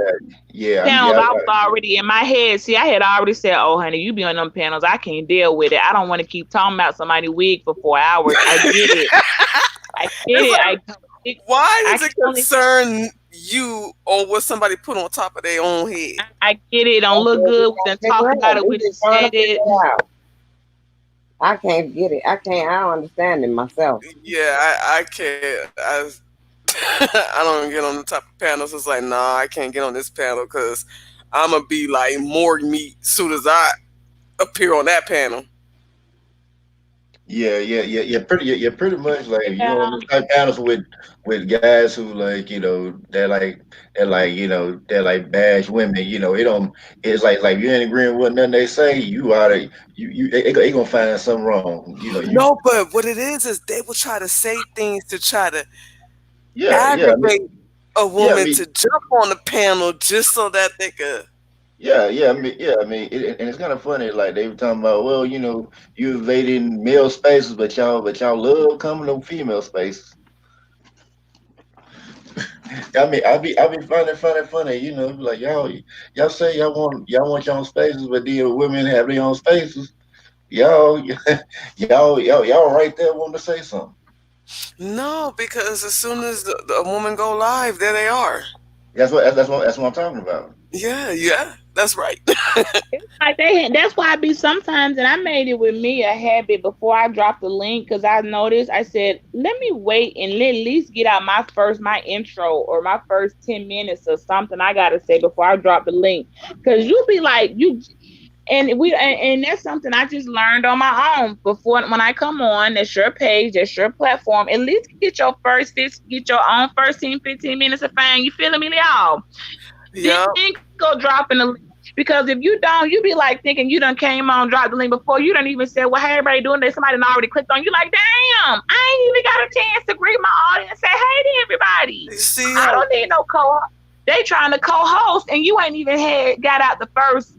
yeah, yeah, panels, yeah. I was already in my head. See, I had already said, "Oh, honey, you be on them panels. I can't deal with it. I don't want to keep talking about somebody wig for 4 hours. I get it. I get It's it. like, It, why I does can it only concern you on what somebody put on top of their own head? I get it. It don't That's look what we good. We gotta done figure talked about out. it. We We done just trying to said figure it. it out. I can't get it. I don't understand it myself. Yeah, I can't. I don't get on the top of panels. It's like, nah, I can't get on this panel because I'm gonna be like more meat soon as I appear on that panel. Yeah, pretty much like you Yeah. know those type panels with guys who like they're like bash women. You know, it don't. It's like you ain't agreeing with nothing they say. You oughta they gonna find something wrong. You know, you No, but what it is they will try to say things to try to yeah. I mean, aggravate a yeah, I woman mean, to jump on the panel just so that they could. I mean, and it's kind of funny. Like they were talking about, well, you know, you invading male spaces, but y'all love coming to female spaces. I mean, I be funny. You know, like y'all say y'all want your own spaces, but then women have their own spaces. Y'all, y'all right there wanting to say something. No, because as soon as a woman go live, there they are. That's what I'm talking about. Yeah, yeah, that's right. It's like that's why I be sometimes, and I made it with me a habit before I drop the link because I noticed I said, let me wait and let at least get out my intro or my first 10 minutes or something I gotta say before I drop the link. Cause you be like and that's something I just learned on my own before when I come on. That's your page, that's your platform. At least get your own first 10, 15 minutes of fame. You feeling me, y'all? Yeah, Then go dropping the link. Because if you don't, you be like thinking you done came on, dropped the link before you done even said, well, hey, everybody doing this. Somebody done already clicked on you. Like, damn, I ain't even got a chance to greet my audience and say hey to everybody. you see I how don't need no co-host. They trying to co-host and you ain't even got out the first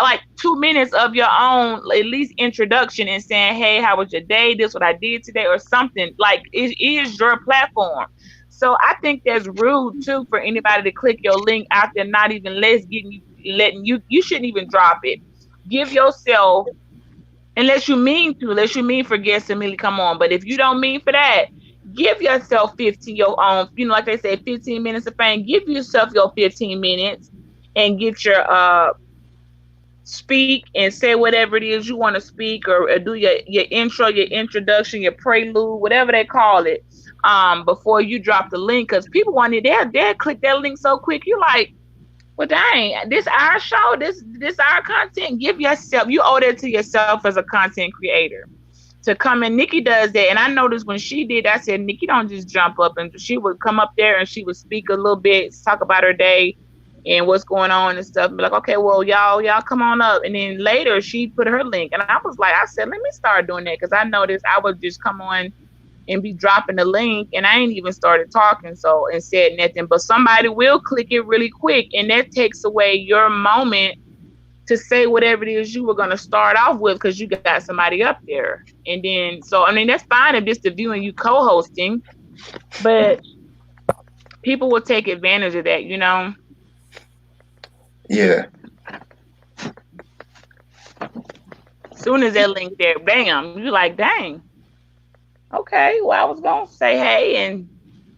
like 2 minutes of your own at least introduction and saying, hey, how was your day? This what I did today or something. Like it is your platform. So I think that's rude too for anybody to click your link after not even letting you shouldn't even drop it. Give yourself unless you mean for guests to merely come on. But if you don't mean for that, give yourself 15 your own, like they say, 15 minutes of fame. Give yourself your 15 minutes and get your speak and say whatever it is you want to speak or do your intro, your introduction, your prelude, whatever they call it, before you drop the link. Because people want it, they'll click that link so quick. You like, well, dang, this our show, this our content. Give yourself, you owe that to yourself as a content creator to come in. Nikki does that. And I noticed when she did, I said, Nikki don't just jump up and she would come up there and she would speak a little bit, talk about her day and what's going on and stuff. And be like, okay, well, y'all come on up. And then later she put her link. And I was like, I said, let me start doing that because I noticed I would just come on and be dropping the link and I ain't even started talking so and said nothing. But somebody will click it really quick and that takes away your moment to say whatever it is you were going to start off with because you got somebody up there. And then, so, I mean, that's fine if it's the view and you co hosting, but people will take advantage of that, you know? Yeah, Soon as that link there, bam, you're like, dang, okay, well, I was going to say hey and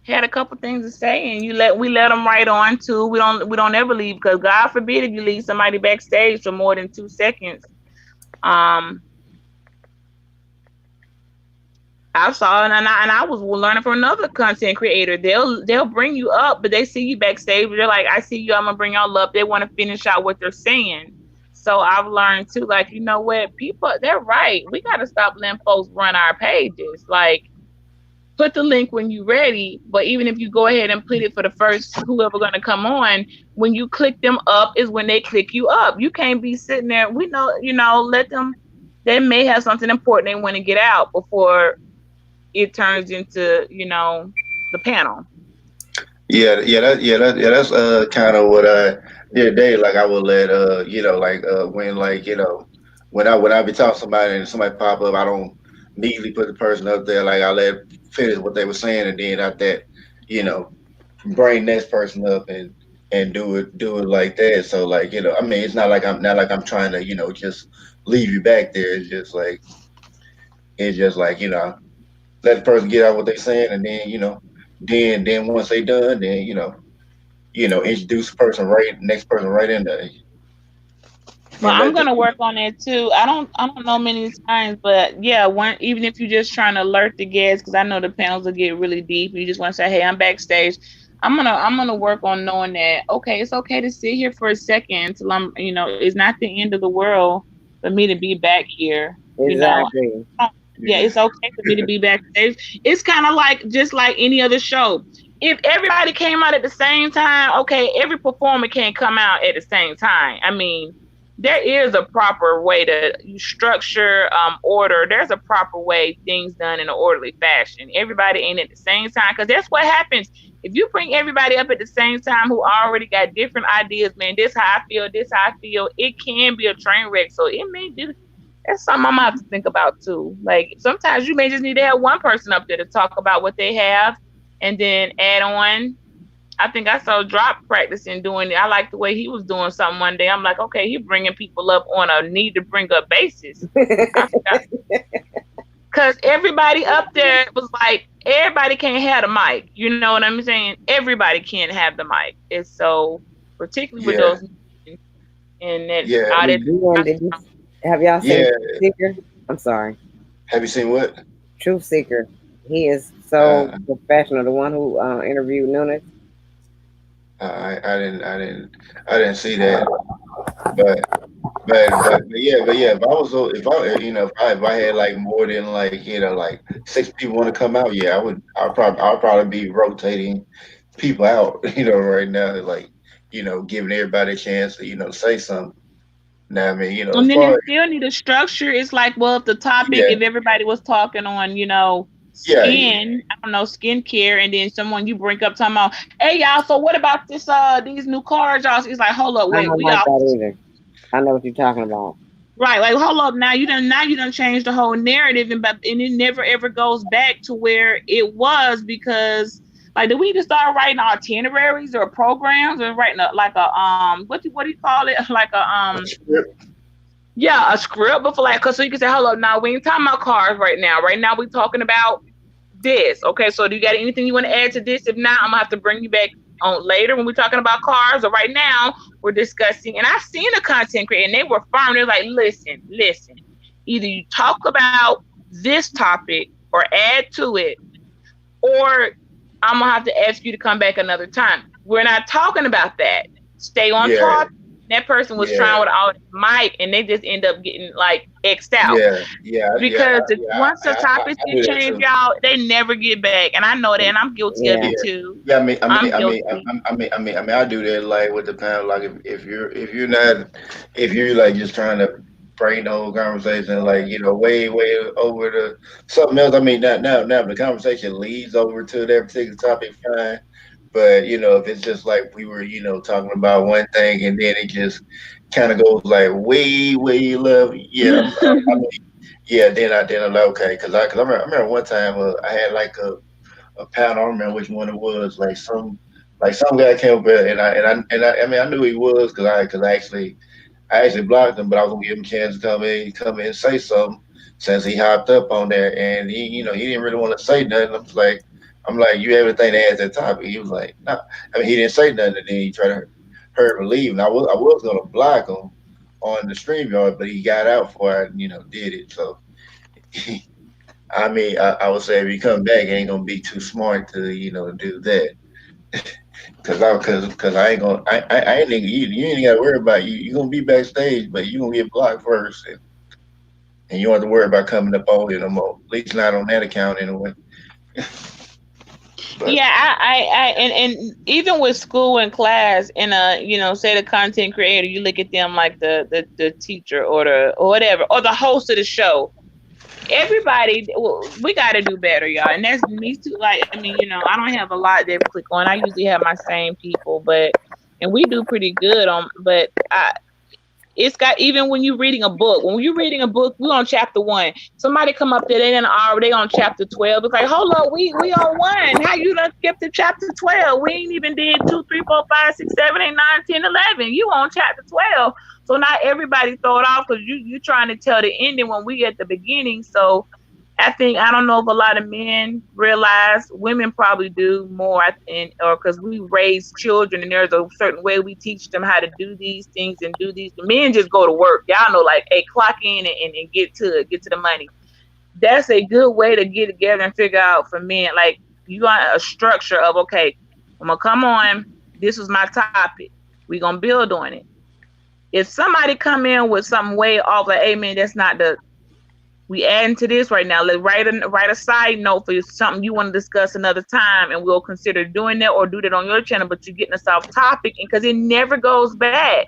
had a couple things to say and we let them right on too. We don't ever leave because God forbid if you leave somebody backstage for more than 2 seconds. Um, I saw it and I was learning from another content creator. They'll bring you up, but they see you backstage. They're like, I see you. I'm gonna bring y'all up. They want to finish out what they're saying. So I've learned too, like you know what, people they're right. We gotta stop letting folks run our pages. Like put the link when you're ready, but even if you go ahead and put it for the first whoever gonna come on, when you click them up is when they click you up. You can't be sitting there. We know, let them. They may have something important they want to get out before it turns into the panel. that's kind of what I the other day. Like I would let like when like when I be talking to somebody and somebody pop up, I don't immediately put the person up there. Like I let finish what they were saying, and then after that, you know, bring next person up and do it like that. So like I mean, it's not like I'm trying to just leave you back there. It's just like let the person get out what they're saying, and then then once they done, then introduce the person right next person right in there Well, and I'm let them. gonna work on that too. I don't know many times, but yeah, one even if you're just trying to alert the guests, because I know the panels will get really deep. You just want to say, "Hey, I'm backstage." I'm gonna work on knowing that okay, it's okay to sit here for a second until I'm it's not the end of the world for me to be back here. You know, Exactly. yeah, Yeah. it's okay for me to be backstage. It's kind of like just like any other show. If everybody came out at the same time, okay, every performer can't come out at the same time. I mean, there is a proper way to you structure order. There's a proper way things done in an orderly fashion. Everybody ain't at the same time because that's what happens. If you bring everybody up at the same time who already got different ideas, man, this how I feel, this how I feel, it can be a train wreck. So it may do that's something I'm gonna have to think about too. Like sometimes you may just need to have one person up there to talk about what they have, and then add on. I think I saw Drop practicing doing it. I like the way he was doing something one day. I'm like, okay, he bringing people up on a need to bring up basis. I forgot because everybody up there was like, everybody can't have the mic. You know what I'm saying? Everybody can't have the mic. It's so particularly with Yeah. those and that Yeah. all that. Did you have y'all seen Yeah. Truth Seeker? I'm sorry, Have you seen what? Truth Seeker. He is so Uh, professional. The one who interviewed Nunes. I didn't see that, but but yeah, if I was if I if I had like more than like like six people want to come out, yeah, I'll probably be rotating people out, right now, like giving everybody a chance to say something. Now I mean, as And then far they as still need a structure. It's like, well, if the topic, yeah, if everybody was talking on, yeah, skin, I don't know, skincare, and then someone you bring up talking about, hey y'all, so what about this these new cars, y'all? It's like, hold up, I wait, don't we like all that either. I know what you're talking about. right, like hold up, now you done changed the whole narrative and it never ever goes back to where it was because like do we need to start writing itineraries or programs or writing like a what do you call it? Like a a script, yeah, a script before like cause so you can say, hello, now we ain't talking about cars right now. Right now we talking about this. Okay, so do you got anything you want to add to this? If not, I'm gonna have to bring you back on later when we're talking about cars. Or right now we're discussing and I've seen the content creator and they were firm. They're like, listen. Either you talk about this topic or add to it, or I'm gonna have to ask you to come back another time. We're not talking about that. Stay on yeah, topic. That person was yeah, trying with all this mic and they just end up getting like X'd out. Because once the topics I get do that changed, too. y'all, they never get back. And I know that, and I'm guilty of Yeah, it Yeah, too. yeah. I'm guilty. I do that like with the panel. Like if you're not if you're like just trying to bring the whole conversation like way over to something else. I mean, now if the conversation leads over to that particular topic, fine. But if it's just like we were talking about one thing and then it just kind of goes like way left. Yeah, I mean, yeah. Then I'm like okay, because I remember one time I had like a panel. I don't remember which one it was. Like some guy came up there, I mean I knew he was because I actually blocked him, but I was gonna give him a chance to come in and say something since he hopped up on there, and he didn't really want to say nothing. I'm like, you have anything to add to that topic? He was like, no. I mean, he didn't say nothing, and then he tried to hurt me leave, and I was gonna block him on the stream yard, but he got out before I did it. So I mean, I would say if you come back, you ain't gonna be too smart to do that. Cause I ain't gonna I ain't you ain't gotta worry about you gonna be backstage, but you gonna get blocked first, and you don't have to worry about coming up on here no more. At least not on that account anyway. But Yeah, and even with school and class, and say the content creator, you look at them like the teacher or the or whatever or the host of the show. Everybody, well, we got to do better, y'all. And that's me too. Like, I mean, I don't have a lot to click on. I usually have my same people, and we do pretty good on. But it's got even when you're reading a book. When you're reading a book, we on chapter 1. Somebody come up there, they on chapter 12. It's like, hold up, we on 1. How you done skip to chapter 12? We ain't even did 2, 3, 4, 5, 6, 7, 8, 9, 10, 11. You on chapter 12. So not everybody throw it off because you trying to tell the ending when we at the beginning. So I don't know if a lot of men realize women probably do more, or because we raise children and there's a certain way we teach them how to do these things and do these. Men just go to work. Y'all know, like, hey, clock in and get to the money. That's a good way to get together and figure out for men. Like you got a structure of okay, I'm gonna come on. This is my topic. We gonna build on it. If somebody come in with something way off, like, hey man, that's not the We adding to this right now. Let's write a side note for something you want to discuss another time, and we'll consider doing that or do that on your channel. But you're getting us off topic, and because it never goes back.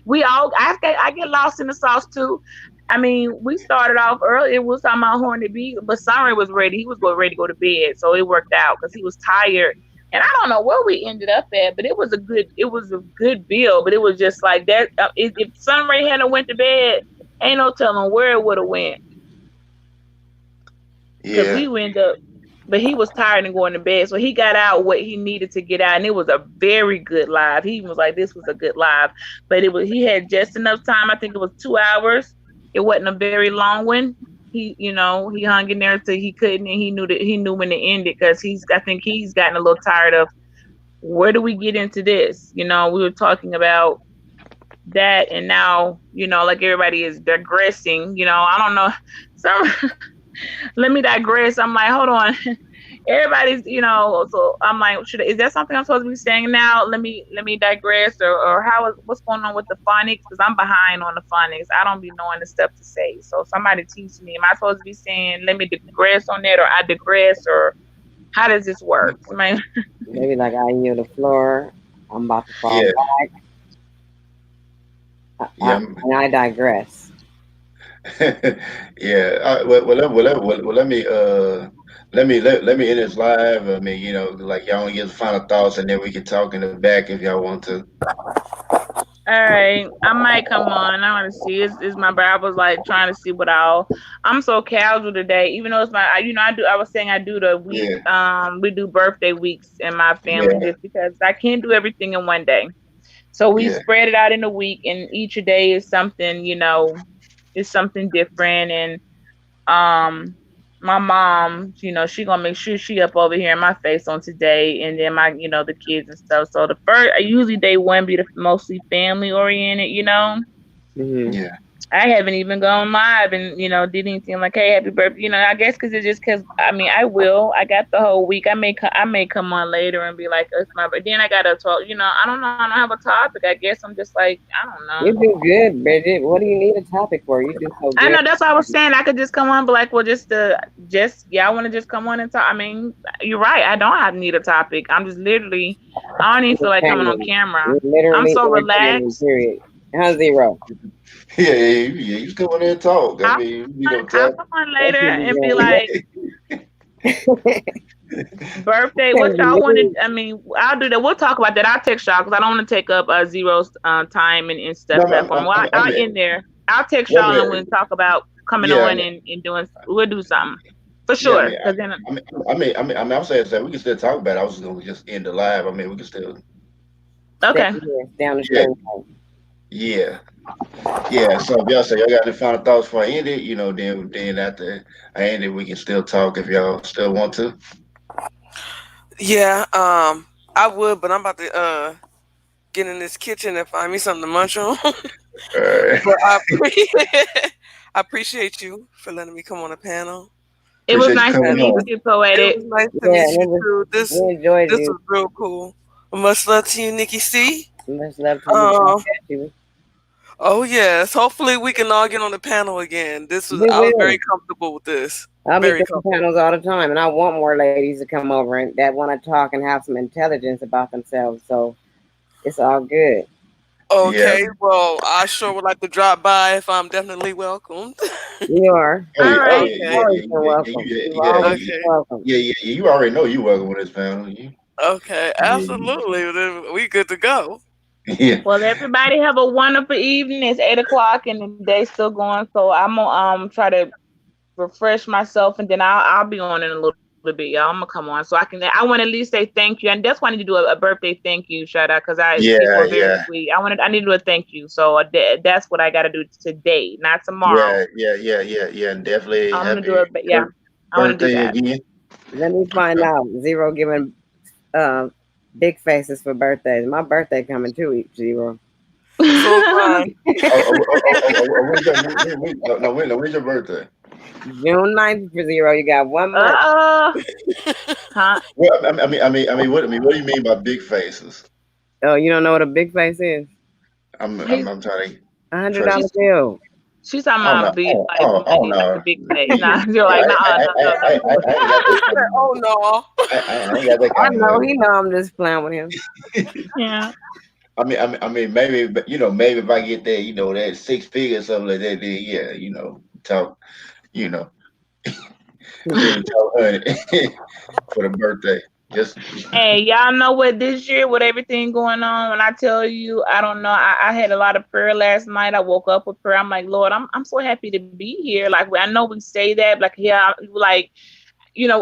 I get lost in the sauce too. I mean, we started off early. It was talking about Horny B, but Sunray was ready. He was ready to go to bed, so it worked out because he was tired. And I don't know where we ended up at, but it was a good bill. But it was just like that. If Sunray hadn't went to bed, ain't no telling where it would have went. Because Yeah, we went up, but he was tired and going to bed, so he got out what he needed to get out, and it was a very good live. He was like, "This was a good live," but he had just enough time. I think it was 2 hours. It wasn't a very long one. He hung in there till he couldn't, and he knew when to end it because I think he's gotten a little tired of where do we get into this? We were talking about that, and now like everybody is digressing. I don't know. Some let me digress. I'm like, hold on. Everybody's, so I'm like, is that something I'm supposed to be saying now? Let me digress, or what's going on with the phonics? Because I'm behind on the phonics. I don't be knowing the stuff to say. So somebody teach me. Am I supposed to be saying, let me digress on that, or I digress, or how does this work? Somebody, Maybe like I yield the floor. I'm about to fall yeah, back. yeah, And I digress. yeah. Let me end this live. I mean, like y'all want to get final thoughts, and then we can talk in the back if y'all want to. all right, I might come on. I want to see. It's my brother. I was like trying to see what I'll. I'm so casual today, even though it's my. I do. I was saying I do the week. Yeah, We do birthday weeks in my family yeah, just because I can't do everything in one day. So we yeah, spread it out in a week, and each day is something different. And my mom, she gonna make sure she up over here in my face on today, and then the kids and stuff. So the first, usually day one be the mostly family oriented. Hmm. yeah, I haven't even gone live and did anything like, hey, happy birthday. I guess because it's just because I mean I will. I got the whole week. I may come on later and be like, it's my birthday. Then I gotta talk. I don't know. I don't have a topic. I guess I'm just like I don't You know. do good, Bridget. What do you need a topic for? You do so I good. know that's what I was saying. I could just come on, and be like, well, I want to just come on and talk. I mean, you're right. I don't have to need a topic. I'm just literally. I don't even feel like coming on Entertaining. camera. You're I'm literally so entertaining, relaxed. period. Zero. yeah. You just come in there and talk. I mean, we gonna I'll talk. come on That's later what you're and be doing. like, birthday, Change what the y'all wanted. mood. I mean, I'll do that. We'll talk about that. I'll text y'all because I don't want to take up Zero's time and No, stuff platform. Well, I I'll mean, in there. I'll text well, I y'all and we'll mean, talk about coming yeah, on and doing. We'll do something for yeah. I sure. mean, Cause then, I'm saying that we can still talk about it. I was just gonna just end the live. I mean, we can still, Stay okay. here, down the yeah, street. yeah, yeah. So if y'all say y'all got any final thoughts before I end it, then after I end it, we can still talk if y'all still want to. Yeah, I would, but I'm about to get in this kitchen and find me something to munch on. All right. But I appreciate you for letting me come on the panel, It was Appreciate you nice to coming and meet on. you, it poetic. was nice to Yeah, meet and you it was, too. This we enjoyed this you. was real cool. Much love to you, Nikki C. Much love to you. God Um, bless you. oh yes, hopefully we can all get on the panel again. We I was very will. comfortable with this. I'll be Very doing comfortable. panels all the time, and I want more ladies to come over and that want to talk and have some intelligence about themselves. So it's all good. Yeah. Okay, well, I sure would like to drop by if I'm definitely welcomed. You are. Oh, All yeah. Oh, right. yeah. You've Yeah. always Yeah. been Yeah. welcome. You've Yeah. always Yeah. been Okay, welcome. Yeah. Yeah. You already know you welcome with this panel. okay, absolutely. Then we good to go. Yeah. Well, everybody have a wonderful evening. It's 8 o'clock and the day's still going. So I'm gonna try to refresh myself, and then I'll be on in a little bit, y'all. I'm gonna come on, so I want to at least say thank you, and that's why I need to do a birthday thank you, shout out, because people are Yeah. very Yeah. sweet. I need to do a thank you, so that's what I got to do today, not tomorrow. Yeah. Yeah. Yeah. Yeah. Yeah. And definitely I'm gonna do happy it, but yeah, I want to do birthday that. again. Let me find out. Zero giving uh, big faces for birthdays. My birthday coming too, Zero. So fine. When's your, no, when's your birthday? June 9th for Zero. You got 1 month. uh, huh? Well, what do you mean by big faces? Oh, you don't know what a big face is? I'm He's trying to A hundred try to. dollar he's bill. She's talking Oh no! about big, Oh, like oh, oh money, like no! a big place. Nah, you're Yeah, like, nah, no, no, no. I ain't got this kind of Oh money. no. I ain't got that I kind of know he money. know I'm just playing with him. Yeah. Maybe, but, maybe if I get that, that six figure something like that, then yeah, talk, you know, then talk honey for the birthday. Just Hey, y'all know what this year with everything going on? When I tell you, I don't know. I had a lot of prayer last night. I woke up with prayer. I'm like, Lord, I'm so happy to be here. Like I know we say that, like yeah, like I don't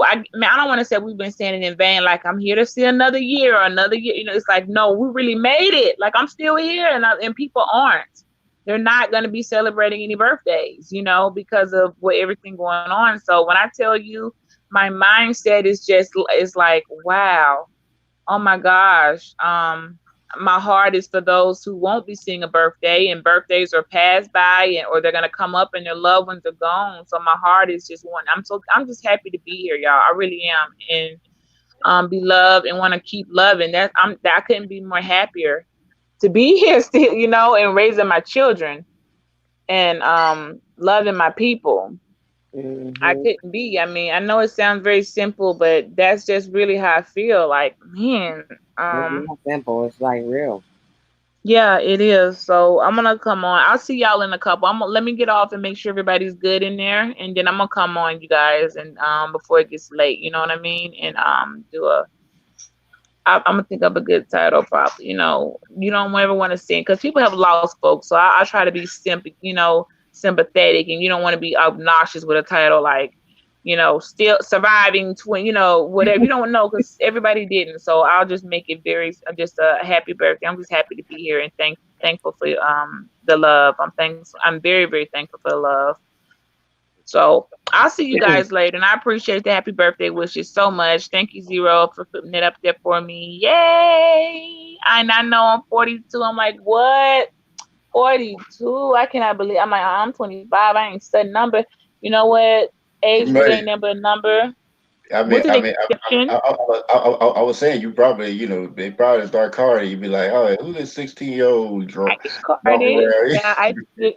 want to say we've been standing in vain. Like I'm here to see another year or another year. It's like no, we really made it. Like I'm still here, and people aren't. They're not going to be celebrating any birthdays, because of what everything going on. So when I tell you, my mindset is like, wow, oh my gosh. My heart is for those who won't be seeing a birthday, and birthdays are passed by, or they're gonna come up and their loved ones are gone. So my heart is just one. I'm just happy to be here, y'all. I really am, and be loved and want to keep loving. I couldn't be more happier to be here still, and raising my children and loving my people. I Hmm. couldn't be. I mean, I know it sounds very simple, but that's just really how I feel. Like, man, It's not simple. It's like real. yeah, it is. So I'm gonna come on. I'll see y'all in a couple. Let me get off and make sure everybody's good in there, and then I'm gonna come on, you guys, and before it gets late, you know what I mean, and do a I'm gonna think of a good title, probably. You don't ever want to sing because people have lost folks. So I try to be sympathetic, and you don't want to be obnoxious with a title like, still surviving twin, whatever. You don't know because everybody didn't. So I'll just make it very just a happy birthday. I'm just happy to be here and thankful for the love. I'm very very thankful for the love. So I'll see you guys later, and I appreciate the happy birthday wishes so much. Thank you, Zero, for putting it up there for me. Yay! And I know I'm 42. I'm like, what? 42? I cannot believe. I'm like, I'm 25. I ain't set number. You know what? Age really Right. ain't number a number. I mean, What's an I mean, exception? I was saying you probably, they probably start carding. You'd be like, oh, who's this 16-year-old I get walking carded. around? Yeah,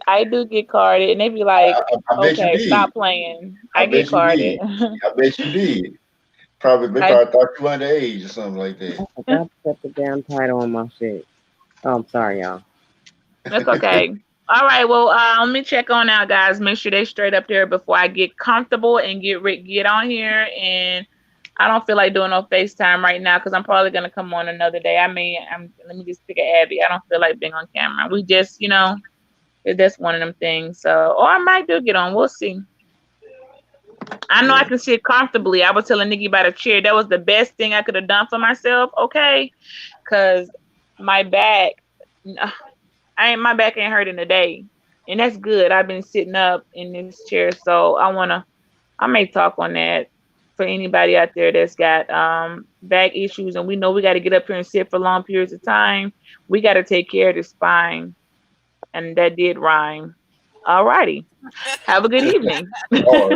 I do get carded, and they be like, I bet you okay, did. stop playing. I I get bet you carded. did. I bet you did. Probably they I probably thought you underage or something like I that. forgot to put the damn title on my shit. Oh, I'm sorry, y'all. That's okay. All right. Well, let me check on out, guys. Make sure they straight up there before I get comfortable and get on here. And I don't feel like doing no FaceTime right now because I'm probably gonna come on another day. Let me just pick a Abby. I don't feel like being on camera. We just, that's one of them things. So, or I might do get on. We'll see. I know I Yeah. can sit comfortably. I was telling Nikki about a chair. That was the best thing I could have done for myself. Okay, because my back. My back ain't hurting today, and that's good. I've been sitting up in this chair, so I may talk on that for anybody out there that's got back issues, and we know we got to get up here and sit for long periods of time. We got to take care of the spine, and that did rhyme. All righty, have a good evening. Or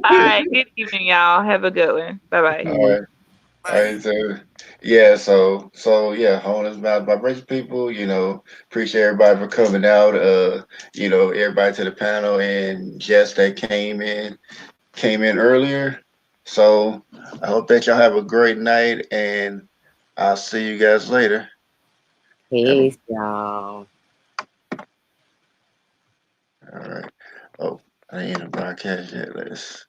All right, good evening, y'all. Have a good one. Bye bye. all right. All Bye. right, yeah, so yeah, homeless vibration people, appreciate everybody for coming out. Everybody to the panel and Jess that came in earlier. So I hope that y'all have a great night, and I'll see you guys later. Have a Peace, y'all. all right. Oh, I ain't in a broadcast yet. Let's